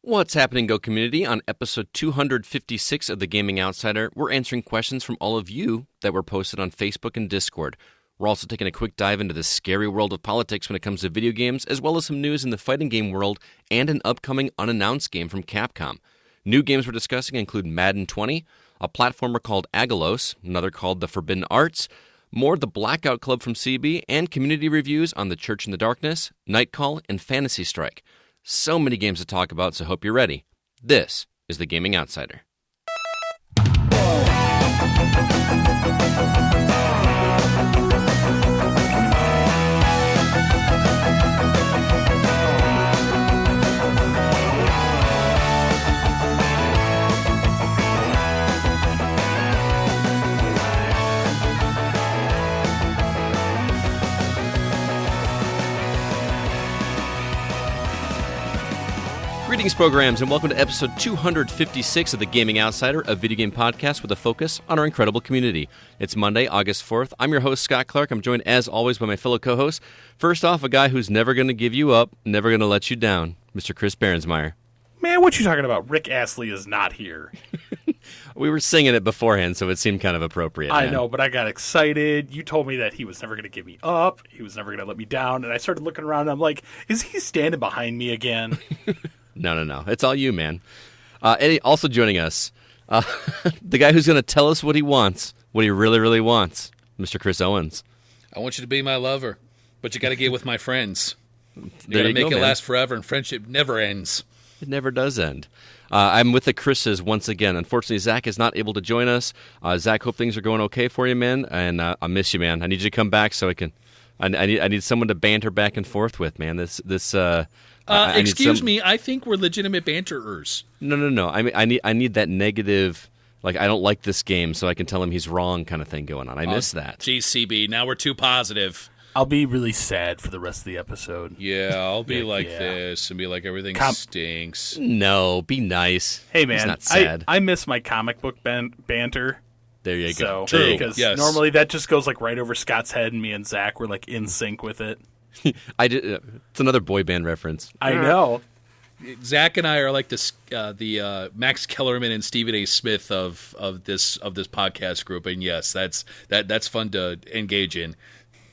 What's happening, Go community? On episode 256 of The Gaming Outsider, we're answering questions from all of you that were posted on Facebook and Discord. We're also taking a quick dive into the scary world of politics when it comes to video games, as well as some news in the fighting game world and an upcoming unannounced game from Capcom. New games we're discussing include Madden 20, a platformer called Aggelos, another called The Forbidden Arts, more The Blackout Club from CB, and community reviews on The Church in the Darkness, Nightcall, and Fantasy Strike. So many games to talk about, so hope you're ready. This is The Gaming Outsider. Greetings, programs, and welcome to episode 256 of The Gaming Outsider, a video game podcast with a focus on our incredible community. It's Monday, August 4th. I'm your host, Scott Clark. I'm joined, as always, by my fellow co-hosts. First off, a guy who's never going to give you up, never going to let you down, Mr. Chris Behrensmeyer. Man, what you talking about? Rick Astley is not here. We were singing it beforehand, so it seemed kind of appropriate. I know, but I got excited. You told me that he was never going to give me up. He was never going to let me down. And I started looking around, and I'm like, is he standing behind me again? No. It's all you, man. Eddie, also joining us, the guy who's going to tell us what he wants, what he really, really wants, Mr. Chris Owens. I want you to be my lover, but you got to get with my friends. You got to There make go, it man. last forever, and friendship never ends. It never does end. I'm with the Chris's once again. Unfortunately, Zach is not able to join us. Zach, hope things are going okay for you, man. And I miss you, man. I need you to come back so I can. I need someone to banter back and forth with, man. Excuse me, I think we're legitimate banterers. No. I need that negative, like, I don't like this game, so I can tell him he's wrong kind of thing going on. I miss that. GCB, now we're too positive. I'll be really sad for the rest of the episode. Yeah, I'll be like yeah. this and be like everything stinks. No, be nice. Hey, man, He's not sad. I miss my comic book banter. There you go. So, True. because Yes. normally that just goes like right over Scott's head, and me and Zach were like in sync with it. It's another boy band reference. I know. Zach and I are like the Max Kellerman and Stephen A. Smith of this podcast group, and yes, that's fun to engage in.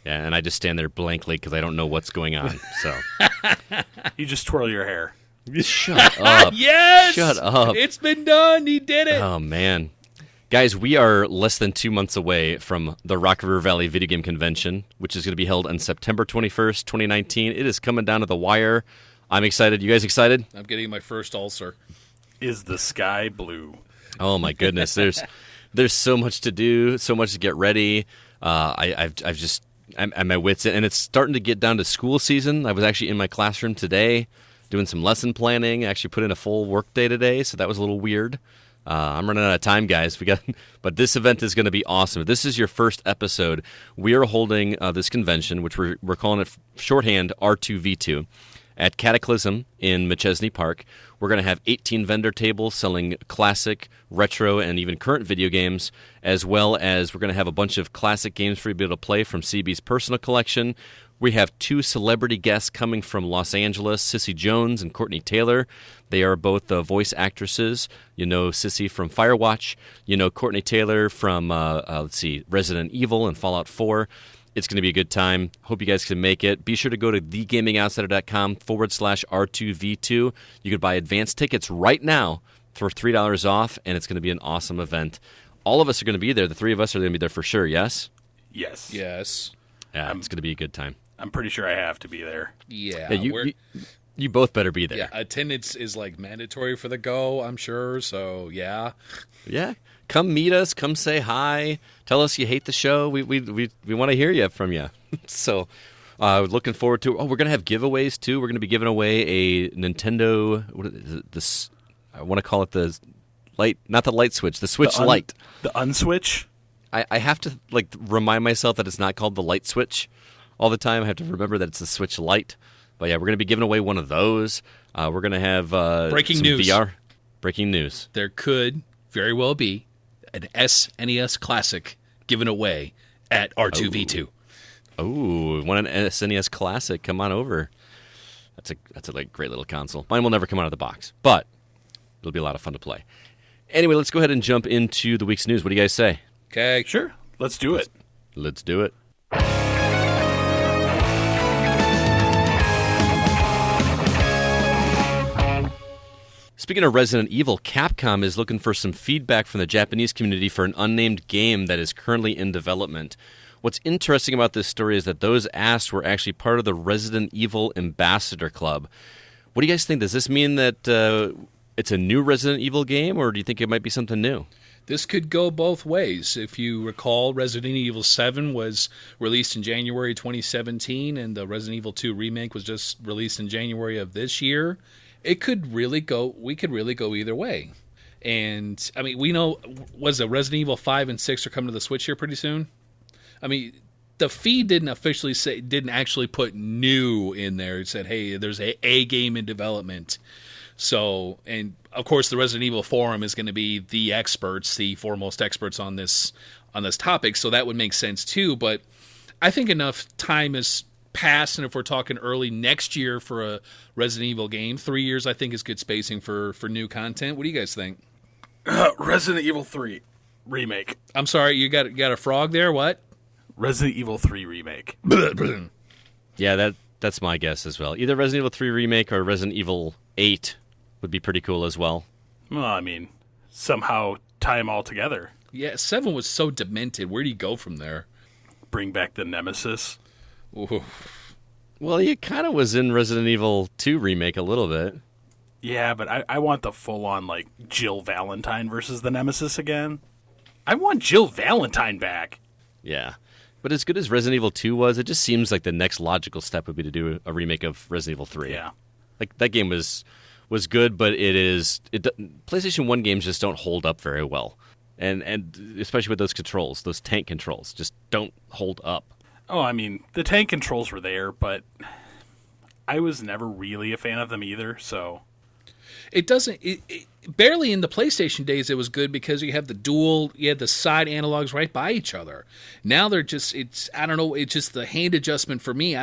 Yeah, and I just stand there blankly because I don't know what's going on. So You just twirl your hair. shut up. Yes, Shut up. It's been done. He did it. Oh, man. Guys, we are less than 2 months away from the Rock River Valley Video Game Convention, which is going to be held on September 21st, 2019. It is coming down to the wire. I'm excited. You guys excited? I'm getting my first ulcer. Is the sky blue? Oh, my goodness. There's so much to do, so much to get ready. I'm at my wits' end, and it's starting to get down to school season. I was actually in my classroom today doing some lesson planning. I actually put in a full work day today, so that was a little weird. I'm running out of time, guys. But this event is going to be awesome. If this is your first episode, we are holding this convention, which we're calling it shorthand R2V2, at Cataclysm in McChesney Park. We're going to have 18 vendor tables selling classic, retro, and even current video games, as well as we're going to have a bunch of classic games for you to be able to play from CB's personal collection. We have 2 celebrity guests coming from Los Angeles, Sissy Jones and Courtney Taylor. They are both voice actresses. You know Sissy from Firewatch. You know Courtney Taylor from, Resident Evil and Fallout 4. It's going to be a good time. Hope you guys can make it. Be sure to go to thegamingoutsider.com/R2V2. You could buy advance tickets right now for $3 off, and it's going to be an awesome event. All of us are going to be there. The 3 of us are going to be there for sure, yes? Yes. Yes. Yeah, it's going to be a good time. I'm pretty sure I have to be there. Yeah. You both better be there. Yeah, attendance is like mandatory for the go, I'm sure. So yeah. Yeah. Come meet us. Come say hi. Tell us you hate the show. We want to hear you from you. So looking forward to. Oh, we're gonna have giveaways too. We're gonna be giving away a Nintendo. What is it, this? I want to call it the light, not the light switch. The Switch Lite. The unswitch. I have to remind myself that it's not called the light switch all the time. I have to remember that it's the Switch Lite. But yeah, we're going to be giving away one of those. We're going to have Breaking some news. VR. Breaking news. There could very well be an SNES Classic given away at R2V2. Oh, want an SNES Classic? Come on over. That's a like great little console. Mine will never come out of the box, but it'll be a lot of fun to play. Anyway, let's go ahead and jump into the week's news. What do you guys say? Okay. Sure. Let's do it. Let's do it. Speaking of Resident Evil, Capcom is looking for some feedback from the Japanese community for an unnamed game that is currently in development. What's interesting about this story is that those asked were actually part of the Resident Evil Ambassador Club. What do you guys think? Does this mean that it's a new Resident Evil game, or do you think it might be something new? This could go both ways. If you recall, Resident Evil 7 was released in January 2017, and the Resident Evil 2 remake was just released in January of this year. We could really go either way. And, I mean, we know, Resident Evil 5 and 6 are coming to the Switch here pretty soon? I mean, the feed didn't actually put new in there. It said, hey, there's a game in development. So, and of course, the Resident Evil forum is going to be the experts, the foremost experts on this topic. So that would make sense too. But I think enough time has passed, and if we're talking early next year for a Resident Evil game, 3 years I think is good spacing for new content. What do you guys think? Resident Evil 3 remake. I'm sorry, you got a frog there? What? Resident Evil 3 remake. Yeah, that's my guess as well. Either Resident Evil 3 remake or Resident Evil 8 would be pretty cool as well. Well, I mean, somehow tie them all together. Yeah, 7 was so demented. Where do you go from there? Bring back the Nemesis. Ooh. Well, he kind of was in Resident Evil 2 remake a little bit. Yeah, but I want the full-on, like, Jill Valentine versus the Nemesis again. I want Jill Valentine back. Yeah. But as good as Resident Evil 2 was, it just seems like the next logical step would be to do a remake of Resident Evil 3. Yeah. Like, that game was good, but PlayStation 1 games just don't hold up very well. And especially with those controls, those tank controls, just don't hold up. Oh, I mean, the tank controls were there, but I was never really a fan of them either, so... It doesn't... barely in the PlayStation days it was good because you had the side analogs right by each other. Now they're just... I don't know, it's just the hand adjustment for me.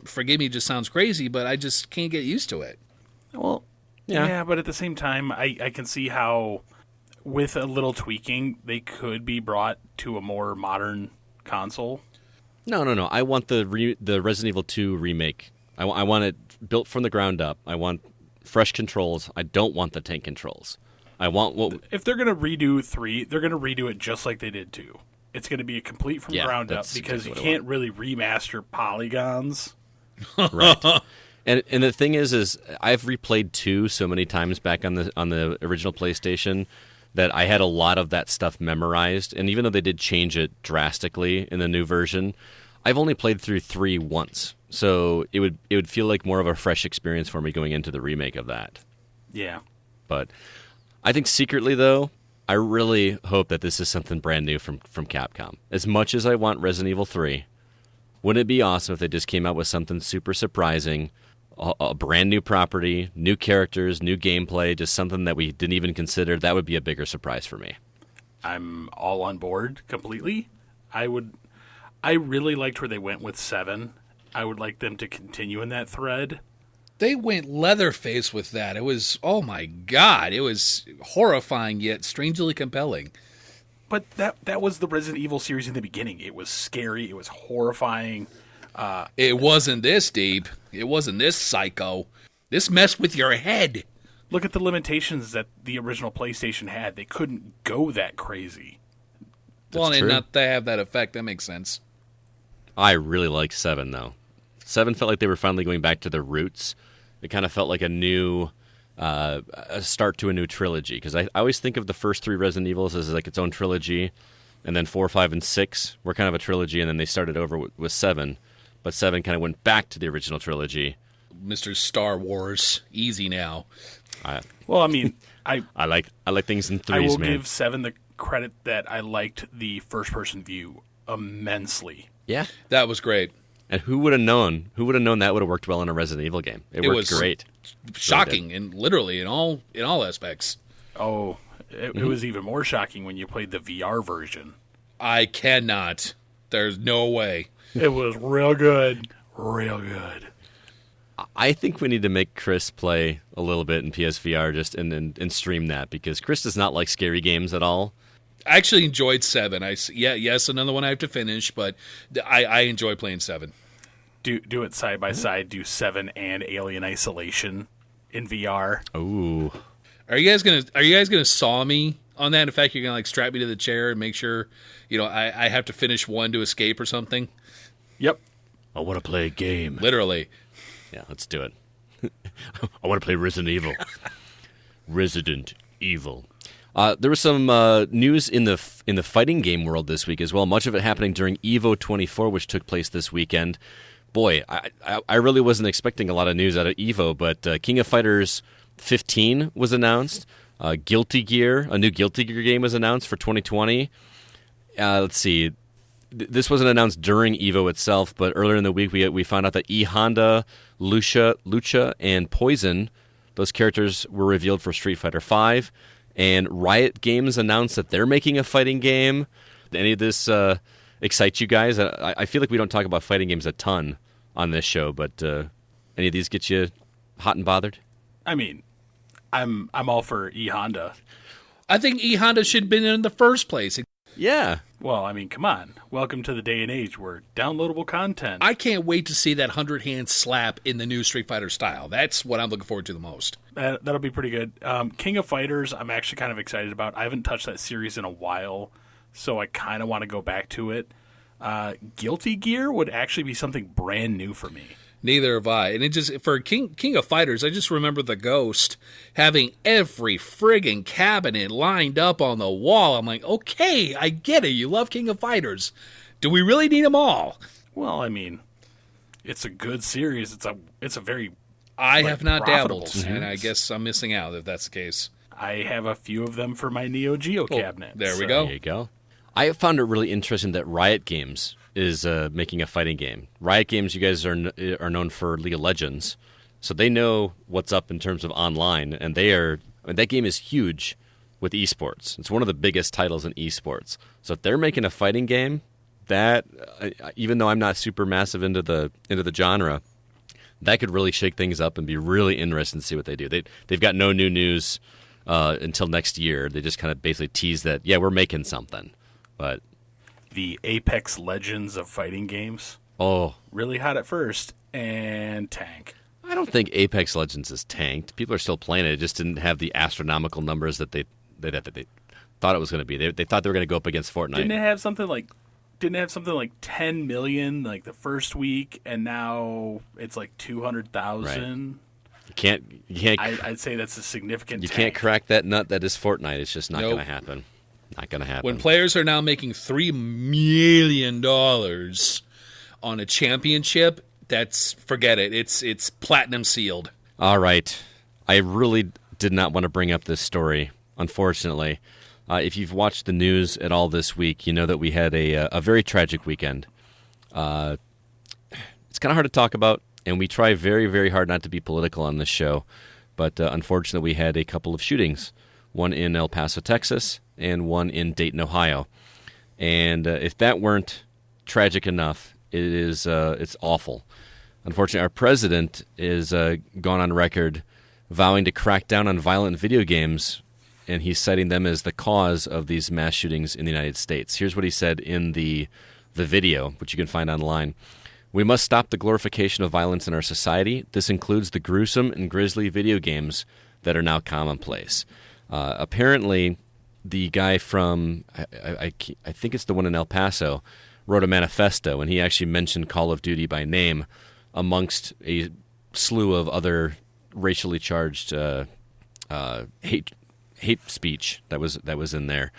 Forgive me, it just sounds crazy, but I just can't get used to it. Well, yeah, but at the same time, I can see how, with a little tweaking, they could be brought to a more modern console. No. I want the Resident Evil 2 remake. I want it built from the ground up. I want fresh controls. I don't want the tank controls. I want If they're going to redo 3, they're going to redo it just like they did 2. It's going to be a complete from ground up because you can't really remaster polygons. Right. And the thing is I've replayed 2 so many times back on the original PlayStation that I had a lot of that stuff memorized. And even though they did change it drastically in the new version, I've only played through 3 once. So it would feel like more of a fresh experience for me going into the remake of that. Yeah. But I think secretly, though, I really hope that this is something brand new from Capcom. As much as I want Resident Evil 3, wouldn't it be awesome if they just came out with something super surprising, a brand new property, new characters, new gameplay, just something that we didn't even consider? That would be a bigger surprise for me. I'm all on board completely. I really liked where they went with 7. I would like them to continue in that thread. They went Leatherface with that. It was, oh my God, it was horrifying yet strangely compelling. But that was the Resident Evil series in the beginning. It was scary. It was horrifying. It wasn't this deep. It wasn't this psycho. This messed with your head. Look at the limitations that the original PlayStation had. They couldn't go that crazy. Well, and not to have that effect. That makes sense. I really like 7, though. 7 felt like they were finally going back to their roots. It kind of felt like a new a start to a new trilogy. Because I always think of the first 3 Resident Evils as like its own trilogy. And then 4, 5, and 6 were kind of a trilogy. And then they started over with 7. But 7 kind of went back to the original trilogy. Mr. Star Wars. Easy now. Well, I mean, I like things in threes, I will man. give 7 the credit that I liked the first-person view immensely. Yeah. That was great. And who would have known? Who would have known that would have worked well in a Resident Evil game? It worked great. Shocking, and literally in all aspects. Oh, it was even more shocking when you played the VR version. I cannot. There's no way. It was real good. Real good. I think we need to make Chris play a little bit in PSVR just and stream that, because Chris does not like scary games at all. I actually enjoyed 7. Yes, another one I have to finish, but I enjoy playing 7. Do it side by side. Do 7 and Alien Isolation in VR. Ooh. Are you guys gonna saw me on that? In fact, you're gonna like strap me to the chair and make sure I have to finish one to escape or something. Yep. I want to play a game. Literally. Yeah, let's do it. I want to play Resident Evil. Resident Evil. There was some news in the fighting game world this week as well. Much of it happening during Evo 24, which took place this weekend. Boy, I really wasn't expecting a lot of news out of Evo, but King of Fighters 15 was announced. Guilty Gear, a new Guilty Gear game was announced for 2020. Let's see. This wasn't announced during Evo itself, but earlier in the week we found out that E Honda, Lucha, and Poison, those characters were revealed for Street Fighter V. And Riot Games announced that they're making a fighting game. Any of this excite you guys? I feel like we don't talk about fighting games a ton on this show, but any of these get you hot and bothered? I mean, I'm all for E Honda. I think E Honda should have been in the first place. Yeah. Well, I mean, come on. Welcome to the day and age where downloadable content. I can't wait to see that 100-hand slap in the new Street Fighter style. That's what I'm looking forward to the most. That'll be pretty good. King of Fighters, I'm actually kind of excited about. I haven't touched that series in a while, so I kind of want to go back to it. Guilty Gear would actually be something brand new for me. Neither have I. And it just, for King of Fighters, I just remember the Ghost having every friggin' cabinet lined up on the wall. I'm like, okay, I get it. You love King of Fighters. Do we really need them all? Well, I mean, it's a good series. It's a very I have not dabbled, series. and I guess I'm missing out if that's the case. I have a few of them for my Neo Geo cabinet. There we go. There you go. I found it really interesting that Riot Games is making a fighting game. Riot Games, you guys are known for League of Legends, so they know what's up in terms of online, and that game is huge with esports. It's one of the biggest titles in esports. So if they're making a fighting game, that even though I'm not super massive into the genre, that could really shake things up and be really interesting to see what they do. They've got no new news until next year. They just kind of basically tease that, yeah, we're making something, but. The Apex Legends of fighting games. Oh. Really hot at first, and tank. I don't think Apex Legends is tanked. People are still playing it. It just didn't have the astronomical numbers that they thought it was going to be. They thought they were going to go up against Fortnite. Didn't it have something like 10 million like the first week, and now it's like 200,000? Right. You can't. I'd say that's a significant. You tank. can't crack that nut that is Fortnite. It's just not going to happen. Not going to happen. When players are now making $3 million on a championship, forget it. It's platinum sealed. All right. I really did not want to bring up this story, unfortunately. If you've watched the news at all this week, you know that we had a very tragic weekend. It's kind of hard to talk about, and we try very, very hard not to be political on this show. But unfortunately, we had a couple of shootings, one in El Paso, Texas, and one in Dayton, Ohio. And if that weren't tragic enough, it's awful. Unfortunately, our president is gone on record vowing to crack down on violent video games, and he's citing them as the cause of these mass shootings in the United States. Here's what he said in the video, which you can find online. "We must stop the glorification of violence in our society. This includes the gruesome and grisly video games that are now commonplace." Apparently, the guy from, I think it's the one in El Paso, wrote a manifesto, and he actually mentioned Call of Duty by name amongst a slew of other racially charged hate speech that was in there.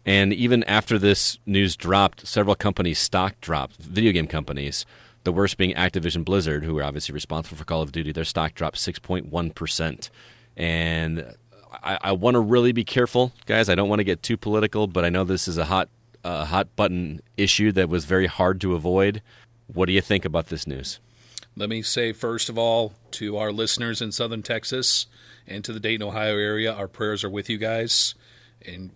And even after this news dropped, several companies' stock dropped, video game companies, the worst being Activision Blizzard, who are obviously responsible for Call of Duty. Their stock dropped 6.1%. And I want to really be careful, guys. I don't want to get too political, but I know this is a hot button issue that was very hard to avoid. What do you think about this news? Let me say, first of all, to our listeners in Southern Texas and to the Dayton, Ohio area, our prayers are with you guys. And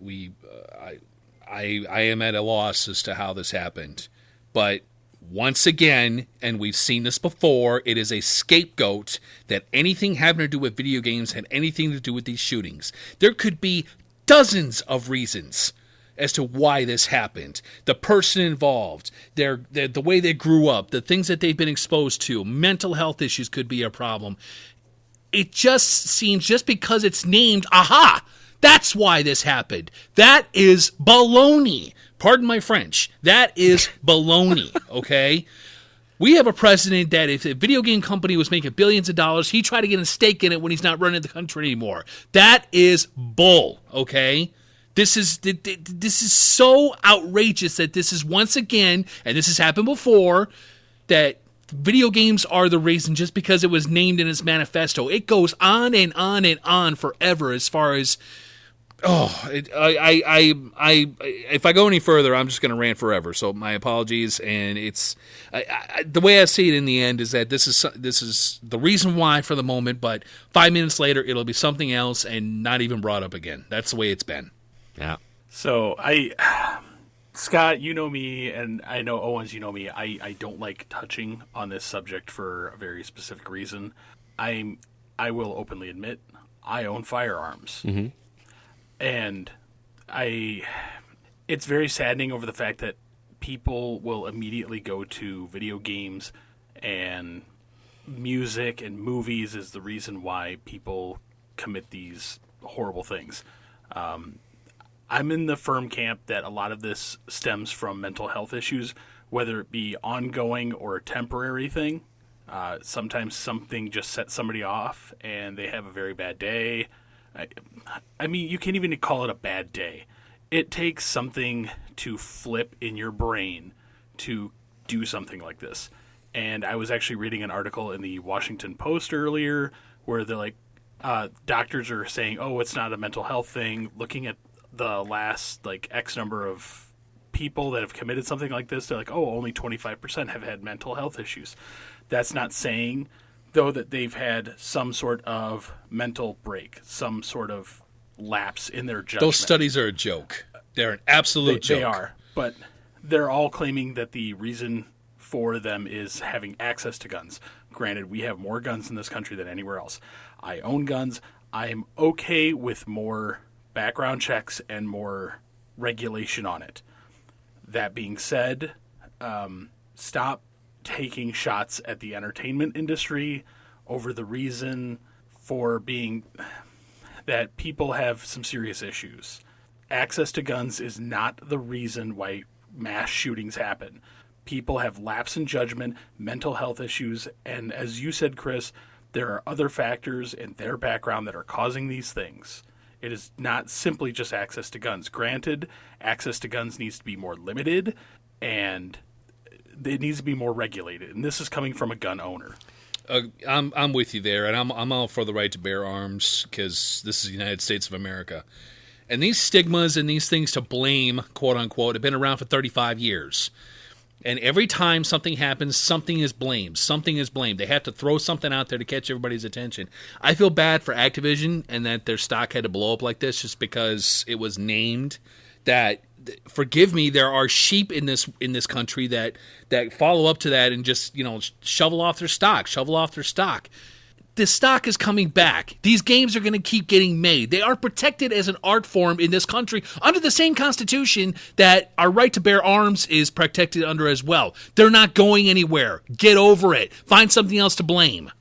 I am at a loss as to how this happened. But once again, and we've seen this before, it is a scapegoat that anything having to do with video games had anything to do with these shootings. There could be dozens of reasons as to why this happened. The person involved, the way they grew up, the things that they've been exposed to, mental health issues could be a problem. It just seems, just because it's named, aha, that's why this happened. That is baloney. Pardon my French. That is baloney, okay? We have a president that if a video game company was making billions of dollars, he tried to get a stake in it when he's not running the country anymore. That is bull, okay? This is so outrageous that this is once again, and this has happened before, that video games are the reason just because it was named in its manifesto. It goes on and on and on forever as far as... if I go any further, I'm just going to rant forever. So my apologies. And it's the way I see it in the end is that this is the reason why for the moment. But 5 minutes later, it'll be something else and not even brought up again. That's the way it's been. Yeah. So Scott, you know me, and I know Owens, you know me. I don't like touching on this subject for a very specific reason. I will openly admit I own firearms. Mm-hmm. And it's very saddening over the fact that people will immediately go to video games and music and movies as the reason why people commit these horrible things. I'm in the firm camp that a lot of this stems from mental health issues, whether it be ongoing or a temporary thing. Sometimes something just sets somebody off and they have a very bad day. I mean, you can't even call it a bad day. It takes something to flip in your brain to do something like this. And I was actually reading an article in the Washington Post earlier where they're like, doctors are saying, oh, it's not a mental health thing. Looking at the last, like, X number of people that have committed something like this, they're like, oh, only 25% have had mental health issues. That's not saying, though, that they've had some sort of mental break, some sort of lapse in their judgment. Those studies are a joke. They're an absolute joke. They are, but they're all claiming that the reason for them is having access to guns. Granted, we have more guns in this country than anywhere else. I own guns. I'm okay with more background checks and more regulation on it. That being said, stop taking shots at the entertainment industry over the reason for being that people have some serious issues. Access to guns is not the reason why mass shootings happen. People have lapse in judgment, mental health issues, and as you said, Chris, there are other factors in their background that are causing these things. It is not simply just access to guns. Granted, access to guns needs to be more limited, and it needs to be more regulated. And this is coming from a gun owner. I'm with you there, and I'm all for the right to bear arms because this is the United States of America. And these stigmas and these things to blame, quote unquote, have been around for 35 years. And every time something happens, something is blamed. Something is blamed. They have to throw something out there to catch everybody's attention. I feel bad for Activision and that their stock had to blow up like this just because it was named. That, forgive me, there are sheep in this country that follow up to that and just, shovel off their stock. This stock is coming back. These games are going to keep getting made. They are protected as an art form in this country under the same Constitution that our right to bear arms is protected under as well. They're not going anywhere. Get over it. Find something else to blame.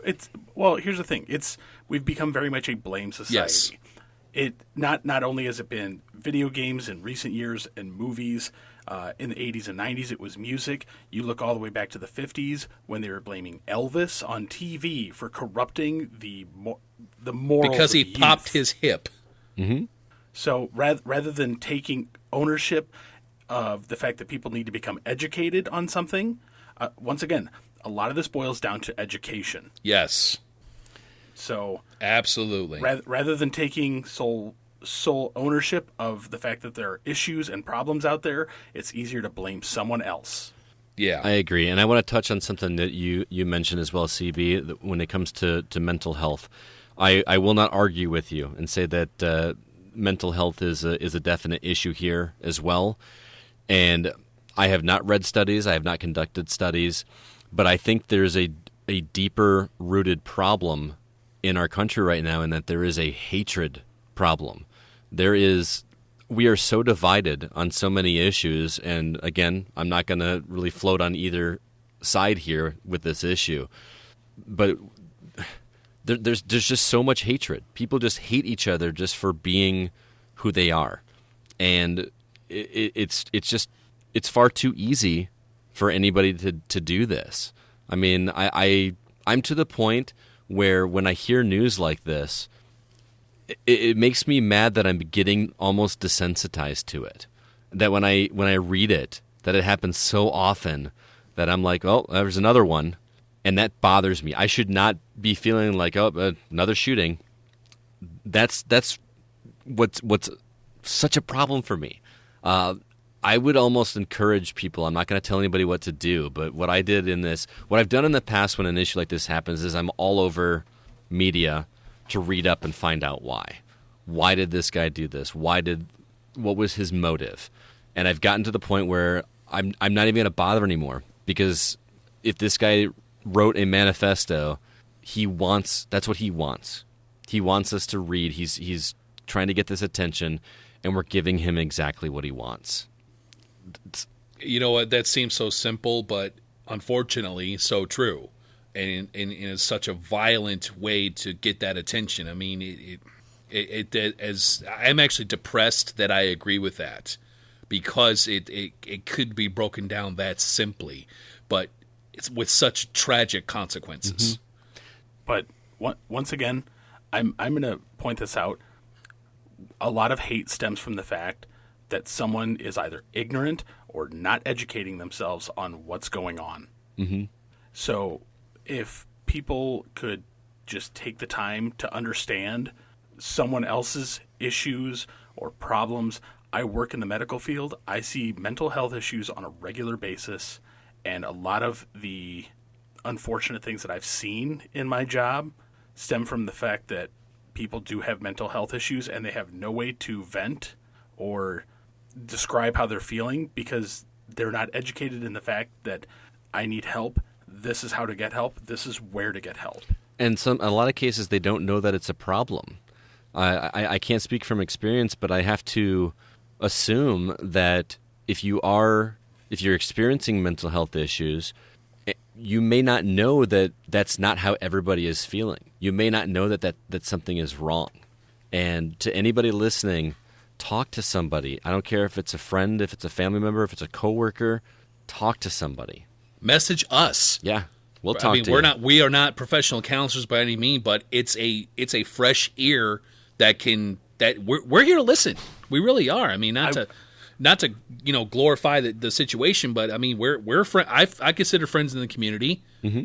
Here's the thing. We've become very much a blame society. Yes. It not only has it been video games in recent years and movies. In the 80s and 90s, it was music. You look all the way back to the 50s when they were blaming Elvis on TV for corrupting the morals because he of popped youth. his hip. Mm-hmm. So rather than taking ownership of the fact that people need to become educated on something, once again, a lot of this boils down to education. Yes. So absolutely. Rather than taking sole ownership of the fact that there are issues and problems out there, it's easier to blame someone else. Yeah, I agree. And I want to touch on something that you mentioned as well, CB, that when it comes to mental health. I will not argue with you and say that mental health is a definite issue here as well. And I have not read studies. I have not conducted studies. But I think there's a deeper rooted problem in our country right now, in that there is a hatred problem. We are so divided on so many issues. And again, I'm not going to really float on either side here with this issue. But there's just so much hatred. People just hate each other just for being who they are. And it's far too easy for anybody to do this. I mean, I'm to the point where when I hear news like this, it makes me mad that I'm getting almost desensitized to it. That when I read it, that it happens so often that I'm like, oh, there's another one, and that bothers me. I should not be feeling like, oh, another shooting. That's what's such a problem for me. I would almost encourage people. I'm not going to tell anybody what to do, but what I've done in the past when an issue like this happens is I'm all over media to read up and find out why. Why did this guy do this? What was his motive? And I've gotten to the point where I'm not even going to bother anymore, because if this guy wrote a manifesto, that's what he wants. He wants us to read. He's trying to get this attention, and we're giving him exactly what he wants. You know what? That seems so simple, but unfortunately so true. And in such a violent way to get that attention. I mean, as I'm actually depressed that I agree with that, because it could be broken down that simply, but it's with such tragic consequences. Mm-hmm. But once again, I'm going to point this out. A lot of hate stems from the fact that someone is either ignorant or not educating themselves on what's going on. Mm-hmm. So if people could just take the time to understand someone else's issues or problems. I work in the medical field. I see mental health issues on a regular basis, and a lot of the unfortunate things that I've seen in my job stem from the fact that people do have mental health issues and they have no way to vent or describe how they're feeling because they're not educated in the fact that I need help. This is how to get help. This is where to get help. And a lot of cases, they don't know that it's a problem. I can't speak from experience, but I have to assume that if you're experiencing mental health issues, you may not know that that's not how everybody is feeling. You may not know that something is wrong. And to anybody listening, talk to somebody. I don't care if it's a friend, if it's a family member, if it's a coworker. Talk to somebody. Message us. Yeah, we'll talk to you. We are not professional counselors by any means, but it's a fresh ear that we're here to listen. We really are. I mean, not to glorify the situation, but I mean we're I consider friends in the community. Mm-hmm.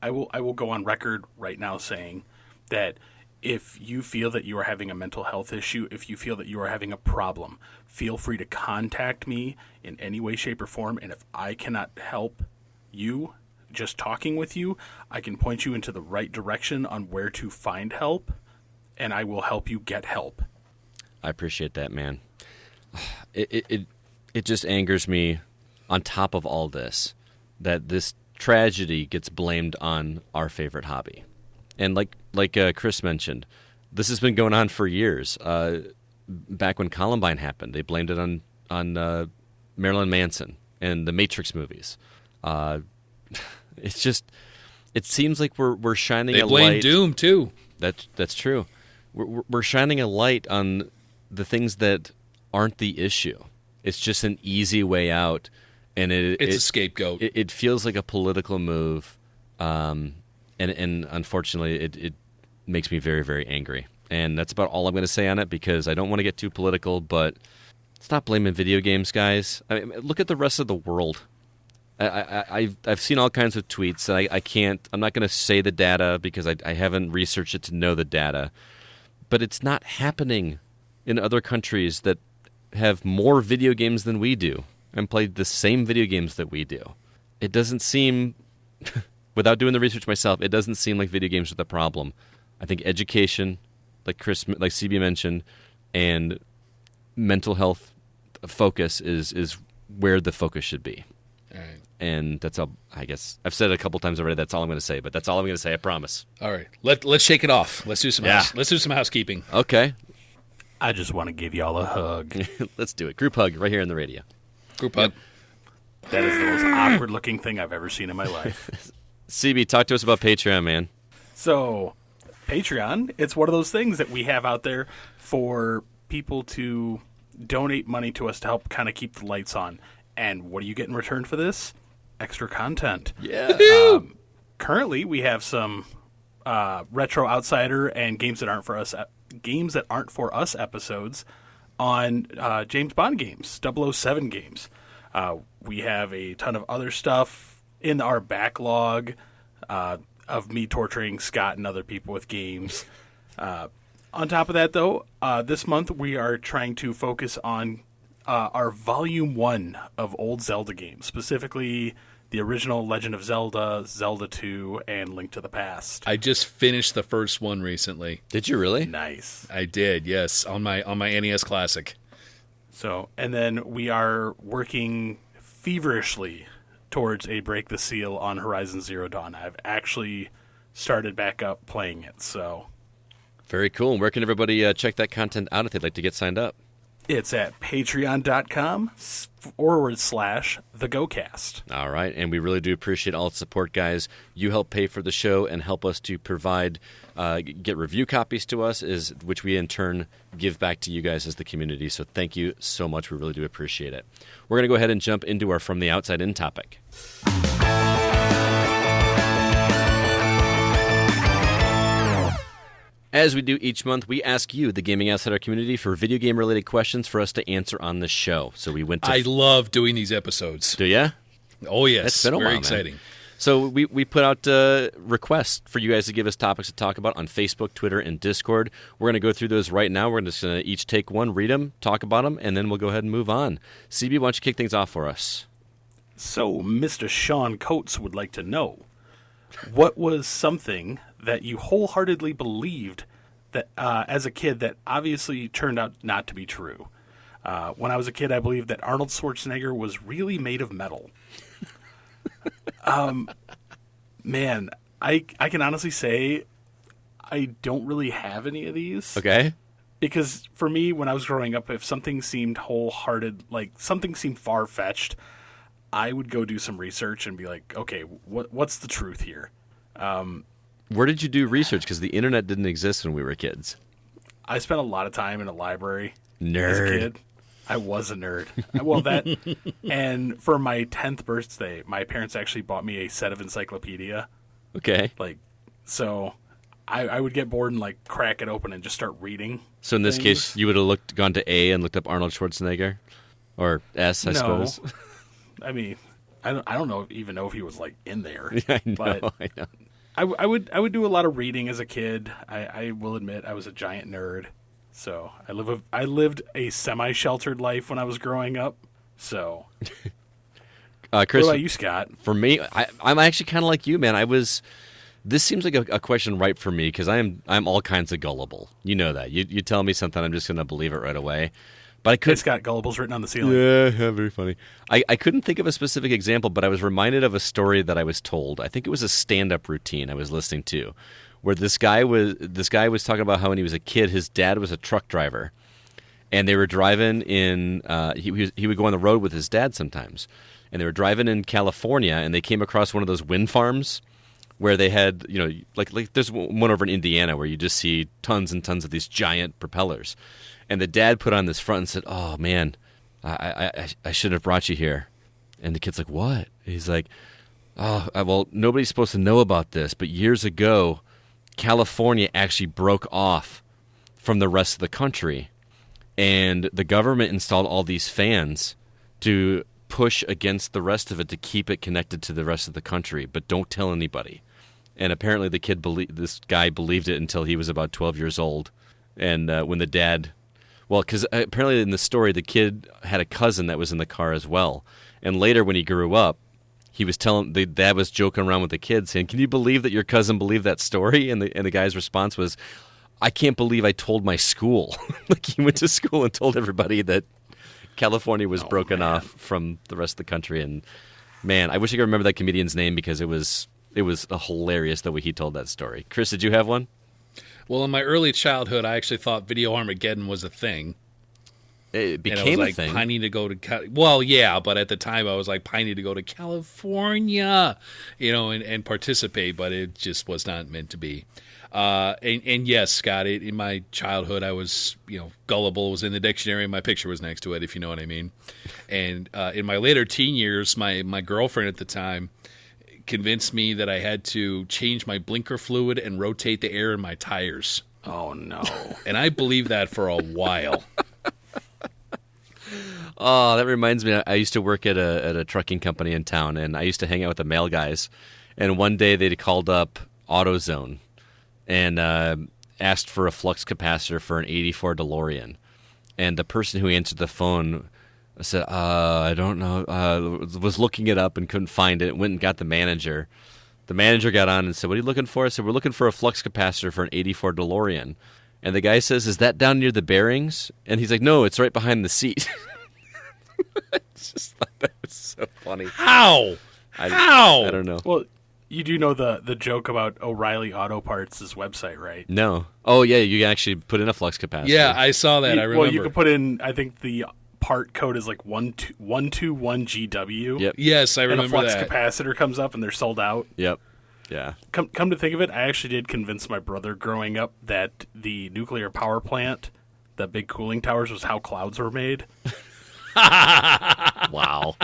I will go on record right now saying that if you feel that you are having a mental health issue, if you feel that you are having a problem, feel free to contact me in any way, shape, or form. And if I cannot help you, just talking with you, I can point you into the right direction on where to find help, and I will help you get help. I appreciate that, man. It just angers me on top of all this that this tragedy gets blamed on our favorite hobby. And like Chris mentioned, this has been going on for years. Back when Columbine happened, they blamed it on Marilyn Manson and the Matrix movies. It's just, it seems like we're shining a light. They blame Doom too. That's true. We're shining a light on the things that aren't the issue. It's just an easy way out, and it's a scapegoat. It feels like a political move, and unfortunately, it makes me very, very angry. And that's about all I'm going to say on it because I don't want to get too political. But stop blaming video games, guys. I mean, look at the rest of the world. I've seen all kinds of tweets, and I'm not going to say the data because I haven't researched it to know the data. But it's not happening in other countries that have more video games than we do and play the same video games that we do. It doesn't seem, without doing the research myself, it doesn't seem like video games are the problem. I think education, like CB mentioned, and mental health focus is where the focus should be. All right. And that's all. I guess I've said it a couple times already. That's all I'm going to say. But that's all I'm going to say. I promise. All right. Let's shake it off. Let's do some. Let's do some housekeeping. Okay. I just want to give y'all a hug. Let's do it. Group hug right here in the radio. Group hug. That is the most awkward looking thing I've ever seen in my life. CB, talk to us about Patreon, man. So, Patreon, it's one of those things that we have out there for people to donate money to us to help kind of keep the lights on. And what do you get in return for this? Extra content. Yeah. Currently, we have some Retro Outsider and games that aren't for us episodes on James Bond games, 007 games. We have a ton of other stuff in our backlog of me torturing Scott and other people with games. On top of that, though, this month we are trying to focus on our Volume 1 of old Zelda games, specifically the original Legend of Zelda, Zelda 2, and Link to the Past. I just finished the first one recently. Did you really? Nice. I did, yes, on my NES Classic. So, and then we are working feverishly towards a Break the Seal on Horizon Zero Dawn. I've actually started back up playing it, so... Very cool. And where can everybody check that content out if they'd like to get signed up? It's at patreon.com/thegocast. All right. And we really do appreciate all the support, guys. You help pay for the show and help us to provide, get review copies to us, which we in turn give back to you guys as the community. So thank you so much. We really do appreciate it. We're going to go ahead and jump into our From the Outside In topic. As we do each month, we ask you, the Gaming Outsider community, for video game-related questions for us to answer on the show. So we went to... I love doing these episodes. Do ya? Oh, yes. It's been a Very while, exciting. Man. So we put out requests for you guys to give us topics to talk about on Facebook, Twitter, and Discord. We're going to go through those right now. We're just going to each take one, read them, talk about them, and then we'll go ahead and move on. CB, why don't you kick things off for us? So, Mr. Sean Coates would like to know, what was something that you wholeheartedly believed that as a kid that obviously turned out not to be true? When I was a kid, I believed that Arnold Schwarzenegger was really made of metal. Man, I can honestly say I don't really have any of these. Okay. Because for me, when I was growing up, if something seemed wholehearted, like something seemed far-fetched, I would go do some research and be like, okay, what's the truth here? Where did you do research? Because the internet didn't exist when we were kids. I spent a lot of time in a library Nerd. as a kid. I was a nerd. Well, that, and for my 10th birthday, my parents actually bought me a set of encyclopedia. Okay. Like, so I would get bored and like crack it open and just start reading. So in this case, you would have gone to A and looked up Arnold Schwarzenegger, or S, I suppose. I mean, I don't even know if he was like in there. I know. But I know. I would do a lot of reading as a kid. I will admit I was a giant nerd. So I lived a semi-sheltered life when I was growing up. So, Chris, what about you, Scott? For me, I'm actually kind of like you, man. This seems like a question right for me because I'm all kinds of gullible. You know that. You tell me something, I'm just going to believe it right away. But I It's got gullibles written on the ceiling. Yeah, very funny. I couldn't think of a specific example, but I was reminded of a story that I was told. I think it was a stand-up routine I was listening to, where this guy was talking about how when he was a kid, his dad was a truck driver, and they were driving in. He would go on the road with his dad sometimes, and they were driving in California, and they came across one of those wind farms where they had, like there's one over in Indiana where you just see tons and tons of these giant propellers. And the dad put on this front and said, "Oh man, I should have brought you here." And the kid's like, "What?" He's like, "Oh, well, nobody's supposed to know about this, but years ago, California actually broke off from the rest of the country, and the government installed all these fans to push against the rest of it to keep it connected to the rest of the country, but don't tell anybody." And apparently, this guy believed it until he was about 12 years old, and when the dad. Well, because apparently in the story, the kid had a cousin that was in the car as well. And later when he grew up, he was the dad was joking around with the kid saying, "Can you believe that your cousin believed that story?" And the guy's response was, "I can't believe I told my school." Like he went to school and told everybody that California was broken off from the rest of the country, and man, I wish I could remember that comedian's name because it was hilarious the way he told that story. Chris, did you have one? Well, in my early childhood, I actually thought Video Armageddon was a thing. It became a thing. Pining to go to well, yeah, but at the time I was like pining to go to California, and participate, but it just was not meant to be. And yes, Scott, in my childhood, I was, gullible was in the dictionary, and my picture was next to it, if you know what I mean. And in my later teen years, my girlfriend at the time convinced me that I had to change my blinker fluid and rotate the air in my tires. Oh, no. And I believed that for a while. Oh, that reminds me. I used to work at a trucking company in town, and I used to hang out with the mail guys. And one day they called up AutoZone and asked for a flux capacitor for an '84 DeLorean. And the person who answered the phone said, I don't know, was looking it up and couldn't find it. Went and got the manager. The manager got on and said, what are you looking for? I said, we're looking for a flux capacitor for an '84 DeLorean. And the guy says, is that down near the bearings? And he's like, no, it's right behind the seat. I just thought that was so funny. How? I don't know. Well, you do know the joke about O'Reilly Auto Parts' website, right? No. Oh, yeah, you can actually put in a flux capacitor. Yeah, I saw that. I remember. Well, you can put in, I think the part code is like 121GW. Yep. Yes, I remember and a flux that. capacitor comes up and they're sold out. Yep. Yeah. Come to think of it, I actually did convince my brother growing up that the nuclear power plant, the big cooling towers, was how clouds were made. Wow.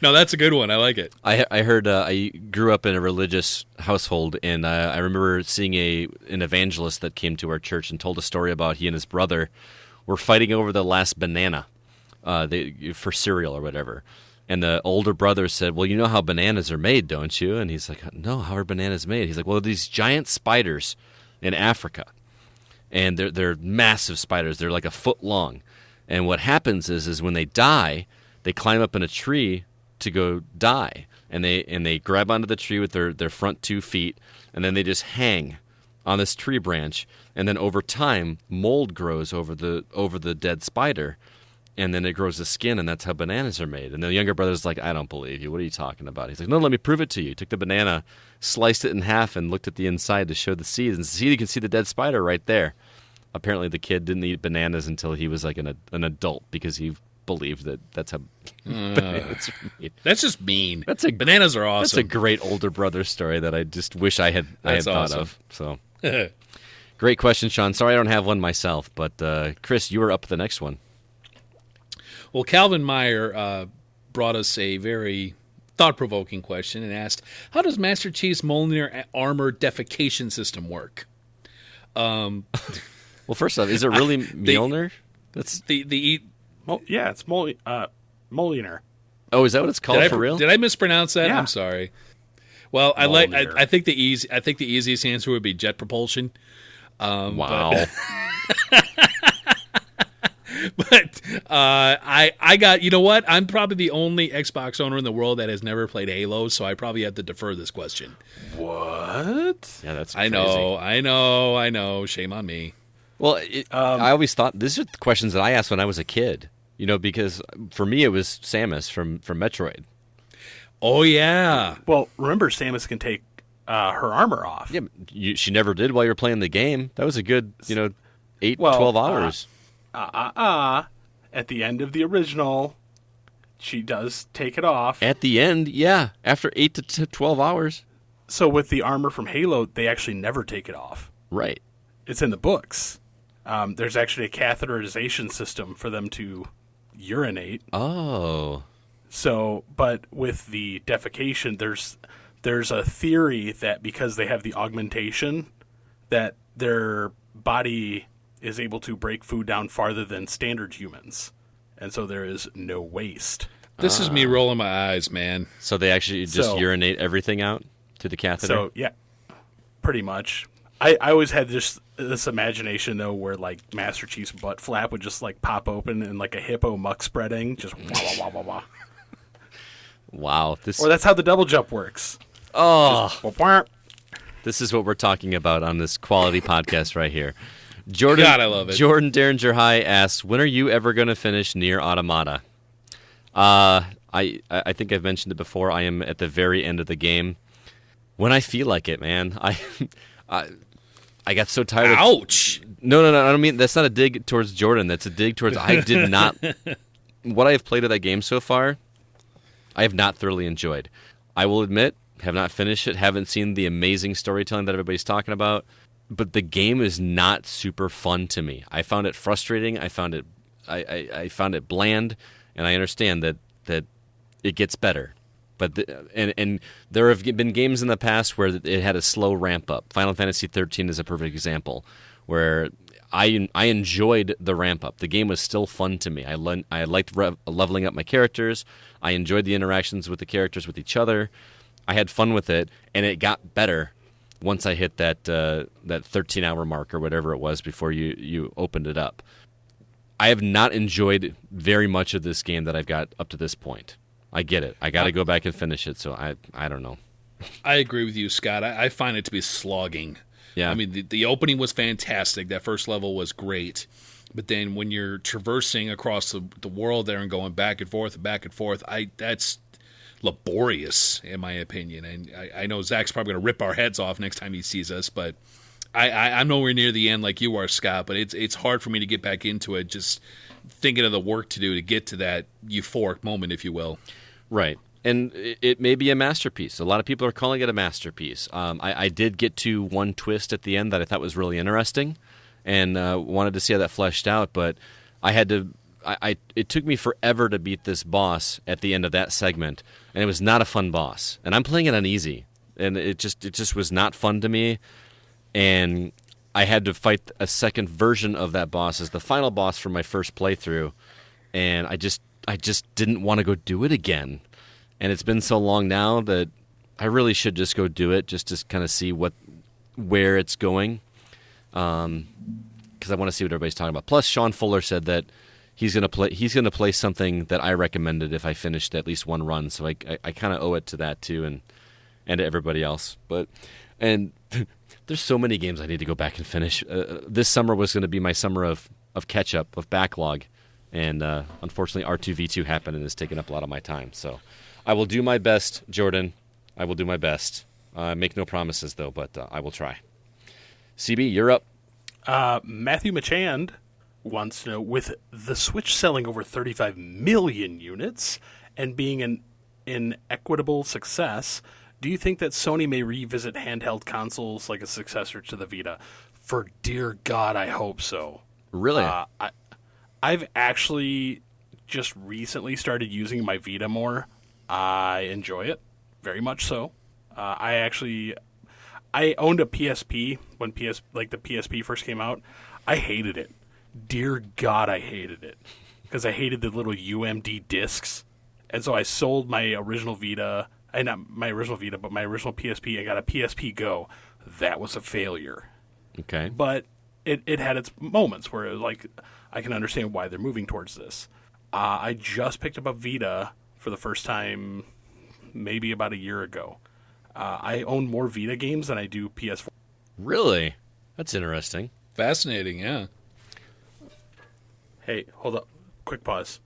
No, that's a good one. I like it. I heard I grew up in a religious household, and I remember seeing an evangelist that came to our church and told a story about he and his brother were fighting over the last banana for cereal or whatever. And the older brother said, well, you know how bananas are made, don't you? And he's like, no, how are bananas made? He's like, well, these giant spiders in Africa, and they're massive spiders. They're like a foot long. And what happens is when they die, they climb up in a tree to go die, and they grab onto the tree with their front 2 feet, and then they just hang on this tree branch, and then over time mold grows over the dead spider, and then it grows the skin, and that's how bananas are made. And the younger brother's like, I don't believe you. What are you talking about? He's like, no, let me prove it to you. He took the banana, sliced it in half, and looked at the inside to show the seeds, and see, you can see the dead spider right there. Apparently the kid didn't eat bananas until he was like an adult, because he believed that's how bananas are made. That's just mean. Bananas are awesome. That's a great older brother story that I just wish I had thought awesome. of. So, great question, Sean. Sorry I don't have one myself, but Chris, you were up the next one. Well, Calvin Meyer brought us a very thought-provoking question and asked, how does Master Chief's Mjolnir armor defecation system work? Well, first off, is it really Mjolnir? That's the yeah, it's Mjolnir. Oh, is that what it's called for real? Did I mispronounce that? Yeah. I'm sorry. Well, I think the easiest answer would be jet propulsion. Wow. But I got, you know what? I'm probably the only Xbox owner in the world that has never played Halo, so I probably have to defer this question. What? Yeah, that's I crazy. know. Shame on me. Well, I always thought these are the questions that I asked when I was a kid. Because for me it was Samus from Metroid. Oh yeah. Well, remember Samus can take her armor off. Yeah, she never did while you were playing the game. That was a good 12 hours. At the end of the original, she does take it off. At the end, yeah, after 8 to 12 hours. So with the armor from Halo, they actually never take it off. Right. It's in the books. There's actually a catheterization system for them to urinate. Oh. So, but with the defecation, there's a theory that because they have the augmentation, that their body is able to break food down farther than standard humans. And so there is no waste. This is me rolling my eyes, man. So they actually just urinate everything out to the catheter? So, yeah, pretty much. I always had just this imagination, though, where, like, Master Chief's butt flap would just, like, pop open and, like, a hippo muck spreading. Just wah, wah, wah, wah, wah. Wow. Or that's how the double jump works. Oh. Just, wah, wah. This is what we're talking about on this quality podcast right here. Jordan, God, I love it. Jordan Derringer High asks, when are you ever going to finish Nier Automata? I think I've mentioned it before. I am at the very end of the game. When I feel like it, man. I got so tired of... Ouch! No, I don't mean... That's not a dig towards Jordan. That's a dig towards... I did not... What I have played of that game so far, I have not thoroughly enjoyed. I will admit, have not finished it, haven't seen the amazing storytelling that everybody's talking about, but the game is not super fun to me. I found it frustrating. I found it I found it bland, and I understand that it gets better. But and there have been games in the past where it had a slow ramp up. Final Fantasy 13 is a perfect example, where I enjoyed the ramp up. The game was still fun to me. I liked leveling up my characters. I enjoyed the interactions with the characters with each other. I had fun with it, and it got better once I hit that 13-hour mark or whatever it was before you opened it up. I have not enjoyed very much of this game that I've got up to this point. I get it. I got to go back and finish it, so I don't know. I agree with you, Scott. I find it to be slogging. Yeah. I mean, the opening was fantastic. That first level was great. But then when you're traversing across the world there and going back and forth, that's laborious, in my opinion. And I know Zach's probably going to rip our heads off next time he sees us, but I'm nowhere near the end like you are, Scott. But it's hard for me to get back into it, just thinking of the work to do to get to that euphoric moment, if you will. Right. And it may be a masterpiece. A lot of people are calling it a masterpiece. I did get to one twist at the end that I thought was really interesting, and wanted to see how that fleshed out. But I had to. It took me forever to beat this boss at the end of that segment, and it was not a fun boss. And I'm playing it on easy, and it just was not fun to me. And I had to fight a second version of that boss as the final boss for my first playthrough, and I just didn't want to go do it again. And it's been so long now that I really should just go do it, just to kind of see where it's going, because I want to see what everybody's talking about. Plus, Sean Fuller said that he's going to play something that I recommended if I finished at least one run. So I kind of owe it to that too, and to everybody else. And there's so many games I need to go back and finish. This summer was going to be my summer of catch up, of backlog, and unfortunately R2V2 happened and it's taken up a lot of my time. So I will do my best, Jordan. I will do my best. Make no promises, though, but I will try. CB, you're up. Matthew Machand wants to know, with the Switch selling over 35 million units and being an inequitable success, do you think that Sony may revisit handheld consoles like a successor to the Vita? For dear God, I hope so. Really? I've actually just recently started using my Vita more. I enjoy it very much so. I owned a PSP when the PSP first came out. I hated it. Dear God, I hated it because I hated the little UMD discs, and so I sold my original Vita. Not my original Vita, but my original PSP. I got a PSP Go. That was a failure. Okay, but it had its moments where it was like I can understand why they're moving towards this. I just picked up a Vita for the first time maybe about a year ago. I own more Vita games than I do PS4. Really? That's interesting. Fascinating, yeah. Hey, hold up. Quick pause.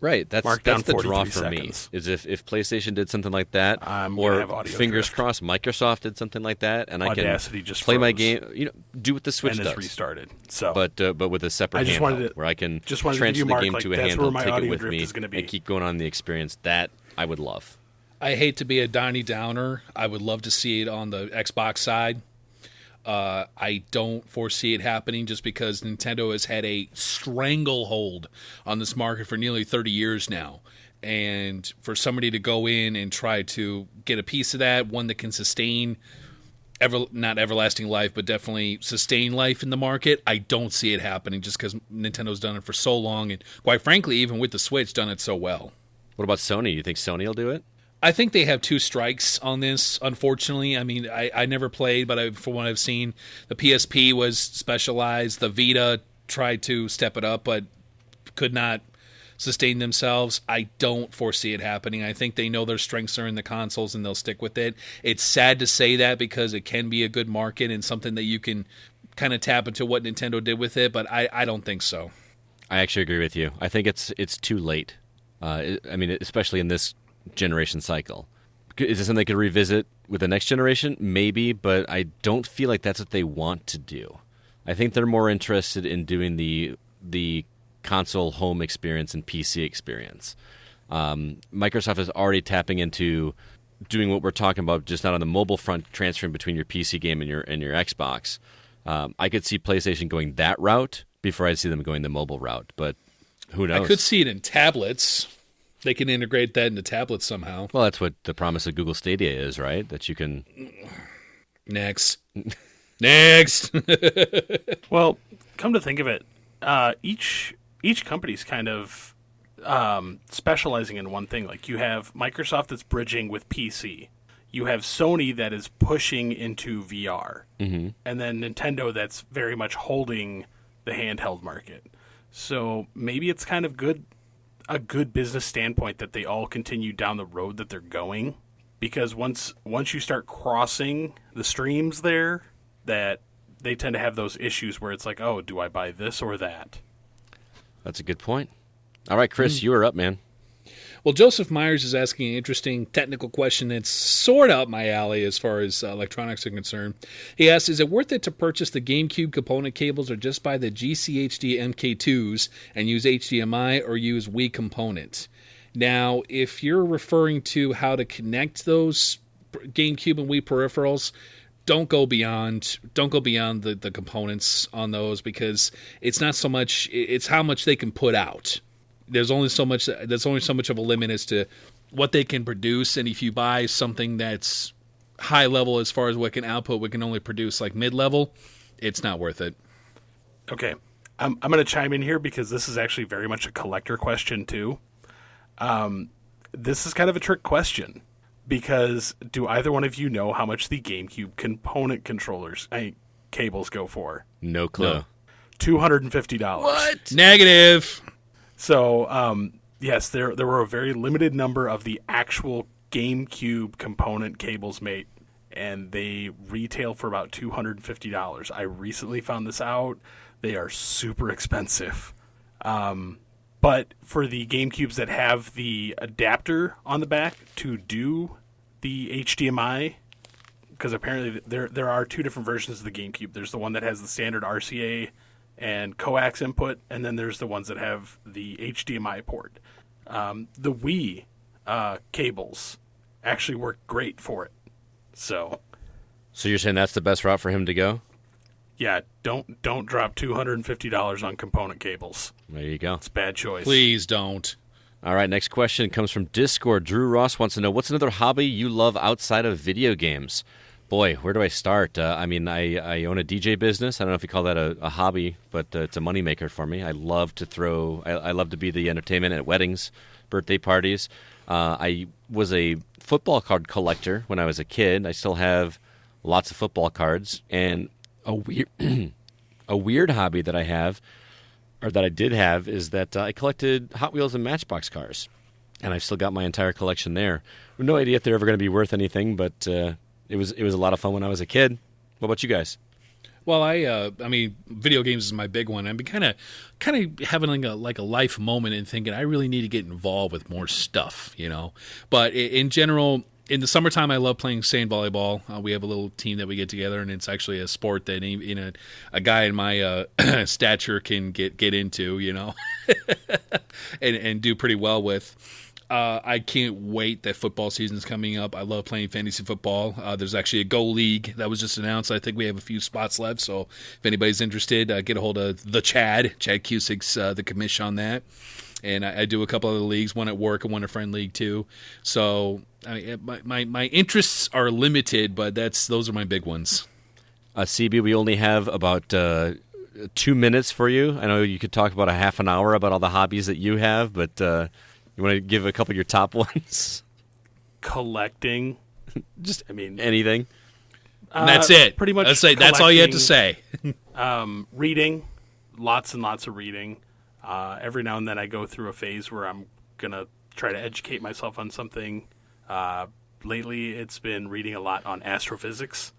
Right, that's the draw for seconds. me. Is if PlayStation did something like that, or fingers crossed, Microsoft did something like that, and Audacity I can just play froze. my game. Do what the Switch and does. It's restarted. So, but with a separate handheld, where I can transfer the game to a handheld, take it with me, and keep going on the experience. That I would love. I hate to be a Donnie Downer. I would love to see it on the Xbox side. I don't foresee it happening just because Nintendo has had a stranglehold on this market for nearly 30 years now. And for somebody to go in and try to get a piece of that, one that can sustain, not everlasting life, but definitely sustain life in the market, I don't see it happening just because Nintendo's done it for so long. And quite frankly, even with the Switch, done it so well. What about Sony? You think Sony will do it? I think they have two strikes on this, unfortunately. I mean, I never played, but from what I've seen, the PSP was specialized. The Vita tried to step it up, but could not sustain themselves. I don't foresee it happening. I think they know their strengths are in the consoles, and they'll stick with it. It's sad to say that because it can be a good market and something that you can kind of tap into what Nintendo did with it, but I don't think so. I actually agree with you. I think it's too late. Especially in this generation cycle. Is it something they could revisit with the next generation? Maybe, but I don't feel like that's what they want to do. I think they're more interested in doing the console home experience and PC experience. Microsoft is already tapping into doing what we're talking about, just not on the mobile front, transferring between your PC game and your Xbox. I could see PlayStation going that route before I see them going the mobile route, but who knows? I could see it in tablets. They can integrate that into tablets somehow. Well, that's what the promise of Google Stadia is, right? That you can... Next. Well, come to think of it, each company's kind of specializing in one thing. Like you have Microsoft that's bridging with PC. You have Sony that is pushing into VR. Mm-hmm. And then Nintendo that's very much holding the handheld market. So maybe it's kind of a good business standpoint that they all continue down the road that they're going, because once you start crossing the streams there, that they tend to have those issues where it's like, oh, do I buy this or that? That's a good point. All right, Chris, you are up, man. Well, Joseph Myers is asking an interesting technical question that's sort of up my alley as far as electronics are concerned. He asks, is it worth it to purchase the GameCube component cables or just buy the GCHD MK2s and use HDMI or use Wii component? Now, if you're referring to how to connect those GameCube and Wii peripherals, don't go beyond the components on those, because it's not so much, it's how much they can put out. There's only so much of a limit as to what they can produce, and if you buy something that's high level as far as what can output, we can only produce like mid level, it's not worth it. Okay, I'm going to chime in here because this is actually very much a collector question too. This is kind of a trick question, because do either one of you know how much the GameCube component cables go for? No clue. No. $250. What? Negative. So, yes, there were a very limited number of the actual GameCube component cables made, and they retail for about $250. I recently found this out. They are super expensive. But for the GameCubes that have the adapter on the back to do the HDMI, because apparently there are two different versions of the GameCube. There's the one that has the standard RCA and coax input, and then there's the ones that have the HDMI port. The Wii cables actually work great for it. So you're saying that's the best route for him to go? Yeah, don't drop $250 on component cables. There you go. It's a bad choice. Please don't. All right, next question comes from Discord. Drew Ross wants to know, what's another hobby you love outside of video games? Boy, where do I start? I own a DJ business. I don't know if you call that a hobby, but it's a moneymaker for me. I love to I love to be the entertainment at weddings, birthday parties. I was a football card collector when I was a kid. I still have lots of football cards. And a weird hobby that I have, or that I did have, is that I collected Hot Wheels and Matchbox cars. And I've still got my entire collection there. I have no idea if they're ever going to be worth anything, but... It was a lot of fun when I was a kid. What about you guys? Well, I mean, video games is my big one. I've been kind of having like a life moment and thinking I really need to get involved with more stuff, you know. But in general, in the summertime, I love playing sand volleyball. We have a little team that we get together, and it's actually a sport that a guy in my stature can get into, you know, and do pretty well with. I can't wait that football season's coming up. I love playing fantasy football. There's actually a Go League that was just announced. I think we have a few spots left, so if anybody's interested, get a hold of the Chad Cusick's the commish on that. And I do a couple other leagues, one at work and one a friend league too. So my interests are limited, but those are my big ones. CB, we only have about 2 minutes for you. I know you could talk about a half an hour about all the hobbies that you have, but... You want to give a couple of your top ones? Collecting. Anything. And that's it. Pretty much. That's all you have to say. Reading. Lots and lots of reading. Every now and then I go through a phase where I'm going to try to educate myself on something. Lately it's been reading a lot on astrophysics.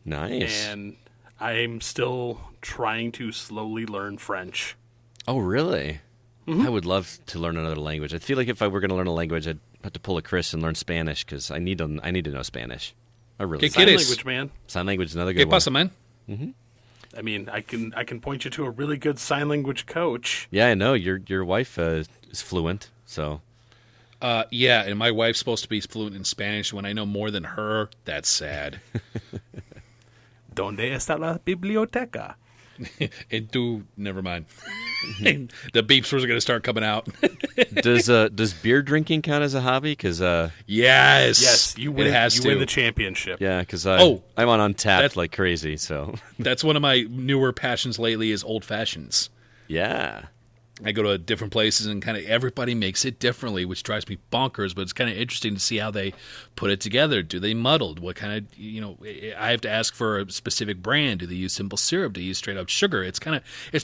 Nice. And I'm still trying to slowly learn French. Oh, really? I would love to learn another language. I feel like if I were going to learn a language, I'd have to pull a Chris and learn Spanish because I need to know Spanish. I really ¿Qué Sign quieres? language, man. Sign language is another ¿Qué good one. pasa, man? I mean, I can point you to a really good sign language coach. Yeah, I know. Your wife is fluent, so... Yeah, and my wife's supposed to be fluent in Spanish. When I know more than her, that's sad. ¿Dónde está la biblioteca? Never mind. The beeps were going to start coming out. Does beer drinking count as a hobby? Because Yes, you win. It has you to. win the championship. yeah, because Oh, I'm on Untapped that's- like crazy. So That's one of my newer passions lately is old fashions. yeah, I go to different places and kind of everybody makes it differently, which drives me bonkers. But it's kind of interesting to see how they put it together. Do they muddled? What kind of I have to ask for a specific brand. Do they use simple syrup? Do they use straight up sugar? It's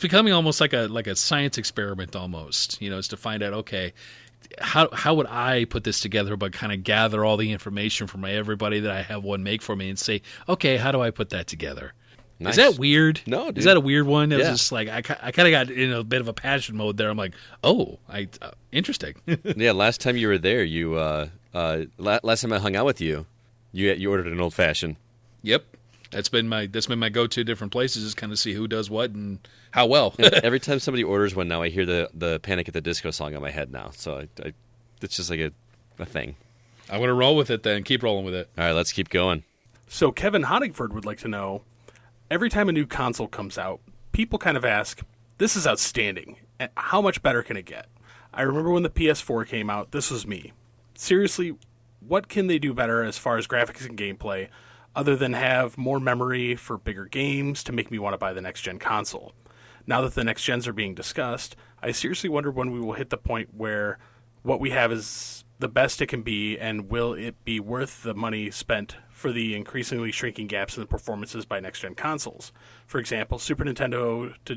becoming almost like a science experiment almost. It's to find out how would I put this together, but kind of gather all the information from everybody that I have one make for me and say, okay, how do I put that together? nice. Is that weird? No, dude. Is that a weird one? It was Yeah. just like I kind of got in a bit of a passion mode there. I'm like, oh, interesting. Yeah, last time you were there, you last time I hung out with you, you ordered an old fashioned. Yep, that's been my go-to different places is kind of see who does what and how well. Every time somebody orders one now, I hear the Panic at the Disco song in my head now. So it's just like a thing. I'm gonna roll with it then. Keep rolling with it. All right, let's keep going. So Kevin Honigford would like to know, every time a new console comes out, people kind of ask, this is outstanding. And how much better can it get? I remember when the PS4 came out, this was me. Seriously, what can they do better as far as graphics and gameplay, other than have more memory for bigger games to make me want to buy the next-gen console? Now that the next gens are being discussed, I seriously wonder when we will hit the point where what we have is the best it can be, and will it be worth the money spent for the increasingly shrinking gaps in the performances by next-gen consoles? For example, Super Nintendo to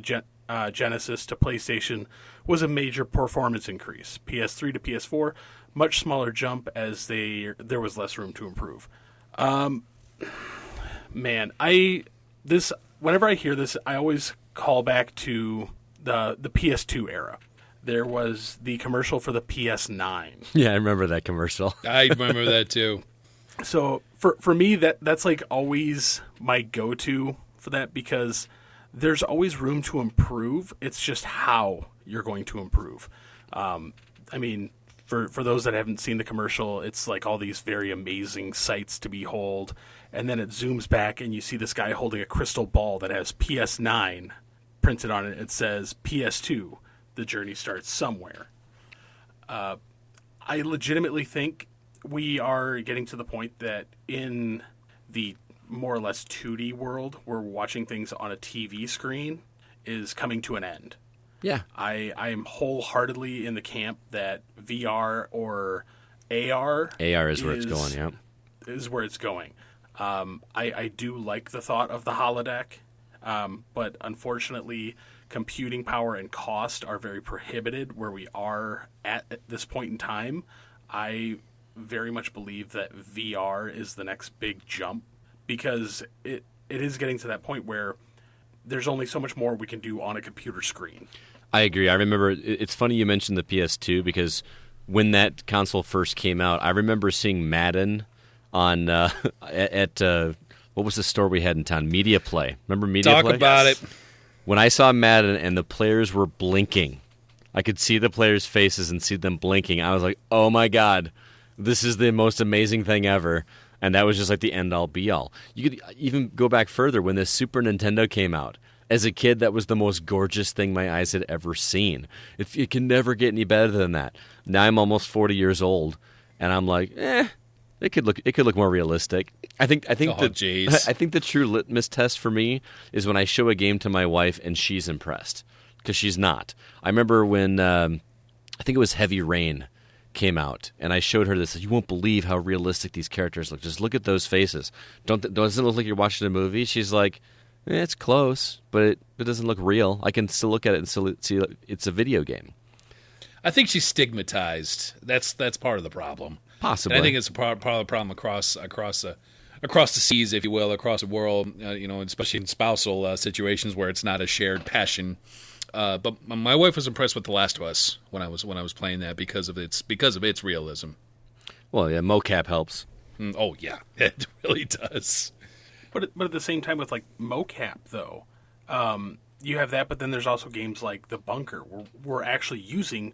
Genesis to PlayStation was a major performance increase. PS3 to PS4, much smaller jump as there was less room to improve. Man, whenever I hear this, I always call back to the PS2 era. There was the commercial for the PS9. Yeah, I remember that commercial. I remember that too. So for me, that's like always my go-to for that, because there's always room to improve. It's just how you're going to improve. I mean, for those that haven't seen the commercial, it's like all these very amazing sights to behold, and then it zooms back and you see this guy holding a crystal ball that has PS9 printed on it. It says PS2, the journey starts somewhere. I legitimately think we are getting to the point that in the more or less 2D world, where watching things on a TV screen is coming to an end. Yeah. I am wholeheartedly in the camp that VR or AR is where it's going, yeah. Is where it's going. I do like the thought of the holodeck, but unfortunately, computing power and cost are very prohibited where we are at this point in time. I very much believe that VR is the next big jump, because it is getting to that point where there's only so much more we can do on a computer screen. I agree. I remember, it's funny you mentioned the PS2, because when that console first came out, I remember seeing Madden on at what was the store we had in town? Media Play. Remember Media Play? Talk about it. When I saw Madden and the players were blinking, I could see the players' faces and see them blinking. I was like, oh my God, this is the most amazing thing ever. And that was just like the end-all, be-all. You could even go back further when the Super Nintendo came out. As a kid, that was the most gorgeous thing my eyes had ever seen. It can never get any better than that. Now I'm almost 40 years old, and I'm like, it could look more realistic. I think the true litmus test for me is when I show a game to my wife and she's impressed, because she's not. I remember when I think it was Heavy Rain came out, and I showed her this. You won't believe how realistic these characters look. Just look at those faces. Doesn't it look like you're watching a movie? She's like, it's close, but it doesn't look real. I can still look at it and still see it's a video game. I think she's stigmatized. That's part of the problem. Possibly. And I think it's part of the problem across across the seas, if you will, across the world, especially in spousal situations where it's not a shared passion. But my wife was impressed with The Last of Us when I was playing that because of its realism. Well, yeah, mocap helps. Oh yeah, it really does. But at the same time, with like mocap though, you have that. But then there's also games like The Bunker, where we're actually using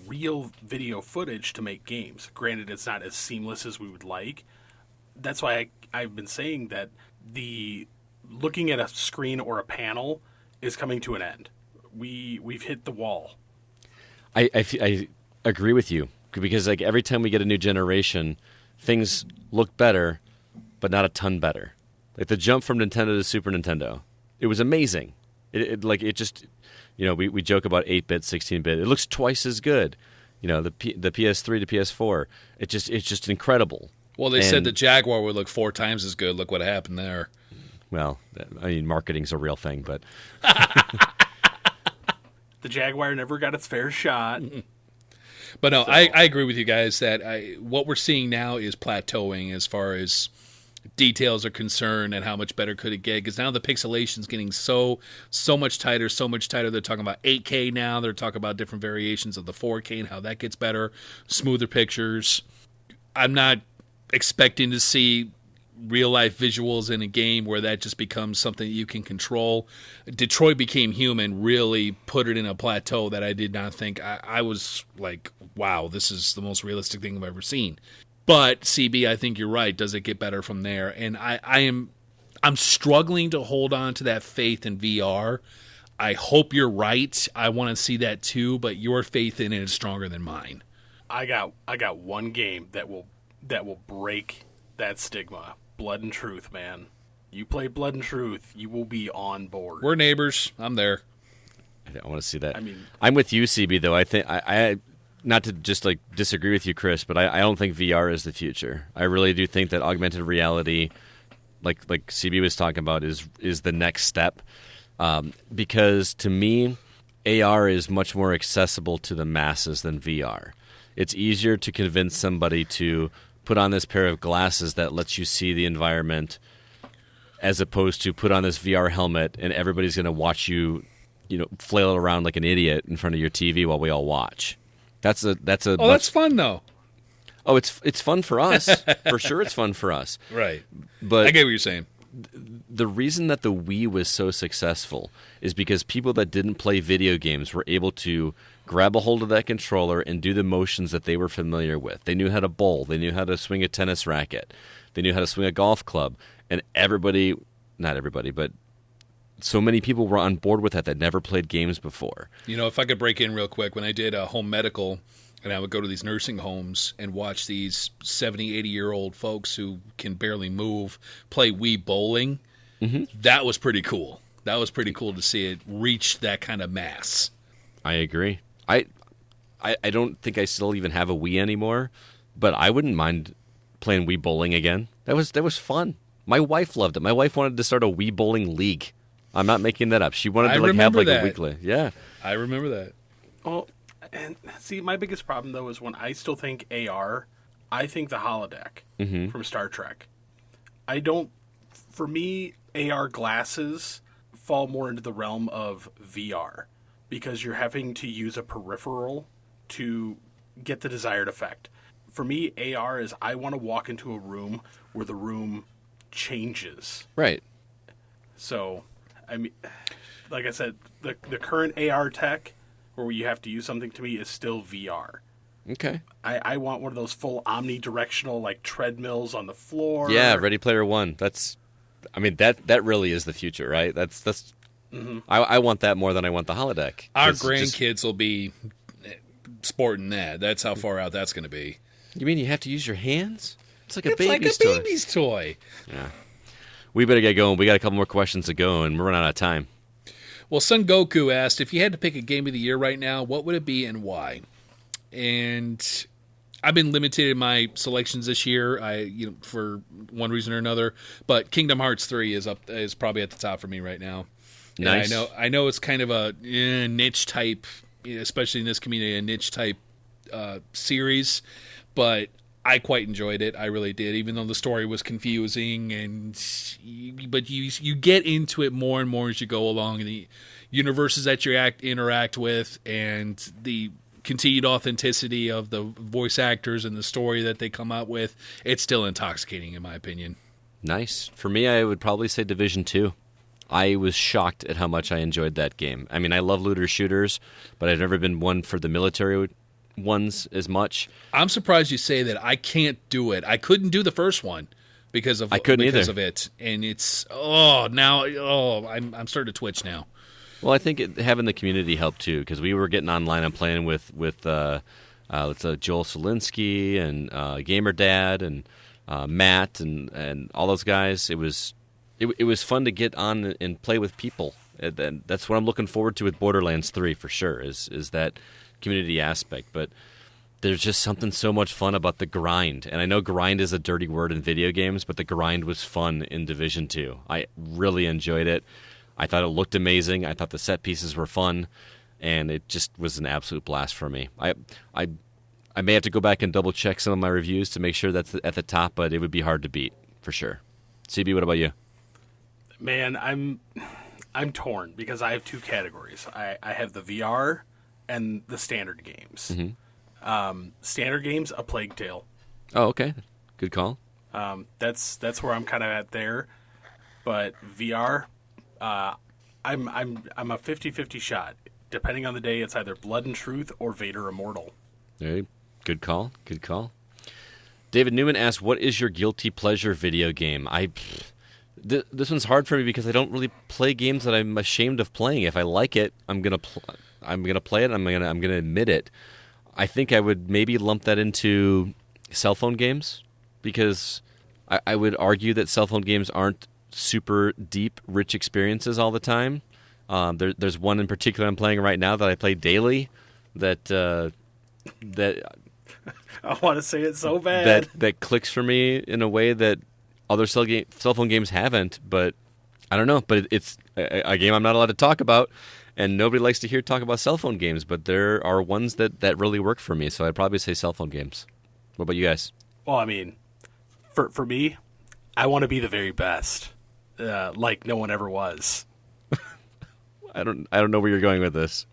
real video footage to make games. Granted, it's not as seamless as we would like. That's why I've been saying that the looking at a screen or a panel is coming to an end. We've hit the wall. I agree with you, because like every time we get a new generation, things look better, but not a ton better. Like the jump from Nintendo to Super Nintendo, it was amazing. It just, we joke about 8-bit, 16-bit. It looks twice as good. The PS3 to PS4. It's just incredible. Well, they said the Jaguar would look 4 times as good. Look what happened there. Well, I mean, marketing's a real thing, but the Jaguar never got its fair shot. But no, I agree with you guys that what we're seeing now is plateauing as far as details are concerned, and how much better could it get? Because now the pixelation's getting so much tighter, so much tighter. They're talking about 8K now. They're talking about different variations of the 4K and how that gets better, smoother pictures. I'm not expecting to see real-life visuals in a game where that just becomes something that you can control. Detroit Become Human really put it in a plateau that I did not think. I was like, wow, this is the most realistic thing I've ever seen. But CB, I think you're right. Does it get better from there? And I'm struggling to hold on to that faith in VR. I hope you're right. I want to see that too, but your faith in it is stronger than mine. I got one game that will break that stigma. Blood and Truth, man. You play Blood and Truth, you will be on board. We're neighbors. I'm there. I want to see that. I mean, I'm with you, CB, though. I think I not to just like disagree with you, Chris, but I don't think VR is the future. I really do think that augmented reality, like CB was talking about, is the next step. Because to me, AR is much more accessible to the masses than VR. It's easier to convince somebody to put on this pair of glasses that lets you see the environment, as opposed to put on this VR helmet and everybody's going to watch you, flail around like an idiot in front of your TV while we all watch. That's fun though. Oh, it's fun for us. For sure it's fun for us. Right. But I get what you're saying. The reason that the Wii was so successful is because people that didn't play video games were able to grab a hold of that controller and do the motions that they were familiar with. They knew how to bowl. They knew how to swing a tennis racket. They knew how to swing a golf club. And not everybody, but so many people were on board with that never played games before. If I could break in real quick, when I did home medical, and I would go to these nursing homes and watch these 70, 80-year-old folks who can barely move play Wii bowling, that was pretty cool. That was pretty cool to see it reach that kind of mass. I agree. I don't think I still even have a Wii anymore, but I wouldn't mind playing Wii bowling again. That was fun. My wife loved it. My wife wanted to start a Wii bowling league. I'm not making that up. She wanted to have a weekly. Yeah. I remember that. Well, and see, my biggest problem though is when I still think AR, I think the holodeck from Star Trek. For me, AR glasses fall more into the realm of VR because you're having to use a peripheral to get the desired effect. For me, AR is I want to walk into a room where the room changes. Right. So, I mean, like I said, the current AR tech where you have to use something to me is still VR. Okay. I want one of those full omnidirectional like treadmills on the floor. Yeah, Ready Player One. That really is the future, right? That's. I want that more than I want the holodeck. Our grandkids will be sporting that. That's how far out that's going to be. You mean you have to use your hands? It's like a baby's toy. Yeah. We better get going. We got a couple more questions to go, and we're running out of time. Well, Son Goku asked, if you had to pick a game of the year right now, what would it be and why? And I've been limited in my selections this year, for one reason or another. But Kingdom Hearts 3 is probably at the top for me right now. Nice. And I know it's kind of a niche type, especially in this community, a niche type series. But I quite enjoyed it. I really did, even though the story was confusing. But you get into it more and more as you go along, and the universes that you interact with, and the continued authenticity of the voice actors and the story that they come out with. It's still intoxicating, in my opinion. Nice. For me, I would probably say Division 2. I was shocked at how much I enjoyed that game. I mean, I love looter shooters, but I've never been one for the military ones as much. I'm surprised you say that. I can't do it. I couldn't do the first one because of it, and it's I'm starting to twitch now. Well, I think having the community helped too, because we were getting online and playing with Joel Solinsky and Gamer Dad and Matt and all those guys. It was fun to get on and play with people. And that's what I'm looking forward to with Borderlands 3 for sure. Is that community aspect, but there's just something so much fun about the grind. And I know grind is a dirty word in video games, but the grind was fun in Division 2. I really enjoyed it. I thought it looked amazing. I thought the set pieces were fun, and it just was an absolute blast for me. I may have to go back and double check some of my reviews to make sure that's at the top, but it would be hard to beat for sure. CB, what about you? Man, I'm torn because I have two categories. I have the VR and the standard games. Mm-hmm. Standard games, A Plague Tale. Oh, okay. Good call. That's where I'm kind of at there. But VR, I'm a 50-50 shot. Depending on the day, it's either Blood and Truth or Vader Immortal. Hey, good call. Good call. David Newman asks, "What is your guilty pleasure video game?" This one's hard for me because I don't really play games that I'm ashamed of playing. If I like it, I'm gonna play it. I'm gonna admit it. I think I would maybe lump that into cell phone games, because I would argue that cell phone games aren't super deep, rich experiences all the time. There's one in particular I'm playing right now that I play daily. That I want to say it so bad. That clicks for me in a way that other cell phone games haven't. But I don't know. But it's a game I'm not allowed to talk about, and nobody likes to hear talk about cell phone games. But there are ones that really work for me. So I'd probably say cell phone games. What about you guys? Well, I mean, for me, I want to be the very best, like no one ever was. I don't know where you're going with this.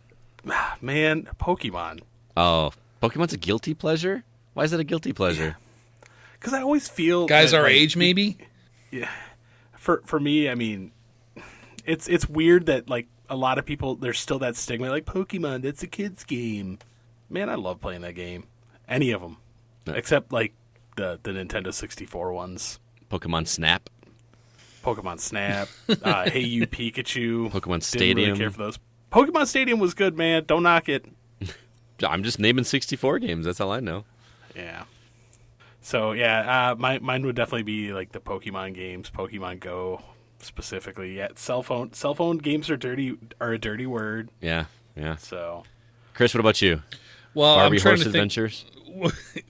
Man, Pokemon. Oh, Pokemon's a guilty pleasure? Why is it a guilty pleasure? Because I always feel guys our age, maybe. Yeah. For me, I mean, it's weird that like a lot of people, there's still that stigma like Pokemon. That's a kid's game. Man, I love playing that game. Any of them, except like the Nintendo 64 ones. Pokemon Snap. Hey You Pikachu. Pokemon Stadium. Didn't really care for those. Pokemon Stadium was good, man. Don't knock it. I'm just naming 64 games. That's all I know. Yeah. So yeah, mine would definitely be like the Pokemon games, Pokemon Go specifically. Yeah, cell phone games are a dirty word. Yeah. So, Chris, what about you? Well, Barbie I'm trying Horse to Adventures.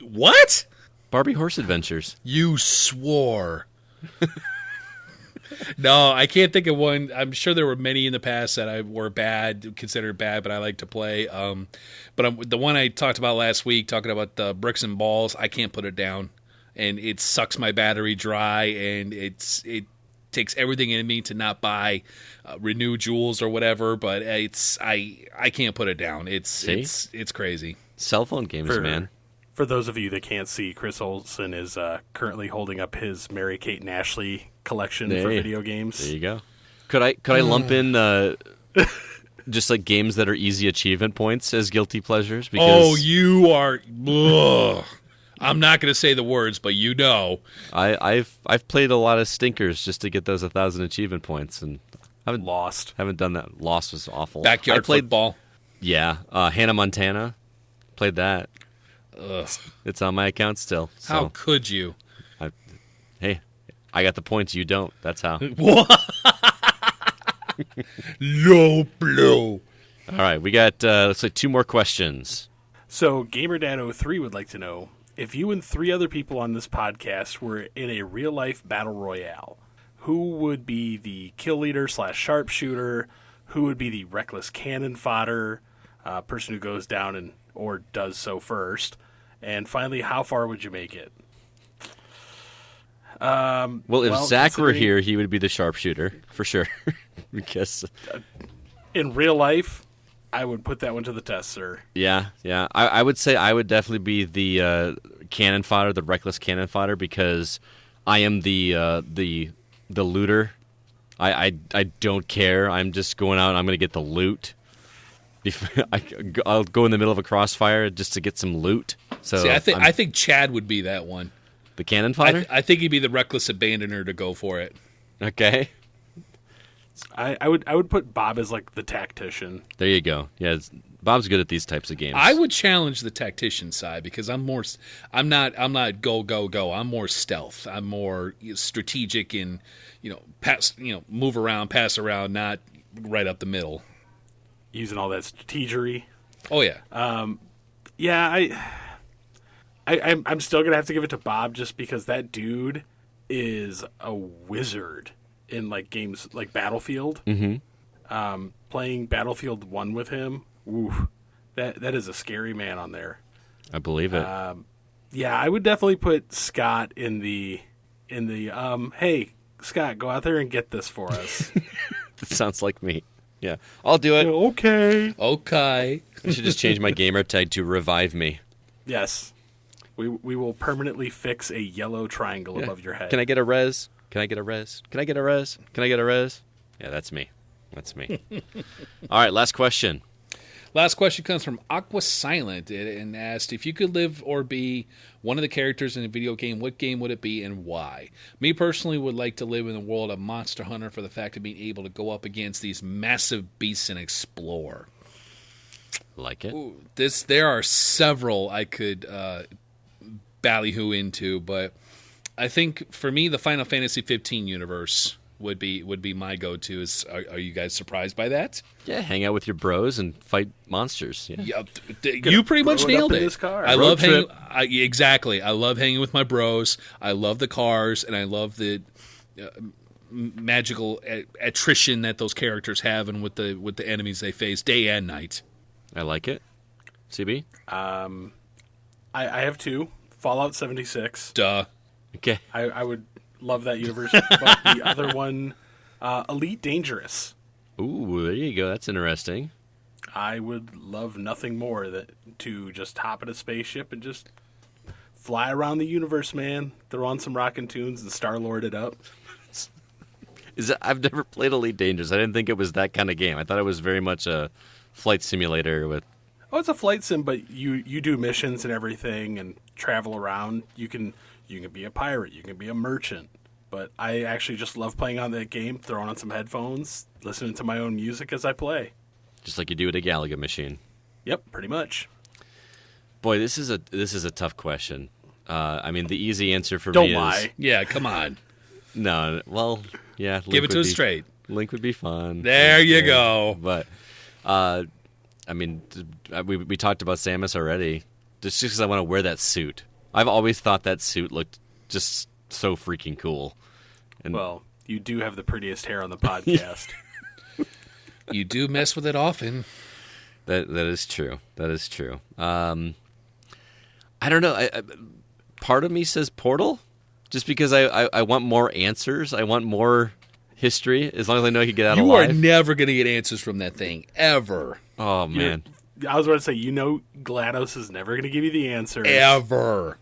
What? Barbie Horse Adventures. You swore. No, I can't think of one. I'm sure there were many in the past that were considered bad, but I like to play. But the one I talked about last week, talking about the bricks and balls, I can't put it down, and it sucks my battery dry, and it takes everything in me to not buy Renew Jewels or whatever. But I can't put it down. It's crazy. Cell phone games, man. For those of you that can't see, Chris Olsen is currently holding up his Mary-Kate and Ashley collection for video games. There you go. Could I lump in just like games that are easy achievement points as guilty pleasures? Because you are. Ugh. I'm not going to say the words, but you know. I've played a lot of stinkers just to get those 1,000 achievement points, and haven't done that. Lost was awful. Backyard football. Yeah, Hannah Montana. Played that. Ugh. It's on my account still. So. How could you? Hey, I got the points. You don't. That's how. Low blow. All right, we got let's say 2 more questions. So GamerDad03 would like to know, if you and 3 other people on this podcast were in a real-life battle royale, who would be the kill leader / sharpshooter? Who would be the reckless cannon fodder, person who goes down or does so first? And finally, how far would you make it? Well, if Zach were here, he would be the sharpshooter for sure. Because in real life, I would put that one to the test, sir. yeah. I would say I would definitely be the cannon fodder, the reckless cannon fodder, because I am the looter. I don't care. I'm just going out and I'm going to get the loot. I'll go in the middle of a crossfire just to get some loot. So See, I think Chad would be that one. The cannon fodder? I think he'd be the reckless abandoner to go for it. Okay. I would put Bob as like the tactician. There you go. Yeah, Bob's good at these types of games. I would challenge the tactician side because I'm not go go go. I'm more stealth. I'm more strategic and move around, pass around, not right up the middle. Using all that strategery. Oh yeah. I'm still gonna have to give it to Bob just because that dude is a wizard in like games like Battlefield. Mm-hmm. Playing Battlefield 1 with him, oof, that is a scary man on there. I believe it. Yeah, I would definitely put Scott in the hey, Scott, go out there and get this for us. That sounds like me. Yeah, I'll do it. Okay. I should just change my gamer tag to revive me. Yes. We will permanently fix a yellow triangle above your head. Can I get a res? Can I get a res? Can I get a res? Can I get a res? Yeah, that's me. That's me. All right, last question. Last question comes from Aqua Silent and asked, if you could live or be one of the characters in a video game, what game would it be and why? Me personally would like to live in the world of Monster Hunter for the fact of being able to go up against these massive beasts and explore. Like it. Ooh, there are several I could ballyhoo into, but I think for me the Final Fantasy 15 universe would be my go-to. Are you guys surprised by that? Yeah, hang out with your bros and fight monsters. Yeah, you pretty much nailed it. I love hanging. Exactly. I love hanging with my bros. I love the cars, and I love the magical attrition that those characters have, and with the enemies they face day and night. I like it. CB? I have two. Fallout 76. Duh. Okay. I would love that universe. But the other one, Elite Dangerous. Ooh, there you go. That's interesting. I would love nothing more to just hop in a spaceship and just fly around the universe, man. Throw on some rockin' tunes and Star-Lord it up. I've never played Elite Dangerous. I didn't think it was that kind of game. I thought it was very much a flight simulator with... Oh, it's a flight sim, but you do missions and everything and travel around. You can be a pirate. You can be a merchant. But I actually just love playing on that game, throwing on some headphones, listening to my own music as I play. Just like you do at a Galaga machine. Yep, pretty much. Boy, this is a tough question. I mean, the easy answer for Don't me lie. is... Yeah, come on. No, well, yeah. Give it to us straight. Link would be fun. There you go. But, I mean, we talked about Samus already. Just because I want to wear that suit. I've always thought that suit looked just so freaking cool. And well, you do have the prettiest hair on the podcast. You do mess with it often. That is true. That is true. I don't know. Part of me says Portal, just because I want more answers. I want more history. As long as I know I can get out alive. You are never going to get answers from that thing ever. Oh man. I was about to say, GLaDOS is never going to give you the answer. Ever.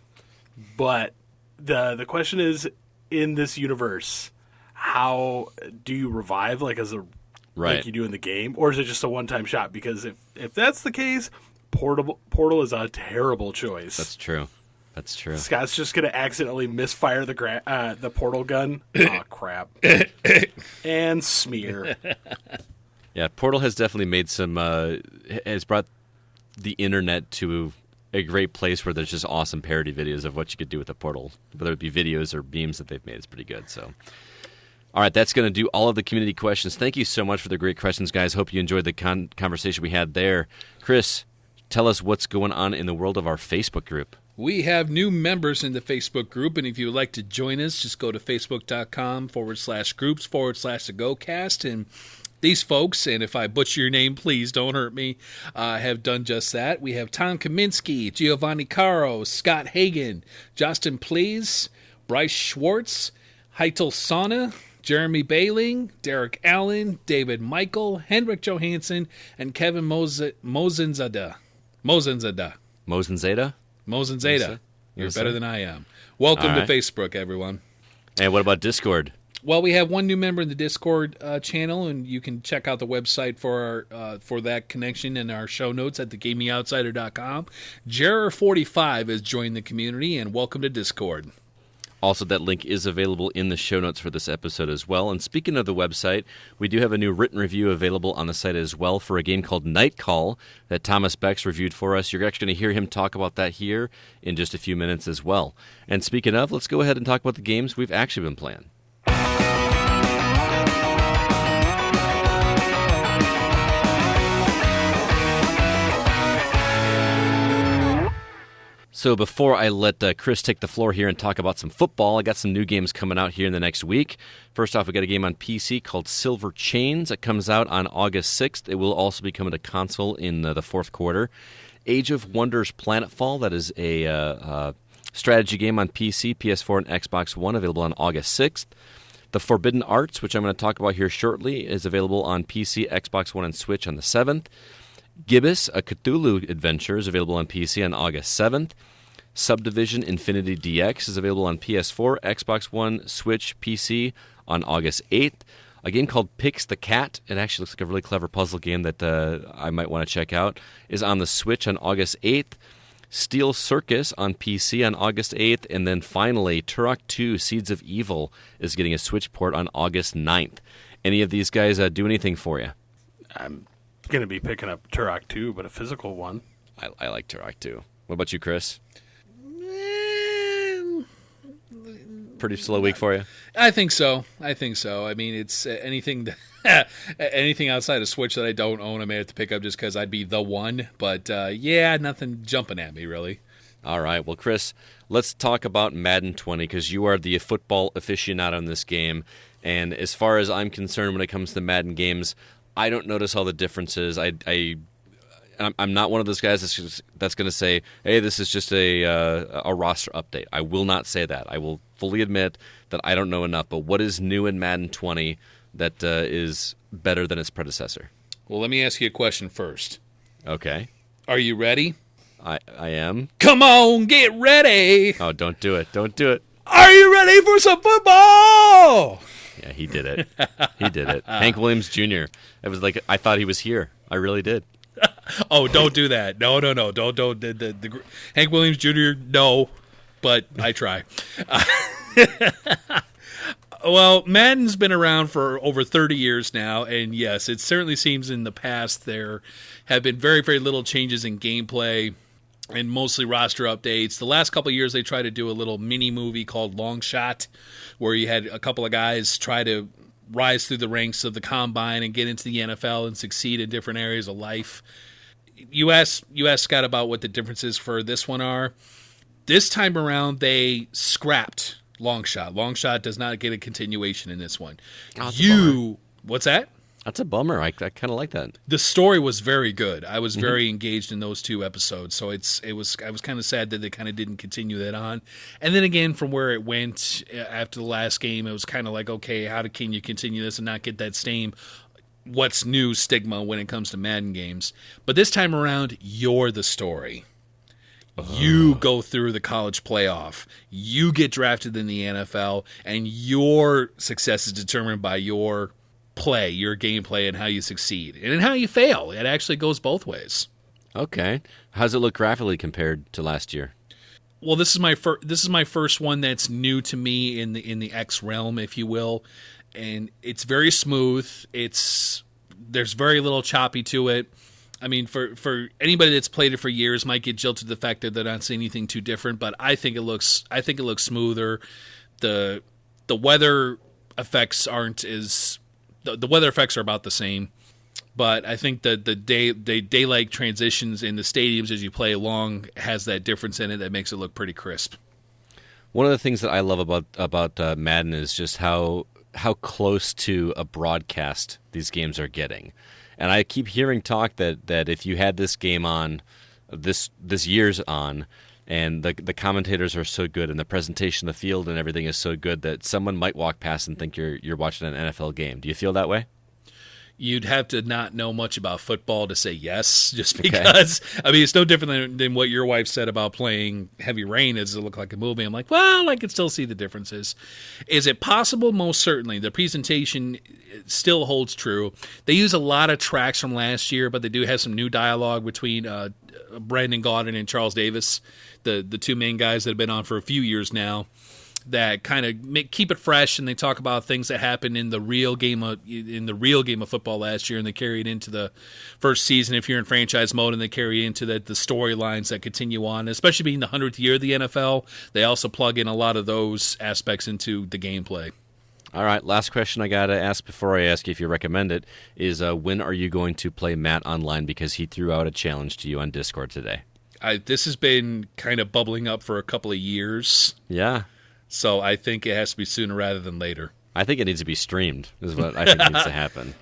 But the question is, in this universe, how do you revive like you do in the game, or is it just a one-time shot? Because if that's the case, Portal is a terrible choice. That's true. That's true. Scott's just going to accidentally misfire the portal gun. Oh crap! And smear. Yeah, Portal has definitely made has brought the internet to a great place where there's just awesome parody videos of what you could do with a portal. Whether it be videos or memes that they've made, it's pretty good. So, all right, that's going to do all of the community questions. Thank you so much for the great questions, guys. Hope you enjoyed the conversation we had there. Chris, tell us what's going on in the world of our Facebook group. We have new members in the Facebook group, and if you would like to join us, just go to facebook.com/groups/thegocast and These folks, and if I butcher your name, please don't hurt me, have done just that. We have Tom Kaminsky, Giovanni Caro, Scott Hagan, Justin Please, Bryce Schwartz, Heitel Sana, Jeremy Bailing, Derek Allen, David Michael, Henrik Johansson, and Kevin Mosenzada. Mosenzada. You're better than I am. Welcome to Facebook, everyone. And what about Discord? Well, we have one new member in the Discord channel, and you can check out the website for that connection in our show notes at thegamingoutsider.com. Jerry45 has joined the community, and welcome to Discord. Also, that link is available in the show notes for this episode as well. And speaking of the website, we do have a new written review available on the site as well for a game called Night Call that Thomas Beck's reviewed for us. You're actually going to hear him talk about that here in just a few minutes as well. And speaking of, let's go ahead and talk about the games we've actually been playing. So before I let Chris take the floor here and talk about some football, I got some new games coming out here in the next week. First off, we got a game on PC called Silver Chains that comes out on August 6th. It will also be coming to console in the fourth quarter. Age of Wonders Planetfall, that is a strategy game on PC, PS4, and Xbox One, available on August 6th. The Forbidden Arts, which I'm going to talk about here shortly, is available on PC, Xbox One, and Switch on the 7th. Gibbous, a Cthulhu adventure, is available on PC on August 7th. Subdivision Infinity DX is available on PS4, Xbox One, Switch, PC on August 8th. A game called Pix the Cat, it actually looks like a really clever puzzle game that I might want to check out, is on the Switch on August 8th. Steel Circus on PC on August 8th. And then finally, Turok 2 Seeds of Evil is getting a Switch port on August 9th. Any of these guys do anything for you? I'm going to be picking up Turok 2, but a physical one. I like Turok 2. What about you, Chris? Pretty slow week for you? I think so. I mean, it's anything outside of Switch that I don't own, I may have to pick up just because I'd be the one. But, nothing jumping at me, really. All right. Well, Chris, let's talk about Madden 20 because you are the football aficionado in this game. And as far as I'm concerned when it comes to Madden games, I don't notice all the differences. I'm not one of those guys that's going to say, hey, this is just a roster update. I will not say that. I will fully admit that I don't know enough. But what is new in Madden 20 that is better than its predecessor? Well, let me ask you a question first. Okay. Are you ready? I am. Come on, get ready. Oh, don't do it. Don't do it. Are you ready for some football? Yeah, he did it. He did it. Hank Williams Jr. It was like I thought he was here. I really did. Oh, don't do that. No. Don't. The Hank Williams Jr., no, but I try. Well, Madden's been around for over 30 years now, and yes, it certainly seems in the past there have been very, very little changes in gameplay and mostly roster updates. The last couple of years, they tried to do a little mini-movie called Long Shot, where you had a couple of guys try to rise through the ranks of the combine and get into the NFL and succeed in different areas of life. You asked Scott about what the differences for this one are. This time around, they scrapped Long Shot. Long Shot does not get a continuation in this one. Oh, what's that? That's a bummer. I kind of like that. The story was very good. I was very engaged in those two episodes, so I was kind of sad that they kind of didn't continue that on. And then again, from where it went after the last game, it was kind of like, okay, how can you continue this and not get that same what's new stigma when it comes to Madden games? But this time around, you're the story. You go through the college playoff. You get drafted in the NFL, and your success is determined by your play, your gameplay, and how you succeed and how you fail. It actually goes both ways. Okay, how's it look graphically compared to last year? Well, this is my first one that's new to me in the X realm, if you will, and it's very smooth. There's very little choppy to it. I mean, for anybody that's played it for years might get jilted to the fact that they're not seeing anything too different, but I think it looks smoother. The weather effects aren't as the weather effects are about the same, but I think that the daylight transitions in the stadiums as you play along has that difference in it that makes it look pretty crisp. One of the things that I love about Madden is just how how close to a broadcast these games are getting. And I keep hearing talk that if you had this game on, this year's on, and the commentators are so good and the presentation of the field and everything is so good that someone might walk past and think you're watching an NFL game. Do you feel that way? You'd have to not know much about football to say yes, just because, I mean, it's no different than what your wife said about playing Heavy Rain. Does it look like a movie? I'm like, well, I can still see the differences. Is it possible? Most certainly. The presentation still holds true. They use a lot of tracks from last year, but they do have some new dialogue between Brandon Gaudin and Charles Davis, the two main guys that have been on for a few years now, that kind of keep it fresh, and they talk about things that happened in the real game of football last year, and they carry it into the first season if you're in franchise mode, and they carry into the storylines that continue on. Especially being the 100th year of the NFL, they also plug in a lot of those aspects into the gameplay. All right, last question I got to ask before I ask you if you recommend it is when are you going to play Matt online, because he threw out a challenge to you on Discord today. This has been kind of bubbling up for a couple of years. Yeah. So I think it has to be sooner rather than later. I think it needs to be streamed is what I think needs to happen.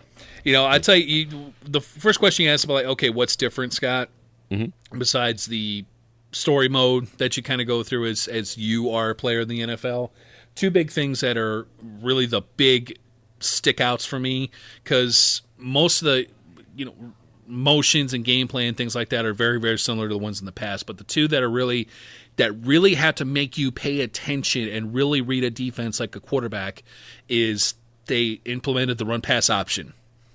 I tell you, the first question you asked about, like, okay, what's different, Scott? Mm-hmm. Besides the story mode that you kind of go through as you are a player in the NFL, two big things that are really the big stick-outs for me, because most of the motions and gameplay and things like that are very, very similar to the ones in the past. But the two that really have to make you pay attention and really read a defense like a quarterback is they implemented the run-pass option.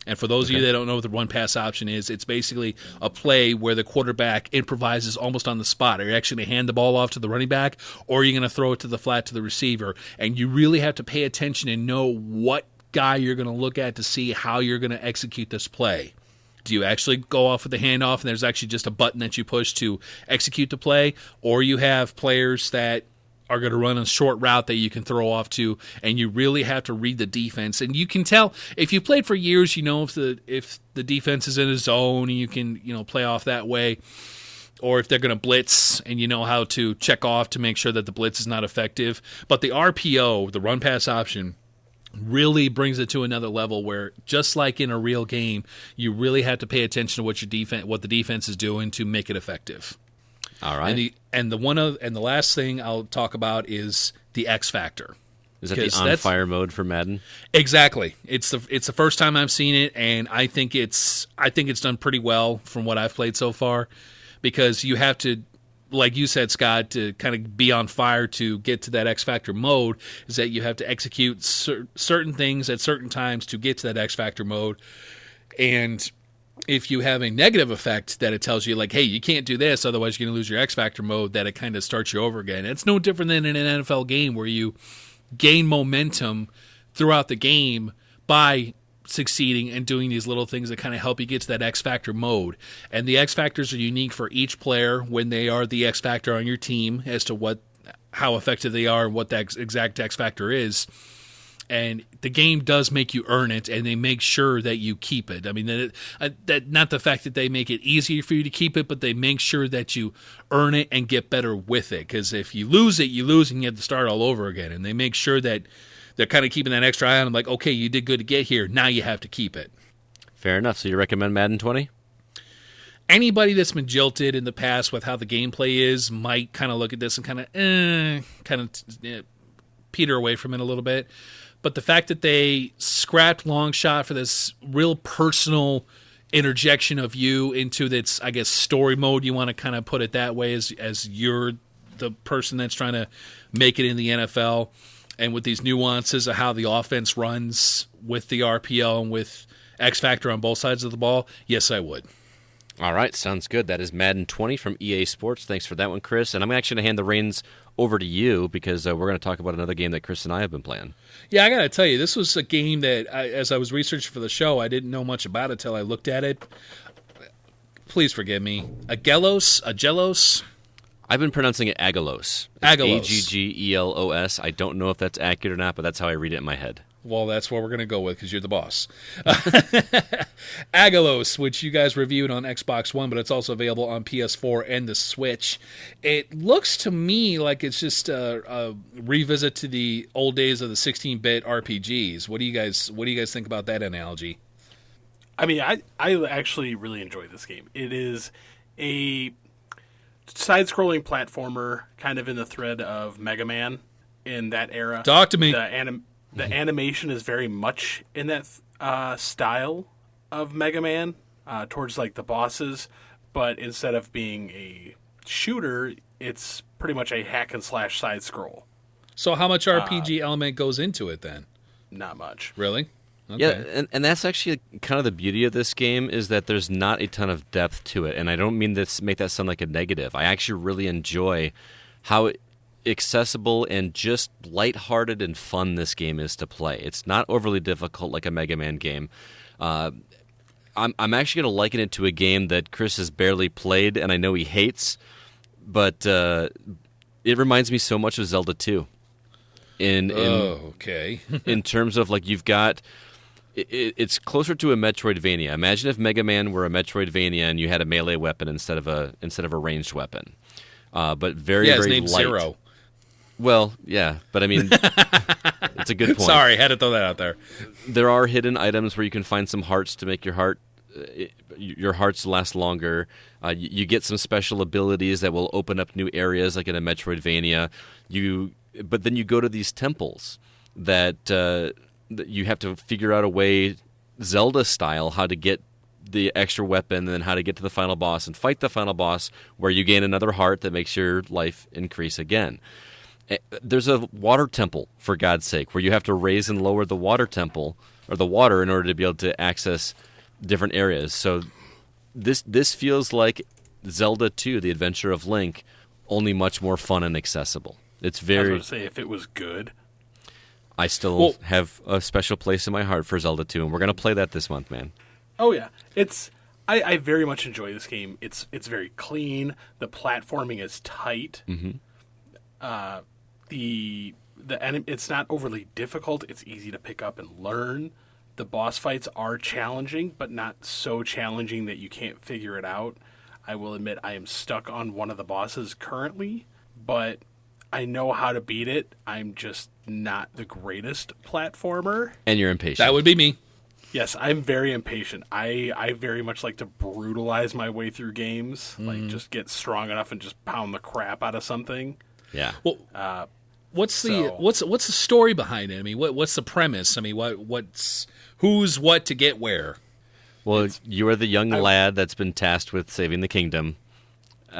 And for those of you that don't know what the run-pass option is, it's basically a play where the quarterback improvises almost on the spot. Are you actually going to hand the ball off to the running back, or are you going to throw it to the flat to the receiver? And you really have to pay attention and know what guy you're going to look at to see how you're going to execute this play. Do you actually go off with the handoff and there's actually just a button that you push to execute the play? Or you have players that are going to run a short route that you can throw off to, and you really have to read the defense. And you can tell, if you've played for years, you know if the defense is in a zone and you can play off that way, or if they're going to blitz and you know how to check off to make sure that the blitz is not effective. But the RPO, the run-pass option, really brings it to another level where, just like in a real game, you really have to pay attention to what the defense is doing to make it effective. All right. And the last thing I'll talk about is the X factor. Is that the on fire mode for Madden? Exactly. It's the first time I've seen it, and I think it's done pretty well from what I've played so far, because you have to, like you said, Scott, to kind of be on fire to get to that X Factor mode, is that you have to execute certain things at certain times to get to that X Factor mode. And if you have a negative effect that it tells you, like, hey, you can't do this, otherwise you're going to lose your X Factor mode, that it kind of starts you over again. It's no different than in an NFL game where you gain momentum throughout the game by succeeding and doing these little things that kind of help you get to that X Factor mode. And the X Factors are unique for each player when they are the X Factor on your team, as to how effective they are and what that exact X Factor is. And the game does make you earn it, and they make sure that you keep it. I mean, that not the fact that they make it easier for you to keep it, but they make sure that you earn it and get better with it. Because if you lose it, you lose and you have to start all over again. And they make sure that they're kind of keeping that extra eye on them, like, okay, you did good to get here. Now you have to keep it. Fair enough. So you recommend Madden 20? Anybody that's been jilted in the past with how the gameplay is might kind of look at this and kind of peter away from it a little bit. But the fact that they scrapped long shot for this real personal interjection of you into this, I guess, story mode, you want to kind of put it that way, as you're the person that's trying to make it in the NFL, and with these nuances of how the offense runs with the RPO and with X Factor on both sides of the ball, yes, I would. All right, sounds good. That is Madden 20 from EA Sports. Thanks for that one, Chris. And I'm actually going to hand the reins over to you, because we're going to talk about another game that Chris and I have been playing. Yeah, I got to tell you, this was a game that, as I was researching for the show, I didn't know much about it until I looked at it. Please forgive me. Aggelos? I've been pronouncing it Aggelos. Aggelos. Aggelos. I don't know if that's accurate or not, but that's how I read it in my head. Well, that's what we're going to go with because you're the boss. Aggelos, which you guys reviewed on Xbox One, but it's also available on PS4 and the Switch. It looks to me like it's just a revisit to the old days of the 16-bit RPGs. What do you guys think about that analogy? I mean, I actually really enjoy this game. It is a side-scrolling platformer, kind of in the thread of Mega Man in that era. Talk to me. The animation is very much in that style of Mega Man, towards like the bosses, but instead of being a shooter, it's pretty much a hack and slash side scroll. So how much RPG element goes into it then? Not much. Really? Okay. Yeah, and that's actually kind of the beauty of this game is that there's not a ton of depth to it, and I don't mean to make that sound like a negative. I actually really enjoy how accessible and just lighthearted and fun this game is to play. It's not overly difficult like a Mega Man game. I'm actually going to liken it to a game that Chris has barely played, and I know he hates, but it reminds me so much of Zelda 2. Okay. In terms of like you've got, it's closer to a Metroidvania. Imagine if Mega Man were a Metroidvania and you had a melee weapon instead of a ranged weapon, but very his very name's light. Zero. Well, yeah, but I mean, it's a good point. Sorry, had to throw that out there. There are hidden items where you can find some hearts to make your hearts last longer. You get some special abilities that will open up new areas, like in a Metroidvania. But then you go to these temples that you have to figure out a way, Zelda style, how to get the extra weapon and then how to get to the final boss and fight the final boss, where you gain another heart that makes your life increase again. There's a water temple, for God's sake, where you have to raise and lower the water temple or the water in order to be able to access different areas. So this feels like Zelda 2, The Adventure of Link, only much more fun and accessible. It's very. I was going to say, if it was good. I still have a special place in my heart for Zelda 2, and we're going to play that this month, man. Oh yeah, I very much enjoy this game. It's very clean. The platforming is tight. Mm-hmm. It's not overly difficult. It's easy to pick up and learn. The boss fights are challenging, but not so challenging that you can't figure it out. I will admit I am stuck on one of the bosses currently, but I know how to beat it. I'm just not the greatest platformer. And you're impatient. That would be me. Yes, I'm very impatient. I very much like to brutalize my way through games. Like, just get strong enough and just pound the crap out of something. Yeah. Well, what's the story behind it? I mean, what's the premise? I mean, what's who's what to get where? Well, you are the young lad that's been tasked with saving the kingdom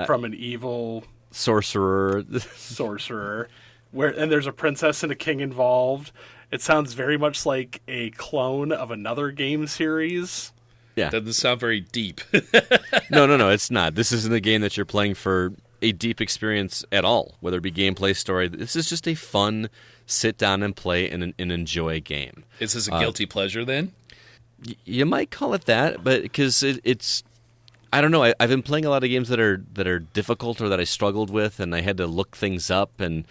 from an evil sorcerer. And there's a princess and a king involved. It sounds very much like a clone of another game series. Yeah. Doesn't sound very deep. No, it's not. This isn't a game that you're playing for a deep experience at all, whether it be gameplay, story. This is just a fun sit down and play and enjoy game. Is this a guilty pleasure then? You might call it that, but because it's I don't know. I've been playing a lot of games that are difficult or that I struggled with, and I had to look things up, and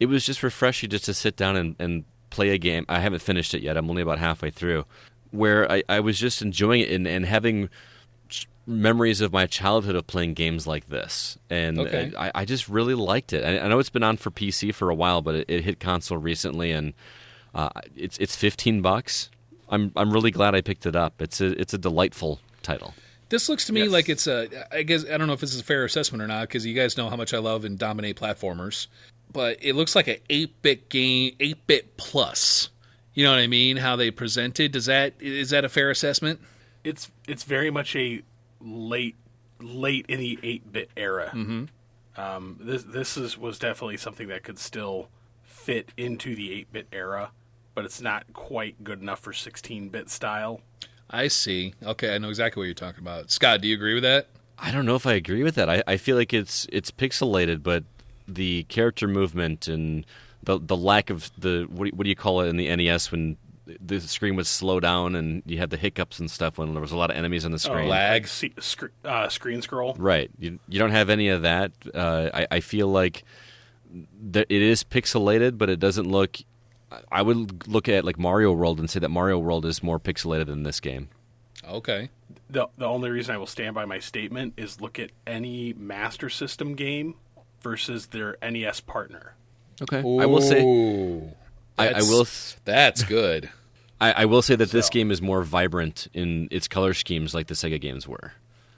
it was just refreshing just to sit down and play a game. I haven't finished it yet. I'm only about halfway through, where I was just enjoying it and having memories of my childhood of playing games like this. And okay. I just really liked it. I know it's been on for PC for a while, but it hit console recently, and it's $15. I'm really glad I picked it up. It's a delightful title. This looks to me like it's I guess I don't know if this is a fair assessment or not, because you guys know how much I love and dominate platformers. But it looks like an 8-bit game, 8-bit plus. You know what I mean? How they presented. Is that a fair assessment? It's very much a late in the 8-bit era. Mm-hmm. This was definitely something that could still fit into the 8-bit era, but it's not quite good enough for 16-bit style. I see. Okay, I know exactly what you're talking about. Scott, do you agree with that? I don't know if I agree with that. I feel like it's pixelated, but the character movement and the lack of the what do you call it in the NES when the screen would slow down and you had the hiccups and stuff when there was a lot of enemies on the screen. Lag. Screen scroll. Right. You don't have any of that. I feel like it is pixelated, but it doesn't look I would look at like Mario World and say that Mario World is more pixelated than this game. Okay. The only reason I will stand by my statement is look at any Master System game versus their NES partner. Okay, I will say, that's good. I will say that this game is more vibrant in its color schemes, like the Sega games were.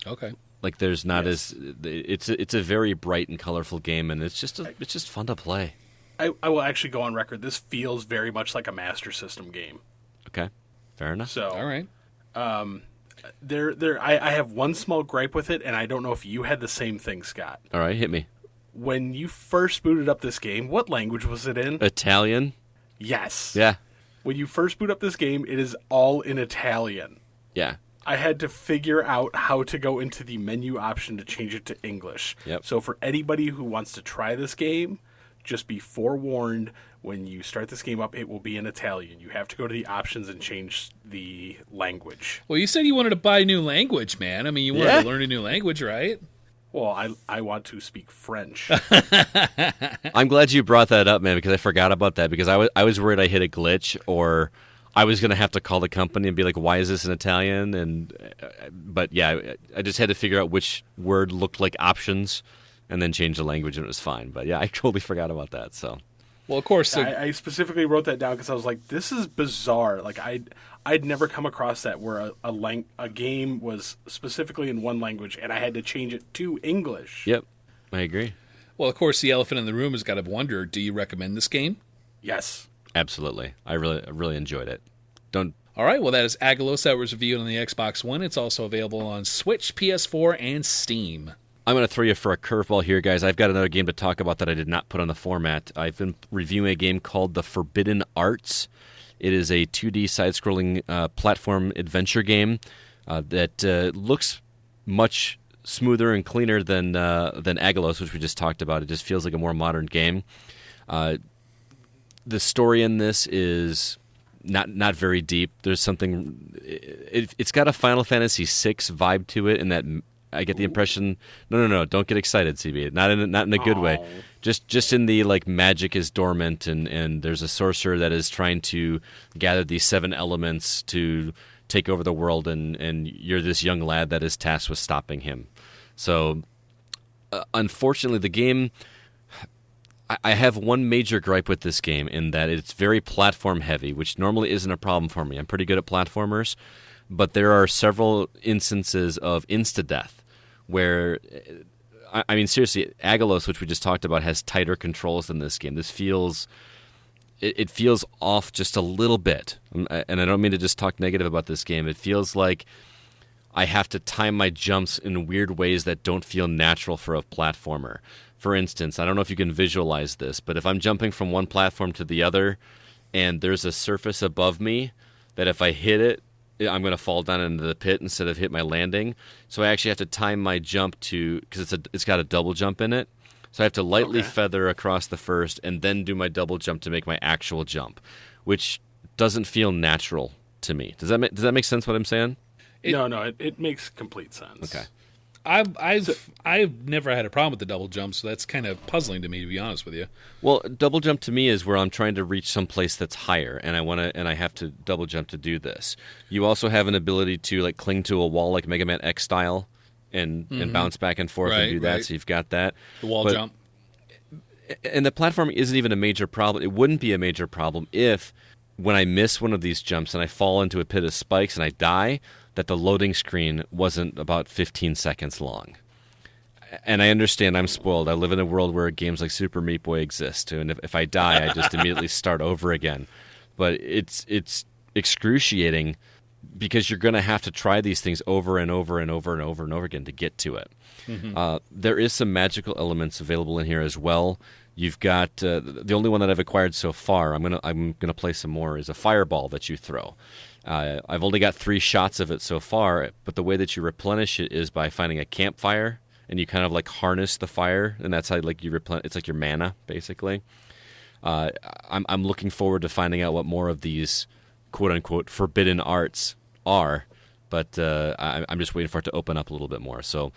Okay. Like there's not as it's a very bright and colorful game, and it's just fun to play. I will actually go on record. This feels very much like a Master System game. Okay, fair enough. So all right. I have one small gripe with it, and I don't know if you had the same thing, Scott. All right, hit me. When you first booted up this game, what language was it in? Italian. Yes. Yeah. When you first boot up this game, it is all in Italian. Yeah. I had to figure out how to go into the menu option to change it to English. Yep. So for anybody who wants to try this game, just be forewarned, when you start this game up, it will be in Italian. You have to go to the options and change the language. Well, you said you wanted to buy a new language, man. I mean, you wanted to learn a new language, right? Well, I want to speak French. I'm glad you brought that up, man, because I forgot about that, because I was worried I hit a glitch, or I was going to have to call the company and be like, why is this in Italian? But yeah, I just had to figure out which word looked like options and then change the language, and it was fine. But yeah, I totally forgot about that. So, well, of course, I specifically wrote that down because I was like, this is bizarre. Like I'd never come across that where a game was specifically in one language and I had to change it to English. Yep, I agree. Well, of course, the elephant in the room has got to wonder, do you recommend this game? Yes. Absolutely. I really enjoyed it. All right, well, that is Aggelos. That was reviewed on the Xbox One. It's also available on Switch, PS4, and Steam. I'm going to throw you for a curveball here, guys. I've got another game to talk about that I did not put on the format. I've been reviewing a game called The Forbidden Arts. It is a 2D side-scrolling platform adventure game that looks much smoother and cleaner than Aggelos, which we just talked about. It just feels like a more modern game. The story in this is not very deep. There's something. It's got a Final Fantasy VI vibe to it, in that I get the impression. No, don't get excited, CB. Not in a good way. Just in the like magic is dormant, and there's a sorcerer that is trying to gather these 7 elements to take over the world, and you're this young lad that is tasked with stopping him. So, unfortunately, the game. I have one major gripe with this game, in that it's very platform heavy, which normally isn't a problem for me. I'm pretty good at platformers, but there are several instances of insta-death where, I mean, seriously, Aggelos, which we just talked about, has tighter controls than this game. This feels, it feels off just a little bit, and I don't mean to just talk negative about this game. It feels like I have to time my jumps in weird ways that don't feel natural for a platformer. For instance, I don't know if you can visualize this, but if I'm jumping from one platform to the other and there's a surface above me that if I hit it, I'm going to fall down into the pit instead of hit my landing. So I actually have to time my jump to, because it's got a double jump in it. So I have to lightly feather across the first and then do my double jump to make my actual jump, which doesn't feel natural to me. Does that make sense what I'm saying? It makes complete sense. Okay. I've never had a problem with the double jump, so that's kind of puzzling to me, to be honest with you. Well, double jump to me is where I'm trying to reach some place that's higher, and I have to double jump to do this. You also have an ability to like cling to a wall, like Mega Man X style, and bounce back and forth and do that. Right. So you've got that. The wall jump. And the platform isn't even a major problem. It wouldn't be a major problem if, when I miss one of these jumps and I fall into a pit of spikes and I die, that the loading screen wasn't about 15 seconds long. And I understand I'm spoiled. I live in a world where games like Super Meat Boy exist, and if I die, I just immediately start over again. But it's excruciating, because you're going to have to try these things over and over and over and over and over again to get to it. Mm-hmm. There is some magical elements available in here as well. You've got the only one that I've acquired so far. I'm gonna play some more. Is a fireball that you throw. I've only got 3 shots of it so far, but the way that you replenish it is by finding a campfire, and you kind of like harness the fire, and that's how like you replenish. It's like your mana, basically. I'm looking forward to finding out what more of these quote unquote forbidden arts are, but I'm just waiting for it to open up a little bit more. So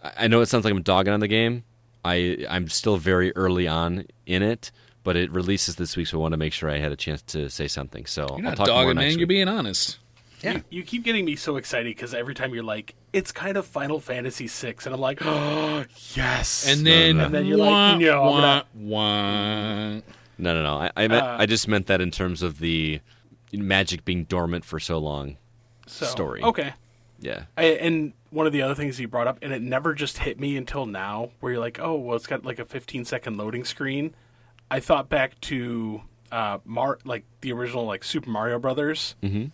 I know it sounds like I'm dogging on the game. I'm still very early on in it, but it releases this week, so I want to make sure I had a chance to say something. So You're I'll not talk more dogging, next man. week. You're being honest. Yeah. You keep getting me so excited because every time you're like, it's kind of Final Fantasy VI, and I'm like, oh, yes. And then, And then you're like, no, I'm not. No. I just meant that in terms of the Magic being dormant for so long story. Okay. Yeah. And one of the other things you brought up, and it never just hit me until now, where you're like, oh, well, it's got like a 15-second loading screen. I thought back to like the original like Super Mario Brothers. Mm-hmm.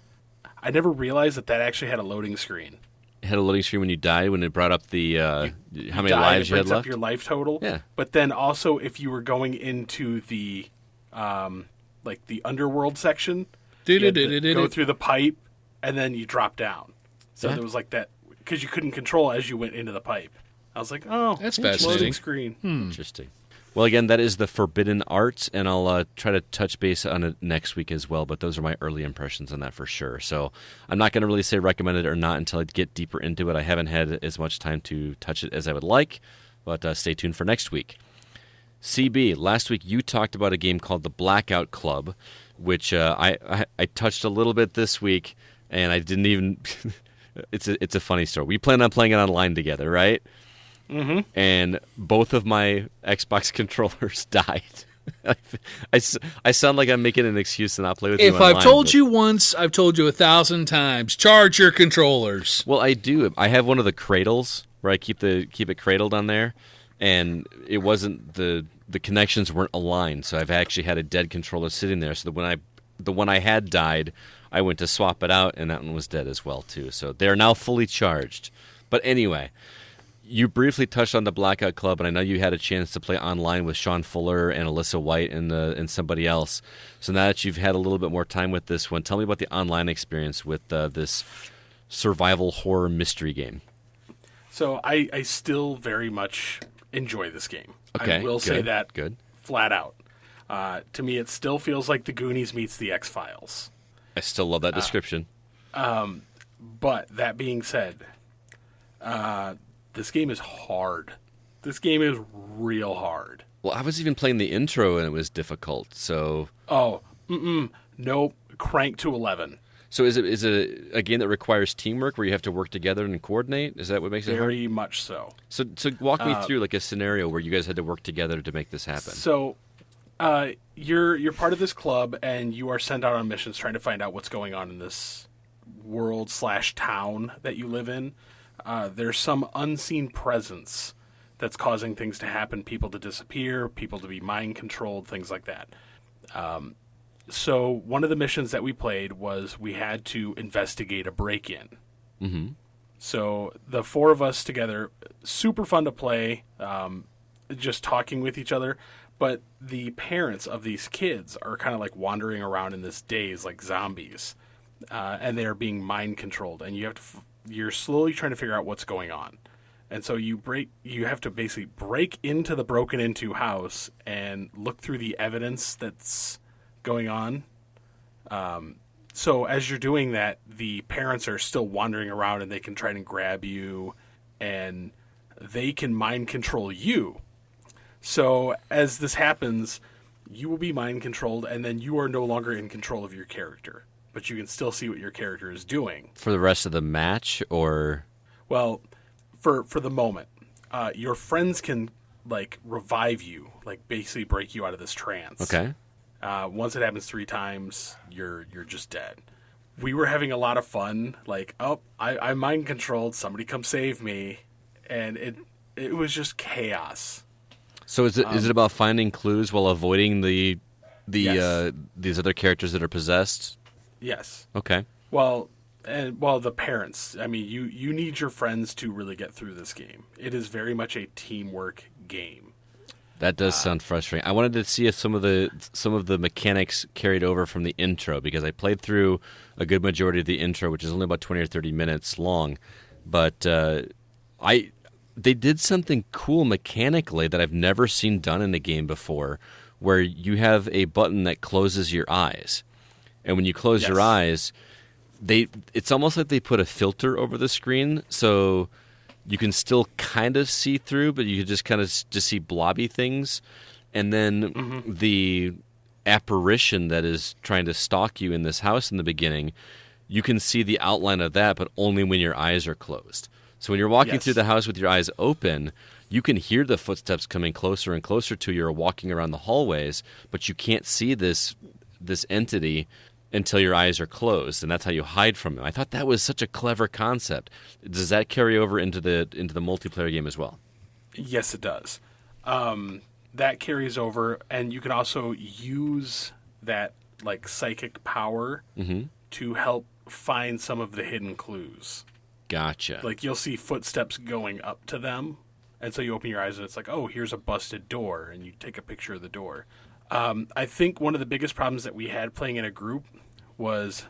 I never realized that actually had a loading screen. It had a loading screen when you died, when it brought up the how many lives you had It brings up left. your life total. Yeah. But then also, if you were going into the like the underworld section, you had to go through the pipe, and then you drop down. So there was like that, because you couldn't control as you went into the pipe. I was like, oh, that's loading fascinating. screen. Interesting. Well, again, that is the Forbidden Arts, and I'll try to touch base on it next week as well, but those are my early impressions on that for sure. So I'm not going to really say recommend it or not until I get deeper into it. I haven't had as much time to touch it as I would like, but stay tuned for next week. CB, last week you talked about a game called the Blackout Club, which I touched a little bit this week, and I didn't even... it's a funny story. We planned on playing it online together, right? Mm-hmm. And both of my Xbox controllers died. I sound like I'm making an excuse to not play with you online. If I've told you once, I've told you 1,000 times. Charge your controllers. Well, I do. I have one of the cradles where I keep it cradled on there, and it wasn't the connections weren't aligned, so I've actually had a dead controller sitting there. So that when the one I had died, I went to swap it out, and that one was dead as well too. So they are now fully charged. But anyway. You briefly touched on the Blackout Club, and I know you had a chance to play online with Sean Fuller and Alyssa White and somebody else. So now that you've had a little bit more time with this one, tell me about the online experience with this survival horror mystery game. So I still very much enjoy this game. Okay, I will say that good. Flat out. To me, it still feels like the Goonies meets the X-Files. I still love that description. But that being said... this game is hard. This game is real hard. Well, I was even playing the intro and it was difficult. So Nope. Crank to 11. So is it a game that requires teamwork where you have to work together and coordinate? Is that what makes it hard? Very much so. So walk me through like a scenario where you guys had to work together to make this happen. So you're part of this club and you are sent out on missions trying to find out what's going on in this world/town that you live in. There's some unseen presence that's causing things to happen, people to disappear, people to be mind-controlled, things like that. So one of the missions that we played was we had to investigate a break-in. Mm-hmm. So the four of us together, super fun to play, just talking with each other. But the parents of these kids are kind of like wandering around in this daze like zombies, and they are being mind-controlled. And you're slowly trying to figure out what's going on. And so you have to basically break into the broken into house and look through the evidence that's going on. So as you're doing that, the parents are still wandering around and they can try and grab you and they can mind control you. So as this happens, you will be mind controlled and then you are no longer in control of your character. But you can still see what your character is doing. For the rest of the match, or? Well, for the moment. Your friends can, like, revive you, like, basically break you out of this trance. Okay. Once it happens 3 times, you're just dead. We were having a lot of fun. Like, I'm mind-controlled. Somebody come save me. And it was just chaos. So is it about finding clues while avoiding Yes. these other characters that are possessed? Yes. Okay. Well, the parents. I mean, you need your friends to really get through this game. It is very much a teamwork game. That does sound frustrating. I wanted to see if some of the mechanics carried over from the intro, because I played through a good majority of the intro, which is only about 20 or 30 minutes long. But they did something cool mechanically that I've never seen done in a game before, where you have a button that closes your eyes. And when you close your eyes, it's almost like they put a filter over the screen, so you can still kind of see through, but you can just kind of just see blobby things. and then the apparition that is trying to stalk you in this house in the beginning, you can see the outline of that, but only when your eyes are closed. So when you're walking through the house with your eyes open, you can hear the footsteps coming closer and closer to you or walking around the hallways, but you can't see this entity until your eyes are closed, and that's how you hide from him. I thought that was such a clever concept. Does that carry over into the multiplayer game as well? Yes, it does. That carries over, and you can also use that like psychic power to help find some of the hidden clues. Gotcha. Like you'll see footsteps going up to them, and so you open your eyes and it's like, oh, here's a busted door, and you take a picture of the door. I think one of the biggest problems that we had playing in a group was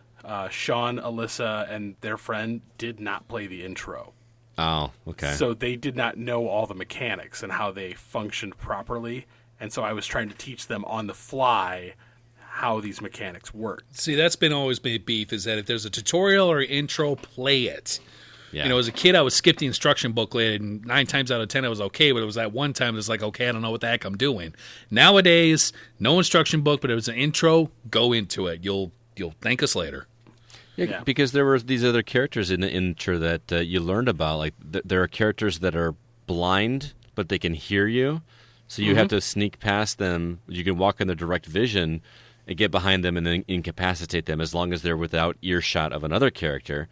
Sean, Alyssa, and their friend did not play the intro. Oh, okay. So they did not know all the mechanics and how they functioned properly, and so I was trying to teach them on the fly how these mechanics work. See, that's been always my beef, is that if there's a tutorial or intro, play it. Yeah. You know, as a kid, I would skip the instruction booklet, and 9 times out of 10, I was okay, but it was that one time it's like, okay, I don't know what the heck I'm doing. Nowadays, no instruction book, but if it's an intro, go into it. You'll thank us later. Yeah, because there were these other characters in the intro that you learned about. Like, there are characters that are blind, but they can hear you, so you have to sneak past them. You can walk in their direct vision and get behind them and then incapacitate them as long as they're without earshot of another character.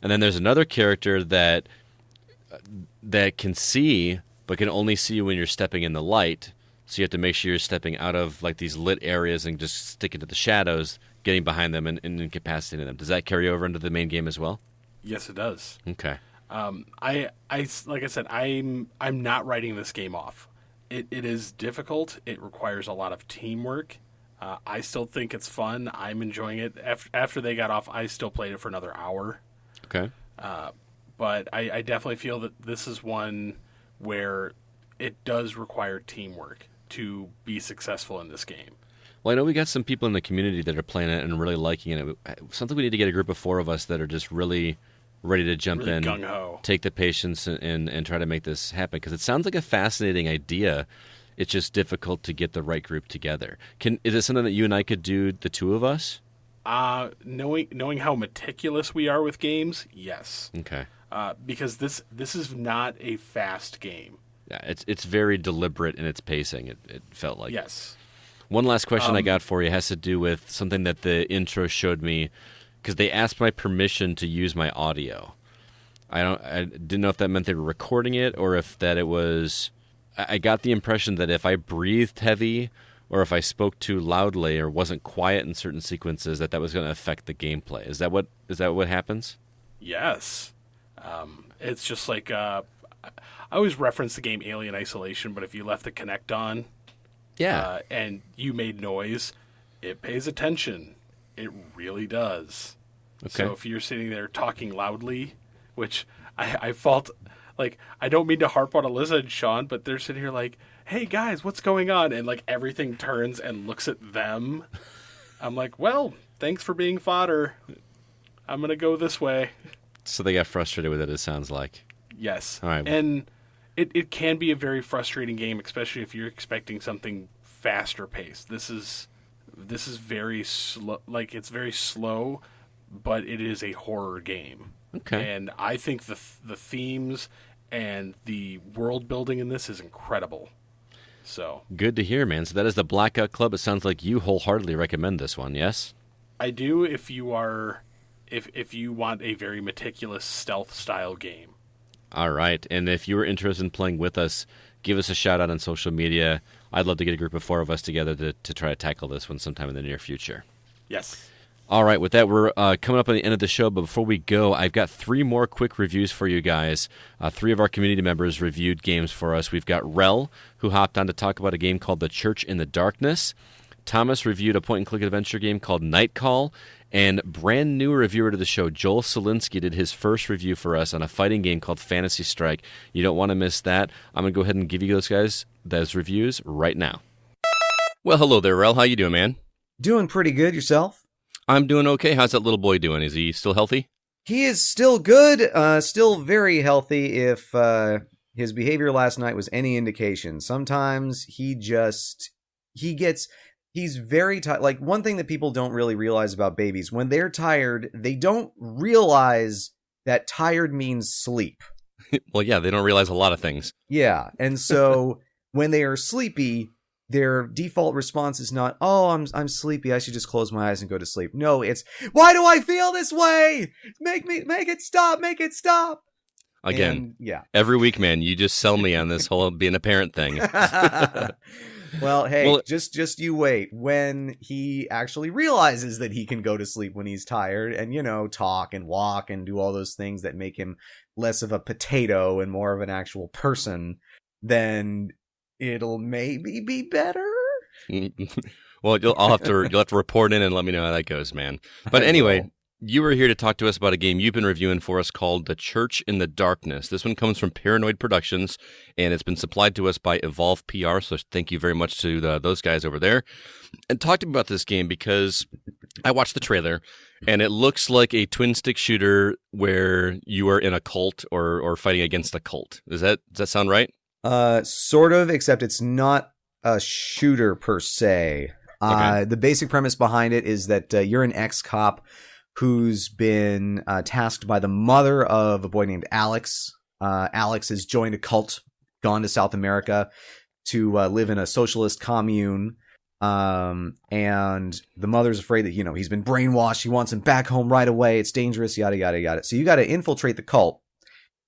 And then there's another character that can see, but can only see you when you're stepping in the light. So you have to make sure you're stepping out of like these lit areas and just sticking to the shadows, getting behind them and incapacitating them. Does that carry over into the main game as well? Yes, it does. Okay. I like I said, I'm not writing this game off. It is difficult. It requires a lot of teamwork. I still think it's fun. I'm enjoying it. After they got off, I still played it for another hour. Okay. But I definitely feel that this is one where it does require teamwork to be successful in this game. Well, I know we got some people in the community that are playing it and really liking it. Something we need to get a group of 4 of us that are just really ready to jump in, gung-ho. Take the patience, and try to make this happen. Because it sounds like a fascinating idea. It's just difficult to get the right group together. Is it something that you and I could do, the 2 of us? Knowing how meticulous we are with games, yes. Okay. Because this is not a fast game. Yeah, it's very deliberate in its pacing. It felt like. Yes. One last question I got for you has to do with something that the intro showed me, because they asked my permission to use my audio. I didn't know if that meant they were recording it or if that it was. I got the impression that if I breathed heavy or if I spoke too loudly or wasn't quiet in certain sequences, that was going to affect the gameplay. Is that what happens? Yes. It's just like I always reference the game Alien Isolation, but if you left the Kinect on, and you made noise, it pays attention. It really does. Okay. So if you're sitting there talking loudly, which I fault, like, I don't mean to harp on Alyssa and Sean, but they're sitting here like, hey guys, what's going on? And like everything turns and looks at them. I'm like, well, thanks for being fodder. I'm going to go this way. So they got frustrated with it sounds like. Yes. All right. And it can be a very frustrating game, especially if you're expecting something faster paced. This is very slow, like it's very slow, but it is a horror game. Okay. And I think the themes and the world building in this is incredible. So good to hear, man. So that is the Blackout Club. It sounds like you wholeheartedly recommend this one, yes? I do. If you want a very meticulous stealth style game. All right. And if you were interested in playing with us, give us a shout out on social media. I'd love to get a group of 4 of us together to try to tackle this one sometime in the near future. Yes. All right, with that, we're coming up on the end of the show, but before we go, I've got 3 more quick reviews for you guys. 3 of our community members reviewed games for us. We've got Rel, who hopped on to talk about a game called The Church in the Darkness. Thomas reviewed a point-and-click adventure game called Night Call. And brand new reviewer to the show, Joel Solinsky, did his first review for us on a fighting game called Fantasy Strike. You don't want to miss that. I'm going to go ahead and give you those guys those reviews right now. Well, hello there, Rel. How you doing, man? Doing pretty good. Yourself? I'm doing okay. How's that little boy doing? Is he still healthy? He is still good, still very healthy if his behavior last night was any indication, sometimes he's very tired. Like, one thing that people don't really realize about babies, when they're tired, they don't realize that tired means sleep. Well, yeah, they don't realize a lot of things. Yeah, and so when they are sleepy, their default response is not, "Oh, I'm sleepy, I should just close my eyes and go to sleep." No, it's, "Why do I feel this way? Make it stop, make it stop." Again, and, yeah. Every week, man, you just sell me on this whole being a parent thing. Well, hey, just you wait. When he actually realizes that he can go to sleep when he's tired and, talk and walk and do all those things that make him less of a potato and more of an actual person, then it'll maybe be better. Well, you'll have to report in and let me know how that goes, man. But anyway, you were here to talk to us about a game you've been reviewing for us called The Church in the Darkness. This one comes from Paranoid Productions, and it's been supplied to us by Evolve PR, so thank you very much to those guys over there. And talk to me about this game, because I watched the trailer, and it looks like a twin-stick shooter where you are in a cult or fighting against a cult. Does that sound right? Sort of, except it's not a shooter per se. Okay. The basic premise behind it is that you're an ex-cop who's been tasked by the mother of a boy named Alex. Alex has joined a cult, gone to South America to live in a socialist commune. And the mother's afraid that, he's been brainwashed. He wants him back home right away. It's dangerous, yada, yada, yada. So you got to infiltrate the cult.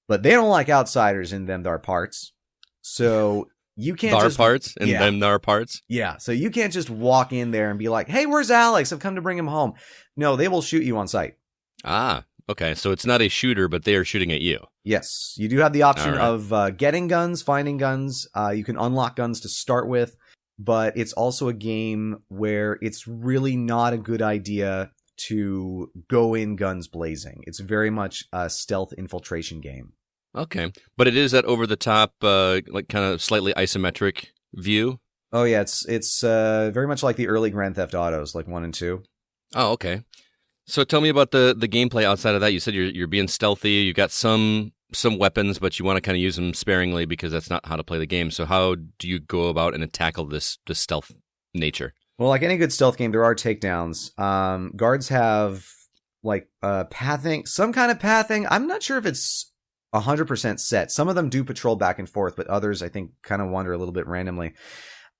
But they don't like outsiders in them thar parts. So you can't Thar parts and them thar parts? Yeah, so you can't just walk in there and be like, "Hey, where's Alex? I've come to bring him home." No, they will shoot you on sight. Ah, okay. So it's not a shooter, but they are shooting at you. Yes, you do have the option All right. of getting guns, finding guns. You can unlock guns to start with, but it's also a game where it's really not a good idea to go in guns blazing. It's very much a stealth infiltration game. Okay. But it is that over-the-top, like kind of slightly isometric view? Oh, yeah, it's very much like the early Grand Theft Autos, like 1 and 2. Oh, okay. So tell me about the gameplay outside of that. You said you're being stealthy. You got some weapons, but you want to kind of use them sparingly because that's not how to play the game. So how do you go about and tackle this stealth nature? Well, like any good stealth game, there are takedowns. Guards have like pathing, some kind of pathing. I'm not sure if it's 100% set. Some of them do patrol back and forth, but others I think kind of wander a little bit randomly.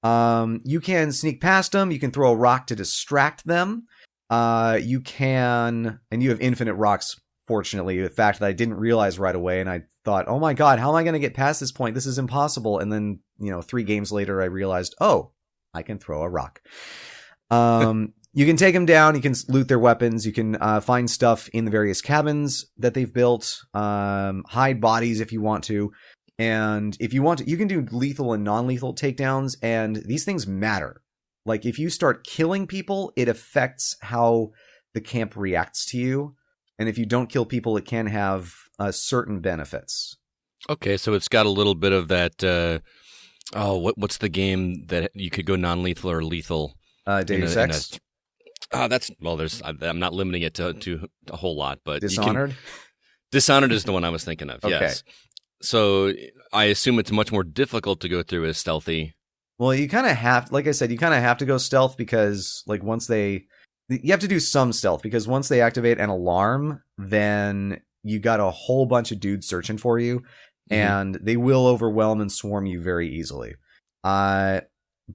You can sneak past them. You can throw a rock to distract them. You can, and you have infinite rocks, fortunately. The fact that I didn't realize right away, and I thought, "Oh my god, how am I going to get past this point? This is impossible." And then, 3 games later, I realized, "Oh, I can throw a rock." You can take them down. You can loot their weapons. You can find stuff in the various cabins that they've built. Hide bodies if you want to. And if you want to, you can do lethal and non-lethal takedowns. And these things matter. Like, if you start killing people, it affects how the camp reacts to you. And if you don't kill people, it can have certain benefits. Okay, so it's got a little bit of that. What's the game that you could go non-lethal or lethal? Deus Ex. I'm not limiting it to a whole lot, but Dishonored. Dishonored is the one I was thinking of. Okay. Yes. So I assume it's much more difficult to go through as stealthy. Well, you kind of have, like I said, you kind of have to go stealth because, like, you have to do some stealth because once they activate an alarm, then you got a whole bunch of dudes searching for you, and they will overwhelm and swarm you very easily.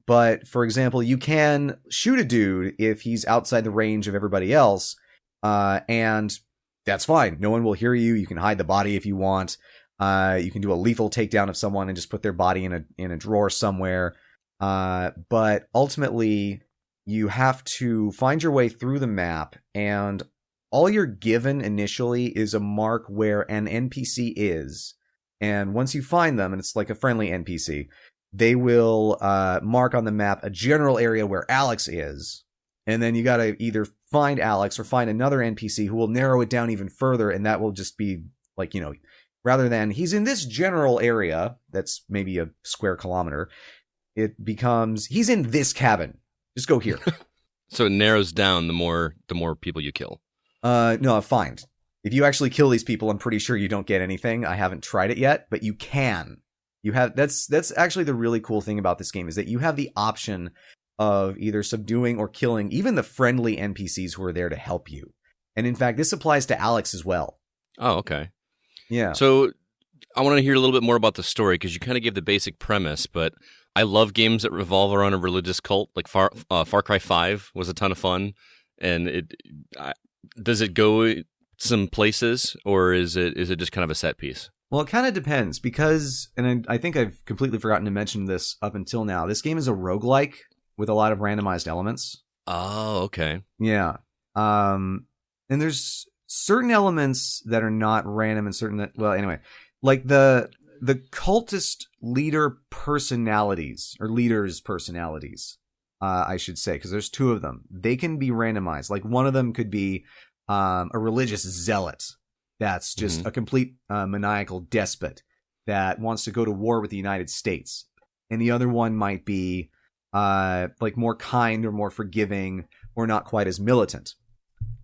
But, for example, you can shoot a dude if he's outside the range of everybody else, and that's fine. No one will hear you. You can hide the body if you want. You can do a lethal takedown of someone and just put their body in a drawer somewhere. But ultimately, you have to find your way through the map, and all you're given initially is a mark where an NPC is. And once you find them, and it's like a friendly NPC, they will mark on the map a general area where Alex is. And then you got to either find Alex or find another NPC who will narrow it down even further. And that will just be like, rather than he's in this general area, that's maybe a square kilometer, it becomes he's in this cabin. Just go here. So it narrows down the more people you kill. No, find. If you actually kill these people, I'm pretty sure you don't get anything. I haven't tried it yet, but you can. That's actually the really cool thing about this game, is that you have the option of either subduing or killing even the friendly NPCs who are there to help you. And in fact, this applies to Alex as well. Oh, okay. Yeah. So I want to hear a little bit more about the story, because you kind of gave the basic premise, but I love games that revolve around a religious cult. Like Far Cry 5 was a ton of fun. And does it go some places, or is it just kind of a set piece? Well, it kind of depends, because, and I think I've completely forgotten to mention this up until now, this game is a roguelike with a lot of randomized elements. Oh, okay. Yeah. And there's certain elements that are not random and certain that, well, anyway, like the cultist leader personalities, or leaders' personalities, I should say, because there's two of them. They can be randomized. Like one of them could be a religious zealot that's just a complete maniacal despot that wants to go to war with the United States. And the other one might be like more kind or more forgiving or not quite as militant.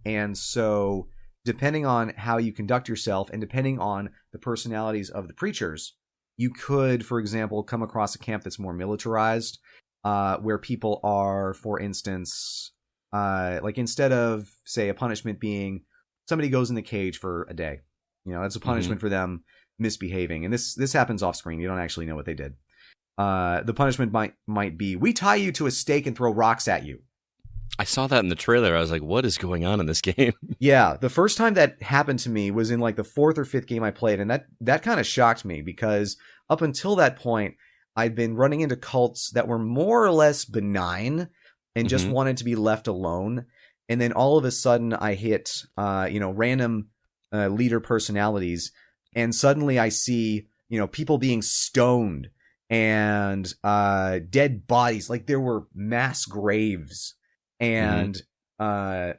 And so depending on how you conduct yourself and depending on the personalities of the preachers, you could, for example, come across a camp that's more militarized, where people are, for instance, like instead of, say, a punishment being somebody goes in the cage for a day, that's a punishment for them misbehaving. And this happens off screen. You don't actually know what they did. The punishment might be, we tie you to a stake and throw rocks at you. I saw that in the trailer. I was like, what is going on in this game? Yeah, the first time that happened to me was in like the fourth or fifth game I played, and that kind of shocked me, because up until that point, I'd been running into cults that were more or less benign and just wanted to be left alone. And then all of a sudden I hit, random leader personalities, and suddenly I see, people being stoned and dead bodies. Like there were mass graves. And it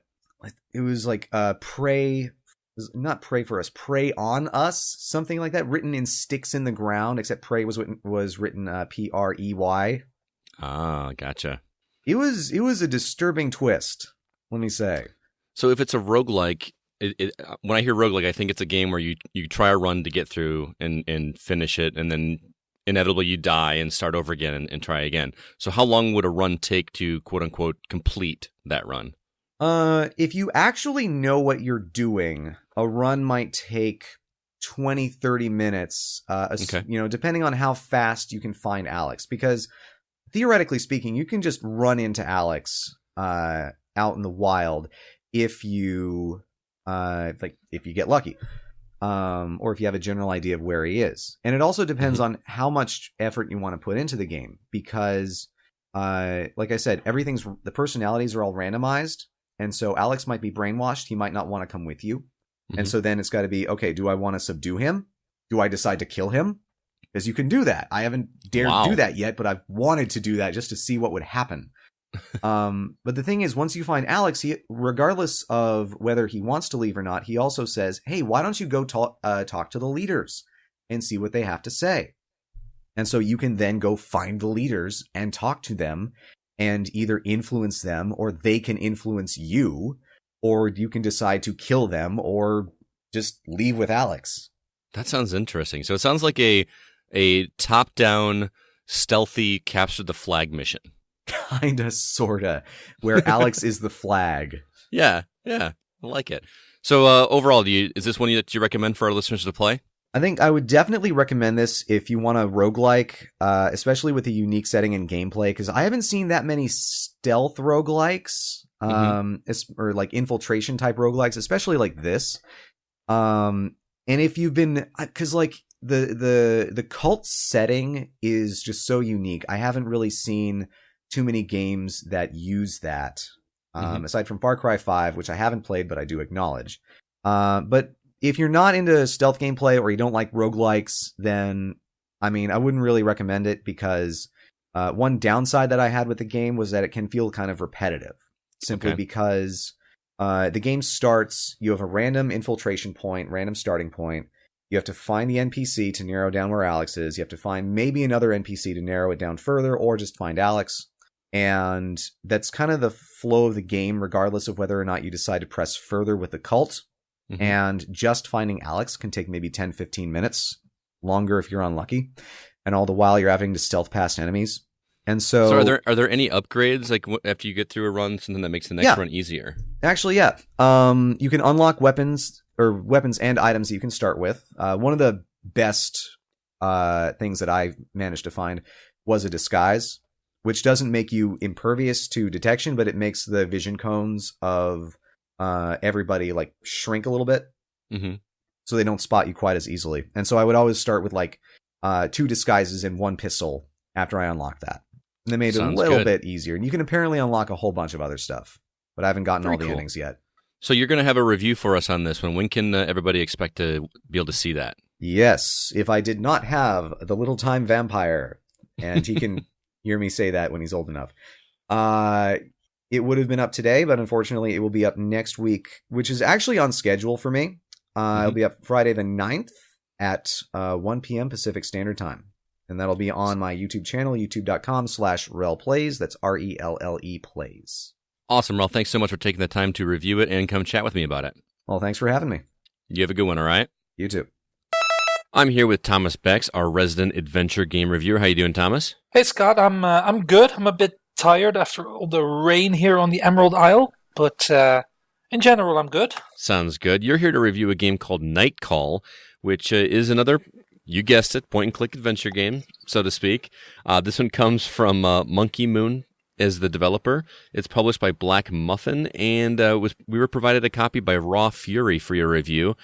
was like not pray for us, pray on us, something like that, written in sticks in the ground, except pray was written Prey. Ah, gotcha. It was a disturbing twist, let me say. So if it's a roguelike, when I hear roguelike, I think it's a game where you try a run to get through and finish it, and then inevitably you die and start over again and try again. So how long would a run take to, quote unquote, complete that run? If you actually know what you're doing, a run might take 20, 30 minutes, Okay. Depending on how fast you can find Alex. Because theoretically speaking, you can just run into Alex out in the wild if you if you get lucky. Or if you have a general idea of where he is. And it also depends on how much effort you want to put into the game, because, like I said, the personalities are all randomized. And so Alex might be brainwashed. He might not want to come with you. And so then it's got to be, okay, do I want to subdue him? Do I decide to kill him? Because you can do that. I haven't dared do that yet, but I've wanted to do that just to see what would happen. But the thing is, once you find Alex, regardless of whether he wants to leave or not, he also says, hey, why don't you go talk to the leaders and see what they have to say? And so you can then go find the leaders and talk to them and either influence them, or they can influence you, or you can decide to kill them or just leave with Alex. That sounds interesting. So it sounds like a top-down, stealthy capture the flag mission. Kinda, sorta, where Alex is the flag. Yeah, I like it. So overall, is this one that you recommend for our listeners to play? I think I would definitely recommend this if you want a roguelike, especially with a unique setting and gameplay, because I haven't seen that many stealth roguelikes, or like infiltration type roguelikes, especially like this. And if you've been, because like the cult setting is just so unique, I haven't really seen too many games that use that, aside from Far Cry 5, which I haven't played, but I do acknowledge. But if you're not into stealth gameplay or you don't like roguelikes, then, I wouldn't really recommend it, because one downside that I had with the game was that it can feel kind of repetitive, simply because the game starts, you have a random infiltration point, random starting point. You have to find the NPC to narrow down where Alex is. You have to find maybe another NPC to narrow it down further, or just find Alex. And that's kind of the flow of the game, regardless of whether or not you decide to press further with the cult. And just finding Alex can take maybe 10, 15 minutes, longer if you're unlucky. and all the while you're having to stealth past enemies. And so are there any upgrades like after you get through a run, something that makes the next run easier? Actually, yeah. You can unlock weapons and items that you can start with. One of the best things that I managed to find was a disguise, which doesn't make you impervious to detection, but it makes the vision cones of everybody like shrink a little bit, so they don't spot you quite as easily. And so I would always start with like 2 disguises and 1 pistol after I unlocked that. And they made it a little bit easier. And you can apparently unlock a whole bunch of other stuff, but I haven't gotten all the endings yet. So you're going to have a review for us on this one. When can everybody expect to be able to see that? Yes, if I did not have the little time vampire, and he can hear me say that when he's old enough, it would have been up today, but unfortunately it will be up next week, which is actually on schedule for me. It'll be up Friday the 9th at 1 p.m. Pacific Standard Time. And that'll be on my YouTube channel, youtube.com/RelPlays. That's RELLE Plays. Awesome, Rel. Thanks so much for taking the time to review it and come chat with me about it. Well, thanks for having me. You have a good one, all right? You too. I'm here with Thomas Becks, our resident adventure game reviewer. How you doing, Thomas? Hey, Scott. I'm good. I'm a bit tired after all the rain here on the Emerald Isle, but in general, I'm good. Sounds good. You're here to review a game called Night Call, which is another, you guessed it, point-and-click adventure game, so to speak. This one comes from Monkey Moon as the developer. It's published by Black Muffin, and we were provided a copy by Raw Fury for your review.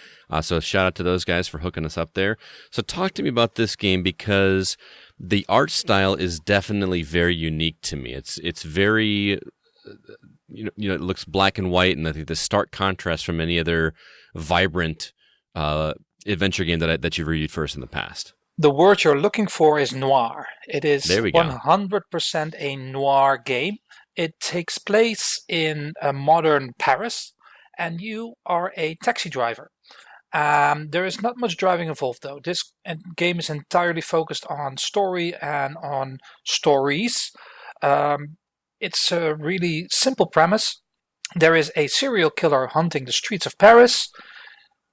So shout out to those guys for hooking us up there. So talk to me about this game, because the art style is definitely very unique to me. It's very, you know, it looks black and white, and I think the stark contrast from any other vibrant adventure game that you've reviewed for us in the past. The word you're looking for is noir. It is 100% a noir game. It takes place in a modern Paris, and you are a taxi driver. There is not much driving involved, though. This game is entirely focused on story and on stories. It's a really simple premise. There is a serial killer hunting the streets of Paris.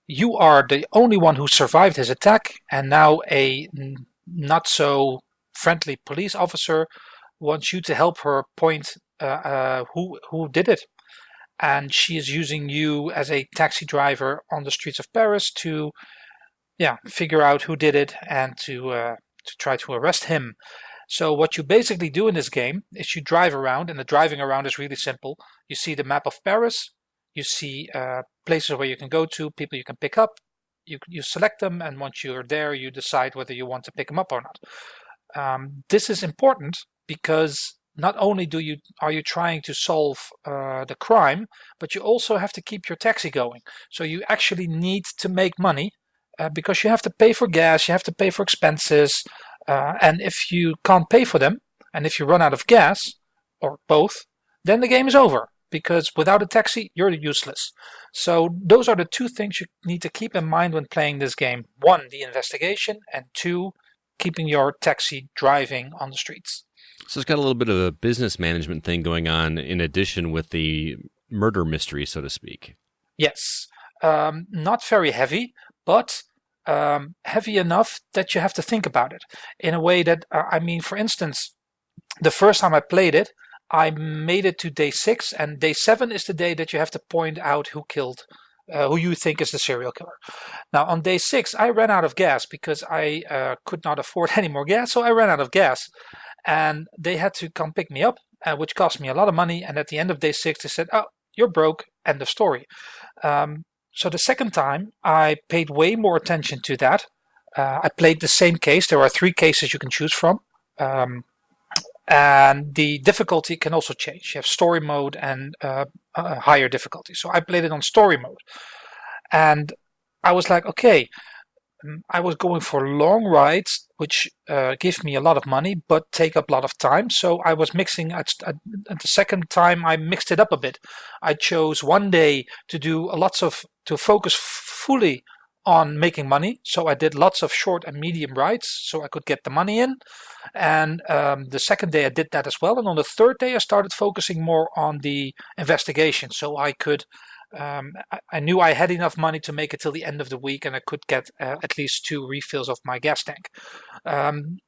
You are the only one who survived his attack, and now a not so friendly police officer wants you to help her point who did it. And she is using you as a taxi driver on the streets of Paris to figure out who did it and to try to arrest him. So what you basically do in this game is you drive around, and the driving around is really simple. You see the map of Paris. You see places where you can go to, people you can pick up. You select them, and once you're there, you decide whether you want to pick them up or not. This is important because not only are you trying to solve the crime, but you also have to keep your taxi going. So you actually need to make money because you have to pay for gas, you have to pay for expenses, and if you can't pay for them, and if you run out of gas, or both, then the game is over. Because without a taxi, you're useless. So those are the 2 things you need to keep in mind when playing this game. 1, the investigation, and 2, keeping your taxi driving on the streets. So it's got a little bit of a business management thing going on in addition with the murder mystery, so to speak. Yes. Not very heavy, but heavy enough that you have to think about it. In a way that, for instance, the first time I played it, I made it to day 6, and day 7 is the day that you have to point out who you think is the serial killer. Now, on day 6, I ran out of gas because I could not afford any more gas, so I ran out of gas. And they had to come pick me up, which cost me a lot of money. And at the end of day 6, they said, "Oh, you're broke," end of story. So the second time, I paid way more attention to that. I played the same case. There are 3 cases you can choose from. And the difficulty can also change. You have story mode and higher difficulty. So I played it on story mode. And I was like, okay, I was going for long rides, which give me a lot of money, but take up a lot of time. So I was mixing, at the second time I mixed it up a bit. I chose one day to focus fully on making money. So I did lots of short and medium rides so I could get the money in. And the second day I did that as well. And on the third day I started focusing more on the investigation so I could I knew I had enough money to make it till the end of the week, and I could get at least 2 refills of my gas tank.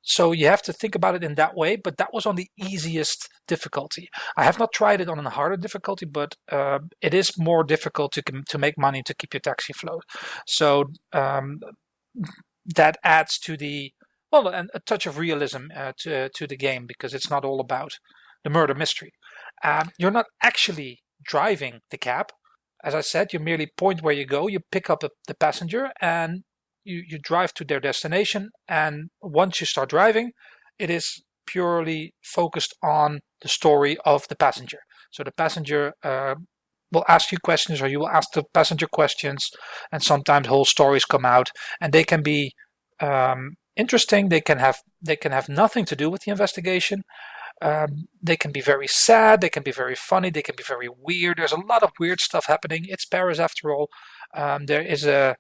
So you have to think about it in that way, but that was on the easiest difficulty. I have not tried it on a harder difficulty, but it is more difficult to make money to keep your taxi afloat. So that adds to a touch of realism to the game, because it's not all about the murder mystery. You're not actually driving the cab. As I said, you merely point where you go, you pick up the passenger, and you drive to their destination. And once you start driving, it is purely focused on the story of the passenger. So the passenger will ask you questions, or you will ask the passenger questions, and sometimes whole stories come out, and they can be interesting. They can have nothing to do with the investigation. They can be very sad, they can be very funny, they can be very weird. There's a lot of weird stuff happening. It's Paris after all. There is a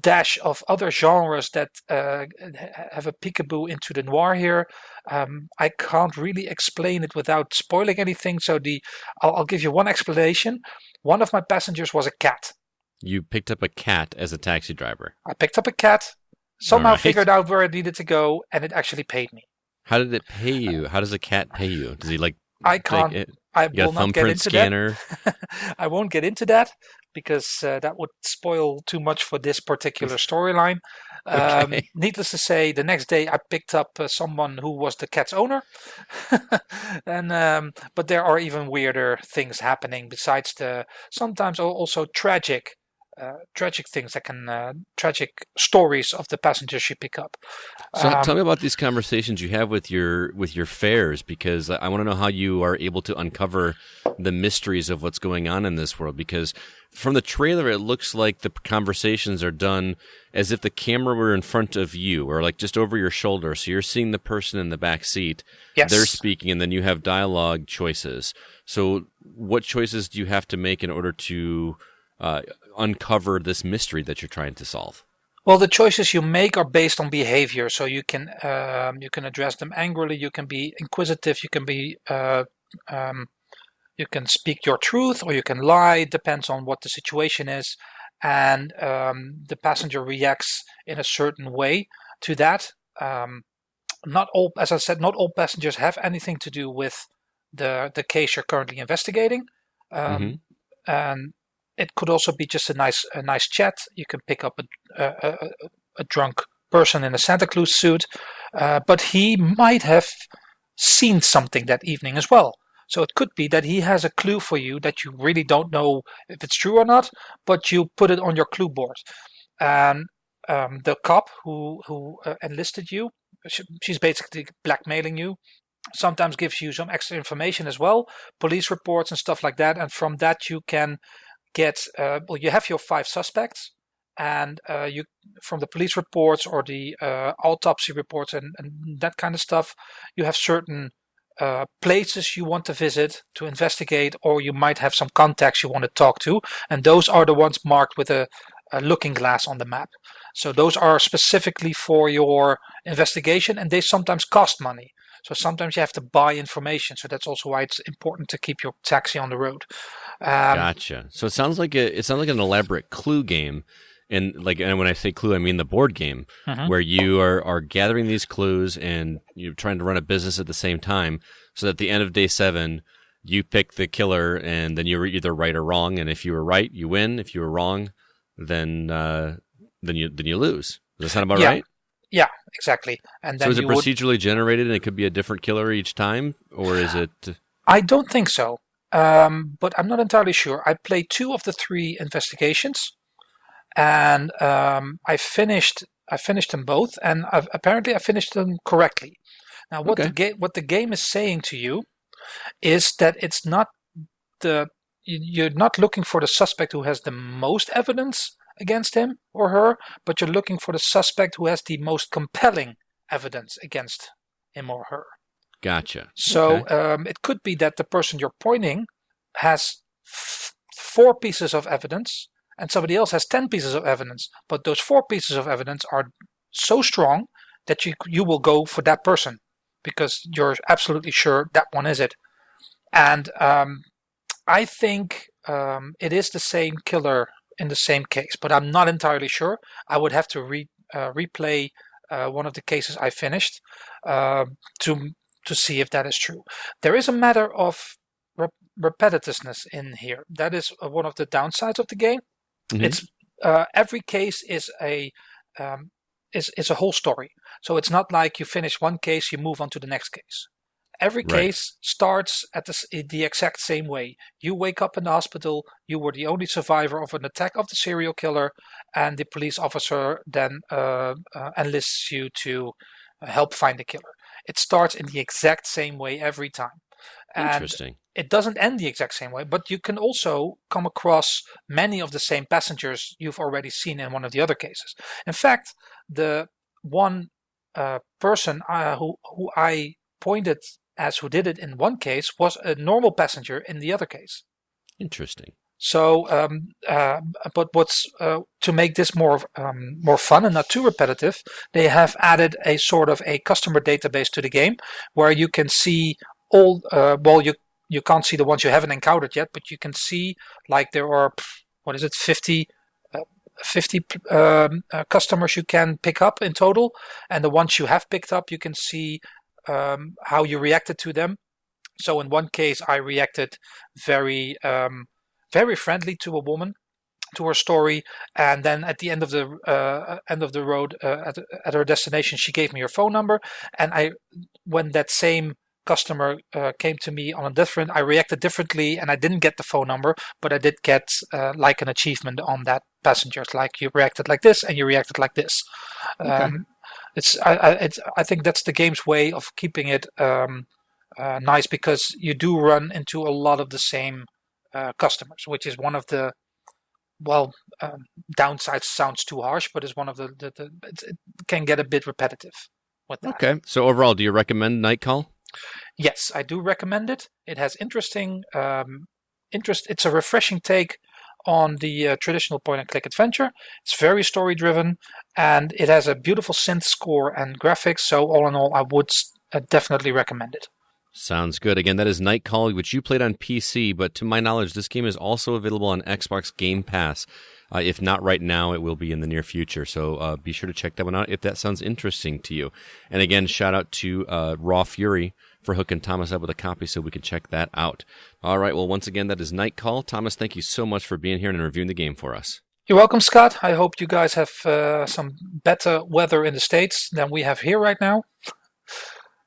dash of other genres that have a peekaboo into the noir here. I can't really explain it without spoiling anything, so I'll give you one explanation. One of my passengers was a cat. You picked up a cat as a taxi driver. I picked up a cat, somehow figured out where it needed to go, and it actually paid me. How did it pay you? How does a cat pay you? Does he I can't. I will not get into scanner? That. I won't get into that because that would spoil too much for this particular storyline. Okay. Needless to say, the next day I picked up someone who was the cat's owner, and but there are even weirder things happening besides the sometimes also tragic things that can tragic stories of the passengers you pick up. So tell me about these conversations you have with your fares, because I want to know how you are able to uncover the mysteries of what's going on in this world. Because from the trailer, it looks like the conversations are done as if the camera were in front of you, or like just over your shoulder. So you're seeing the person in the back seat. Yes. They're speaking, and then you have dialogue choices. So what choices do you have to make in order to uncover this mystery that you're trying to solve? Well, the choices you make are based on behavior, so you can address them angrily, you can be inquisitive, you can be you can speak your truth, or you can lie. It depends on what the situation is, and the passenger reacts in a certain way to that. Not all, as I said, not all passengers have anything to do with the case you're currently investigating, and it could also be just a nice chat. You can pick up a drunk person in a Santa Claus suit, but he might have seen something that evening as well. So it could be that he has a clue for you that you really don't know if it's true or not, but you put it on your clue board. And the cop who enlisted you, she's basically blackmailing you, sometimes gives you some extra information as well, police reports and stuff like that. And from that you can get, you have your 5 suspects, and you from the police reports or the autopsy reports and that kind of stuff, you have certain places you want to visit to investigate, or you might have some contacts you want to talk to, and those are the ones marked with a looking glass on the map. So those are specifically for your investigation, and they sometimes cost money. So sometimes you have to buy information. So that's also why it's important to keep your taxi on the road. Gotcha. So it sounds like an elaborate clue game, and when I say clue, I mean the board game, where you are gathering these clues and you're trying to run a business at the same time. So that at the end of day 7, you pick the killer, and then you're either right or wrong. And if you were right, you win. If you were wrong, then you lose. Does that sound about right? Yeah, exactly. And then so is it procedurally generated, and it could be a different killer each time, or is it? I don't think so, but I'm not entirely sure. I played 2 of the 3 investigations, and I finished them both, and apparently I finished them correctly. Now, what the game is saying to you is that it's not you're not looking for the suspect who has the most evidence against him or her, but you're looking for the suspect who has the most compelling evidence against him or her. Gotcha. So it could be that the person you're pointing has 4 pieces of evidence, and somebody else has 10 pieces of evidence, but those 4 pieces of evidence are so strong that you will go for that person because you're absolutely sure that one is it. And I think it is the same killer in the same case, but I'm not entirely sure. I would have to replay one of the cases I finished to see if that is true. There is a matter of repetitiveness in here. That is one of the downsides of the game. Mm-hmm. It's every case is a whole story. So it's not like you finish one case, you move on to the next case. Every case starts at the exact same way. You wake up in the hospital, you were the only survivor of an attack of the serial killer, and the police officer then enlists you to help find the killer. It starts in the exact same way every time. Interesting. And it doesn't end the exact same way, but you can also come across many of the same passengers you've already seen in one of the other cases. In fact, the one person who I pointed as who did it in one case was a normal passenger in the other case. Interesting. So, but what's to make this more fun and not too repetitive, they have added a sort of a customer database to the game where you can see all. You can't see the ones you haven't encountered yet, but you can see like there are 50 customers you can pick up in total, and the ones you have picked up, you can see how you reacted to them. So in one case, I reacted very friendly to a woman, to her story, and then at the end of the road at her destination, she gave me her phone number, and when that same customer came to me on I reacted differently, and I didn't get the phone number, but I did get like an achievement on that passenger, like you reacted like this and you reacted like this. Okay. I think that's the game's way of keeping it nice, because you do run into a lot of the same customers, which is one of the downsides. Sounds too harsh, but it's one of it can get a bit repetitive with that. Okay, so overall, do you recommend Nightcall? Yes, I do recommend it. It has interesting interest. It's a refreshing take on the traditional point-and-click adventure. It's very story-driven, and it has a beautiful synth score and graphics. So all in all, I would definitely recommend it. Sounds good. Again, that is Nightcall, which you played on PC, but to my knowledge, this game is also available on Xbox Game Pass. If not right now, it will be in the near future. So be sure to check that one out if that sounds interesting to you. And again, shout out to Raw Fury for hooking Thomas up with a copy so we can check that out. All right, well, once again, that is Nightcall. Thomas, thank you so much for being here and reviewing the game for us. You're welcome, Scott. I hope you guys have some better weather in the States than we have here right now.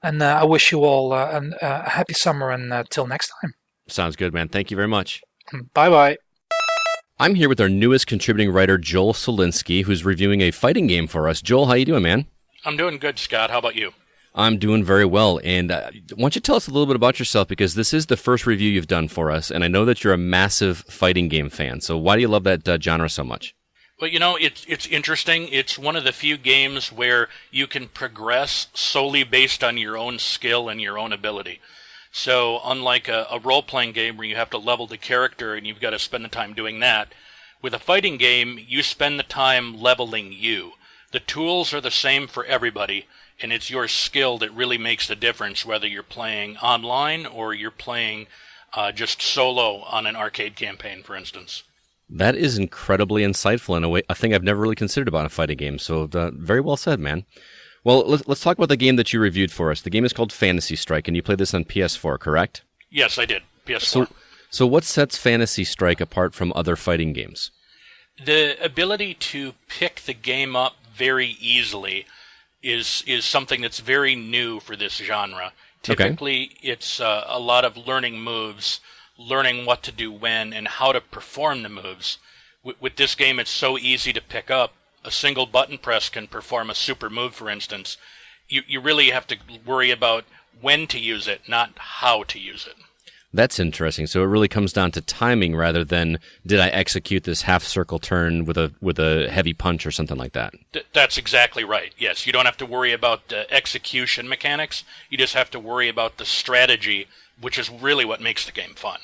And I wish you all a happy summer, and till next time. Sounds good, man. Thank you very much. Bye-bye. I'm here with our newest contributing writer, Joel Solinsky, who's reviewing a fighting game for us. Joel, how you doing, man? I'm doing good, Scott. How about you? I'm doing very well. And why don't you tell us a little bit about yourself, because this is the first review you've done for us, and I know that you're a massive fighting game fan. So why do you love that genre so much? Well, it's interesting. It's one of the few games where you can progress solely based on your own skill and your own ability. So unlike a role-playing game where you have to level the character and you've got to spend the time doing that, with a fighting game, you spend the time leveling you. The tools are the same for everybody, and it's your skill that really makes the difference, whether you're playing online or you're playing just solo on an arcade campaign, for instance. That is incredibly insightful in a thing I've never really considered about a fighting game. So very well said, man. Well, let's talk about the game that you reviewed for us. The game is called Fantasy Strike, and you played this on PS4, correct? Yes, I did. PS4. So what sets Fantasy Strike apart from other fighting games? The ability to pick the game up very easily is something that's very new for this genre. Typically, it's a lot of learning moves, learning what to do when, and how to perform the moves. With this game, it's so easy to pick up. A single button press can perform a super move, for instance. You really have to worry about when to use it, not how to use it. That's interesting. So it really comes down to timing rather than did I execute this half circle turn with a heavy punch or something like that. That's exactly right. Yes, you don't have to worry about the execution mechanics. You just have to worry about the strategy, which is really what makes the game fun.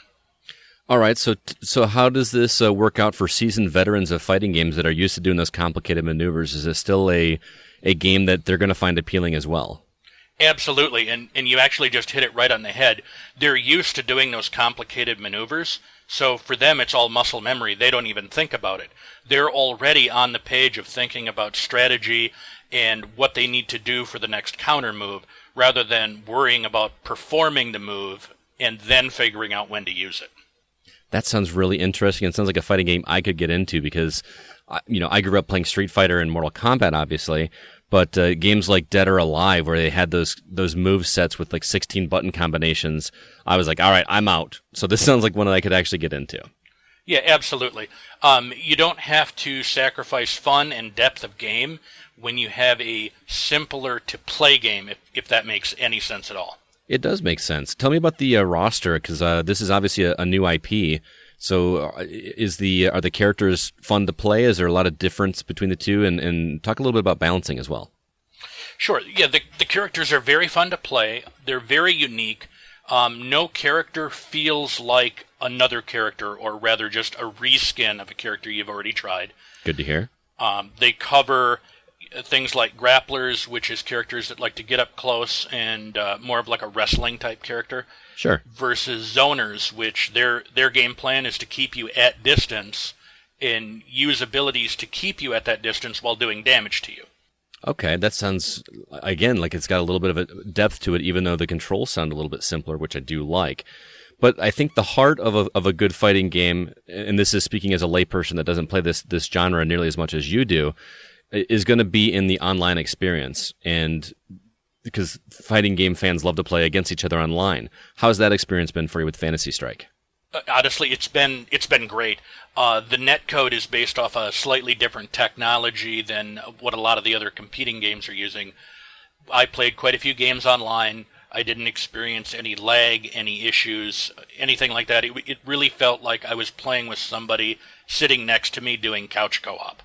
All right, so how does this work out for seasoned veterans of fighting games that are used to doing those complicated maneuvers? Is it still a game that they're going to find appealing as well? Absolutely, and you actually just hit it right on the head. They're used to doing those complicated maneuvers, So for them, it's all muscle memory. They don't even think about it. They're already on the page of thinking about strategy and what they need to do for the next counter move, rather than worrying about performing the move and then figuring out when to use it. That sounds really interesting. It sounds like a fighting game I could get into because, I grew up playing Street Fighter and Mortal Kombat, obviously, but games like Dead or Alive, where they had those move sets with like 16 button combinations, I was like, all right, I'm out. So this sounds like one that I could actually get into. Yeah, absolutely. You don't have to sacrifice fun and depth of game when you have a simpler to play game, if that makes any sense at all. It does make sense. Tell me about the roster, because this is obviously a new IP. So are the characters fun to play? Is there a lot of difference between the two? And talk a little bit about balancing as well. Sure. Yeah, the characters are very fun to play. They're very unique. No character feels like another character, or rather just a reskin of a character you've already tried. Good to hear. They cover things like grapplers, which is characters that like to get up close and more of like a wrestling type character. Sure. Versus zoners, which their game plan is to keep you at distance and use abilities to keep you at that distance while doing damage to you. Okay, that sounds, again, like it's got a little bit of a depth to it, even though the controls sound a little bit simpler, which I do like. But I think the heart of a good fighting game, and this is speaking as a layperson that doesn't play this genre nearly as much as you do, is going to be in the online experience. And because fighting game fans love to play against each other online. How's that experience been for you with Fantasy Strike? Honestly, it's been great. The netcode is based off a slightly different technology than what a lot of the other competing games are using. I played quite a few games online. I didn't experience any lag, any issues, anything like that. It really felt like I was playing with somebody sitting next to me doing couch co-op.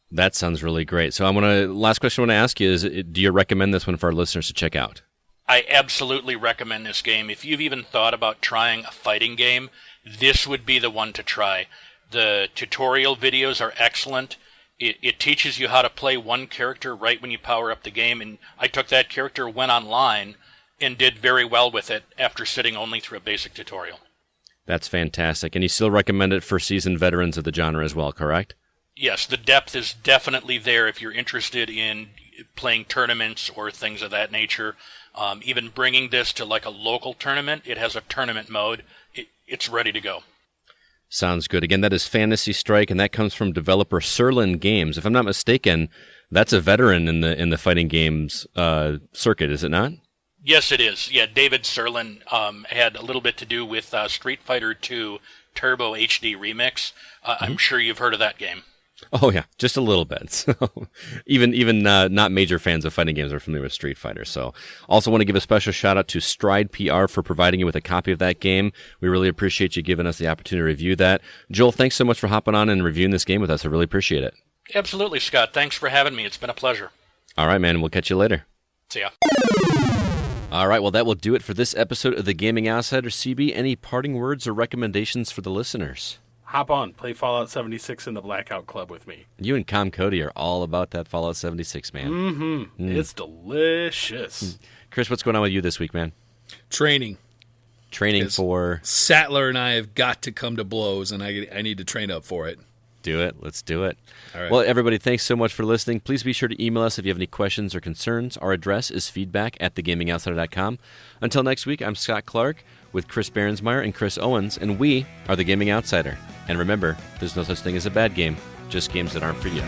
That sounds really great. So last question I want to ask you is, do you recommend this one for our listeners to check out? I absolutely recommend this game. If you've even thought about trying a fighting game, this would be the one to try. The tutorial videos are excellent. It teaches you how to play one character right when you power up the game, and I took that character, went online, and did very well with it after sitting only through a basic tutorial. That's fantastic. And you still recommend it for seasoned veterans of the genre as well, correct? Yes, the depth is definitely there if you're interested in playing tournaments or things of that nature. Even bringing this to like a local tournament, it has a tournament mode. It's ready to go. Sounds good. Again, that is Fantasy Strike, and that comes from developer Serlin Games. If I'm not mistaken, that's a veteran in the fighting games circuit, is it not? Yes, it is. Yeah, David Serlin had a little bit to do with Street Fighter II Turbo HD Remix. I'm sure you've heard of that game. Oh yeah, just a little bit. So even not major fans of fighting games are familiar with Street Fighter. So also want to give a special shout out to Stride PR for providing you with a copy of that game. We really appreciate you giving us the opportunity to review that. Joel, thanks so much for hopping on and reviewing this game with us. I really appreciate it. Absolutely, Scott. Thanks for having me. It's been a pleasure. All right, man. We'll catch you later. See ya. All right, well, that will do it for this episode of the Gaming Outsider. CB, any parting words or recommendations for the listeners? Hop on, play Fallout 76 in the Blackout Club with me. You and Com Cody are all about that Fallout 76, man. Mm-hmm. It's delicious. Chris, what's going on with you this week, man? Training for... Sattler and I have got to come to blows, and I need to train up for it. Do it. Let's do it. All right. Well, everybody, thanks so much for listening. Please be sure to email us if you have any questions or concerns. Our address is feedback@thegamingoutsider.com. Until next week, I'm Scott Clark with Chris Behrensmeyer and Chris Owens, and we are The Gaming Outsider. And remember, there's no such thing as a bad game, just games that aren't for you.